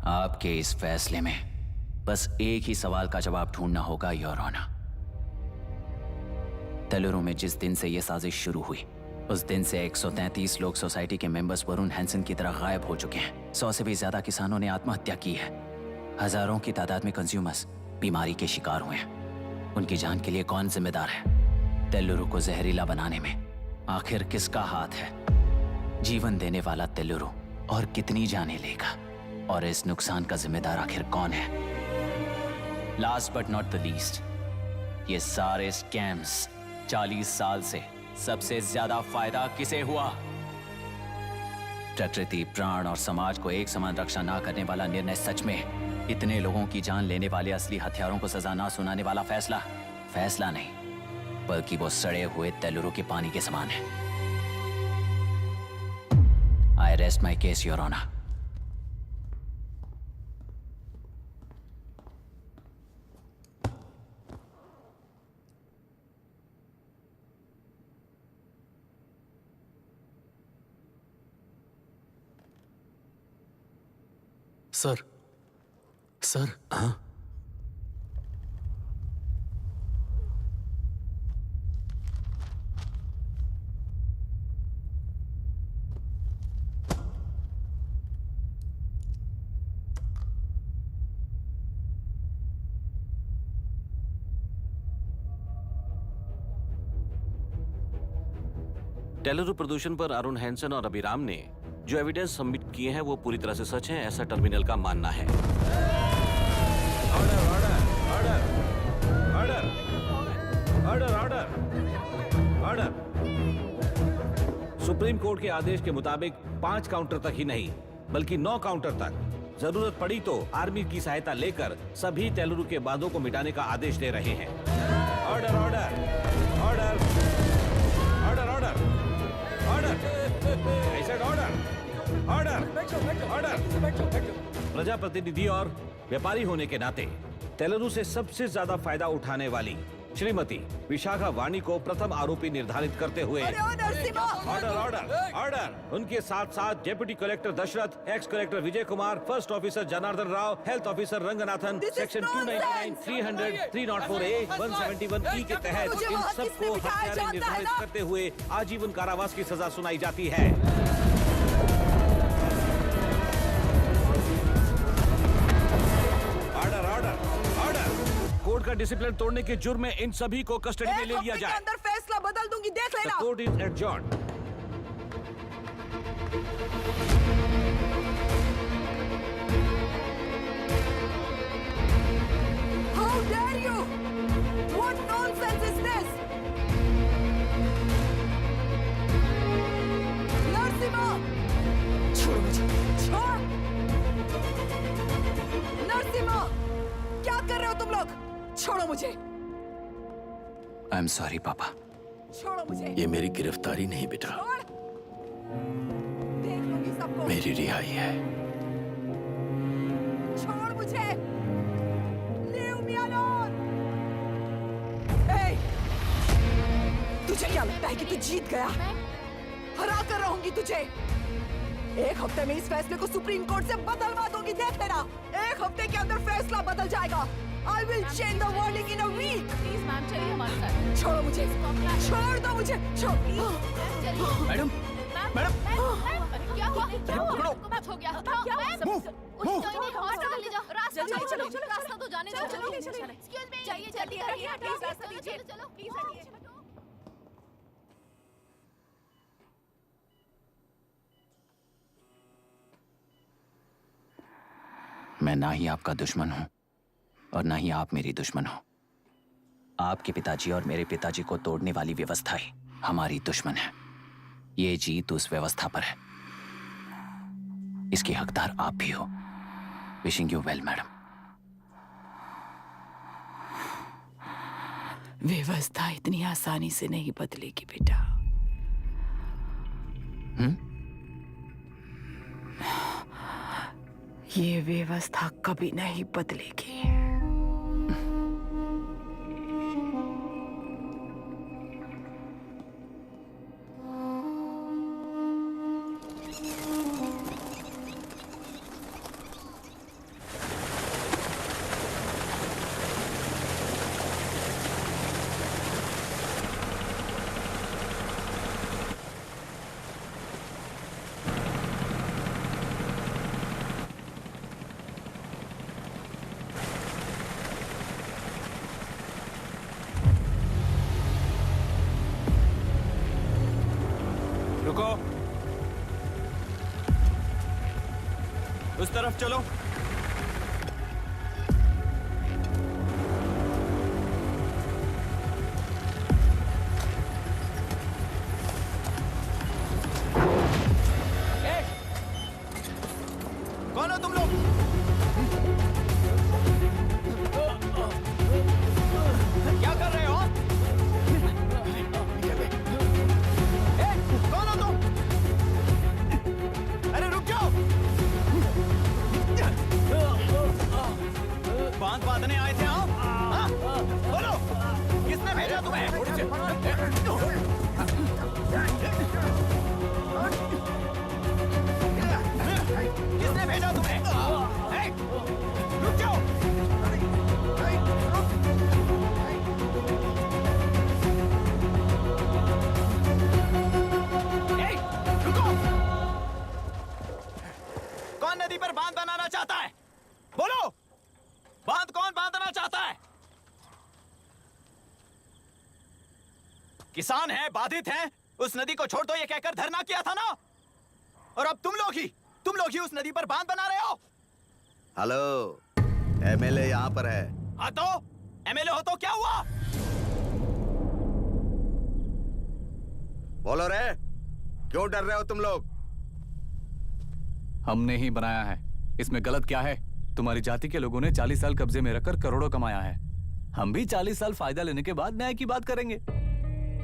आपके इस फैसले में बस एक ही सवाल का जवाब ढूंढना होगा योर ऑनर। तेलुरु में जिस दिन से यह साजिश शुरू हुई उस दिन से 133 लोग सोसाइटी के मेंबर्स वरुण हैंसन की तरह गायब हो चुके हैं। 100 से भी ज्यादा किसानों ने आत्महत्या की है। हजारों की तादाद में कंज्यूमर्स बीमारी के शिकार हुए हैं। उनकी जान के लिए कौन जिम्मेदार है? तेलुरु को जहरीला बनाने में आखिर किसका हाथ है? जीवन देने वाला तेलुरु और कितनी जाने लेगा? और इस नुकसान का जिम्मेदार आखिर कौन है? Last but not the least, ये सारे स्कैम्स 40 साल से सबसे ज्यादा फायदा किसे हुआ? प्रकृति, प्राण और समाज को एक समान रक्षा ना करने वाला निर्णय, सच में इतने लोगों की जान लेने वाले असली हथियारों को सजा ना सुनाने वाला फैसला नहीं, बल्कि वो सड़े हुए तेलुरु के पानी के समान है। I rest my case your honour. Sir हाँ? तेलुरु प्रदूषण पर अरुण हैंसन और अभिराम ने जो एविडेंस सबमिट किए हैं वो पूरी तरह से सच है, ऐसा टर्मिनल का मानना है। ऑर्डर। सुप्रीम कोर्ट के आदेश के मुताबिक 5 काउंटर तक ही नहीं बल्कि 9 काउंटर तक, जरूरत पड़ी तो आर्मी की सहायता लेकर सभी तेलुरु के बांधों को मिटाने का आदेश दे रहे हैं। Order order order order order order order. प्रजाप्रतिनिधि और व्यापारी होने के नाते तेलुरु से सबसे ज्यादा फायदा उठाने वाली श्रीमती विशाखा वाणी को प्रथम आरोपी निर्धारित करते हुए ऑर्डर ऑर्डर ऑर्डर। उनके साथ साथ deputy collector Dasharath, ex collector Vijay Kumar, first officer Janardhan Rao, health officer Ranganathan, section 299, 300, 304A, 171E के तहत इन सबको हत्यारे निर्धारित करते हुए आजीवन कारावास की सजा सुनाई जाती है। कोर्ट का डिसिप्लिन तोड़ने के जुर्म में इन सभी को कस्टडी में ले लिया जाए। अंदर फैसला बदल दूंगी, देख लेना। Court is adjourned. How dare you? What nonsense is this? Narasimha, छोड़ मुझे, छोड़। नरसिम्हा, क्या कर रहे हो तुम लोग? छोड़ो मुझे। आई एम सॉरी पापा। छोड़ो मुझे। ये मेरी गिरफ्तारी नहीं बेटा, देख लूंगी सबको। मेरी रिहाई है। छोड़ मुझे। Leave me alone. Hey, तुझे क्या लगता है कि तू जीत गया? हरा कर रहूंगी तुझे। एक हफ्ते में इस फैसले को सुप्रीम कोर्ट से बदलवा दूंगी, देख लेना। एक हफ्ते के अंदर फैसला बदल जाएगा। I will change the verdict in a week. Please ma'am, चलिए हमारे साथ। छोड़ो मुझे, छोड़ दो मुझे, छोड़। मैडम, मैडम, क्या हुआ? कुछ हो गया? रास्ता तो जाने दो। एक्सक्यूज मी, जाइए, प्लीज रास्ता दीजिए। चलो प्लीज हटिए। मैं ना ही आपका दुश्मन हूं और ना ही आप मेरी दुश्मन हो। आपके पिताजी और मेरे पिताजी को तोड़ने वाली व्यवस्था ही हमारी दुश्मन है। ये जीत उस व्यवस्था पर है, इसके हकदार आप भी हो। Wishing you well madam. व्यवस्था इतनी आसानी से नहीं बदलेगी बेटा। ये व्यवस्था कभी नहीं बदलेगी। रुको, उस तरफ चलो। कौन हो तुम लोग? क्या कर रहे हो? कौन हो तुम? अरे रुक जाओ। बांध बांधने आए थे आप? हाँ? बोलो, किसने भेजा तुम्हें? किसने भेजा तुम्हें? हे, रुक जाओ। हे, रुको। कौन नदी पर बांध बनाना चाहता है? बोलो, बांध कौन बांधना चाहता है? किसान हैं, बाधित हैं, उस नदी को छोड़ दो ये कहकर धरना किया था ना? और अब तुम लोग ही उस नदी पर बांध बना रहे हो। हेलो, एमएलए यहाँ पर है। हाँ तो एमएलए हो तो क्या हुआ? बोलो रे, क्यों डर रहे हो तुम लोग? हमने ही बनाया है, इसमें गलत क्या है? तुम्हारी जाति के लोगों ने 40 साल कब्जे में रखकर करोड़ों कमाया है। हम भी 40 साल फायदा लेने के बाद न्याय की बात करेंगे।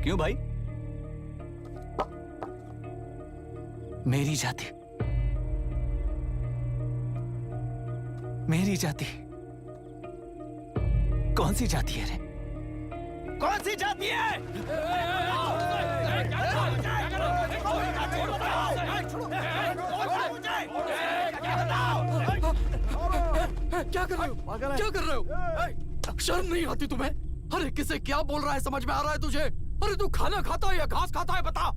क्यों भाई? मेरी जाति, मेरी जाति कौन सी जाति है रे? कौन सी जाति है? क्या कर रहे हो? क्या कर रहे हो? शर्म नहीं आती तुम्हें? अरे किसे क्या बोल रहा है समझ में आ रहा है तुझे? अरे तू खाना खाता है या घास खाता है बता।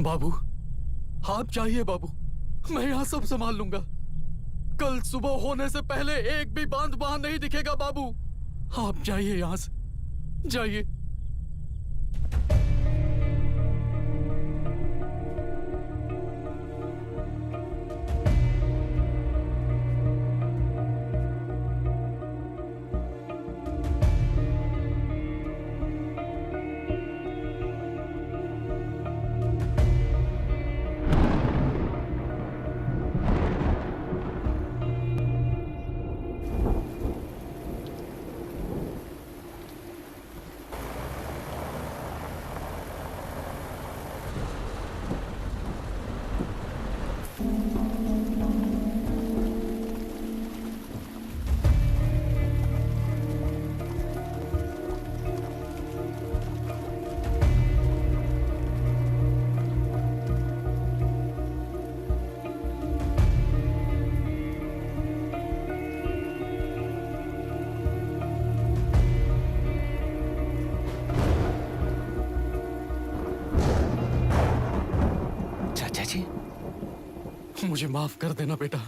बाबू, आप चाहिए बाबू, मैं यहाँ सब संभाल लूंगा। कल सुबह होने से पहले एक भी बांध वहां नहीं दिखेगा बाबू। आप जाइए यहाँ से, जाइए। मुझे माफ कर देना बेटा।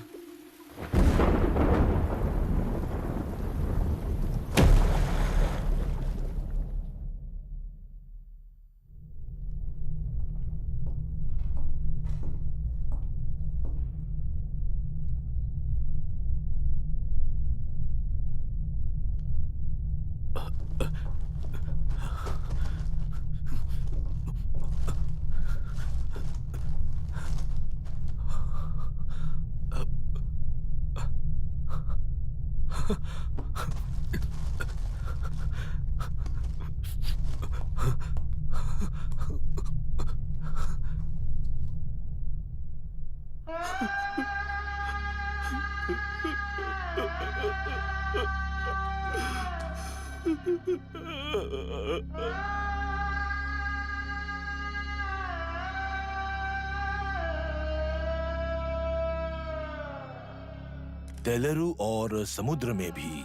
तेलुरु और समुद्र में भी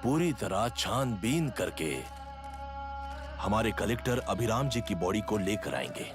पूरी तरह छानबीन करके हमारे कलेक्टर अभिराम जी की बॉडी को लेकर आएंगे।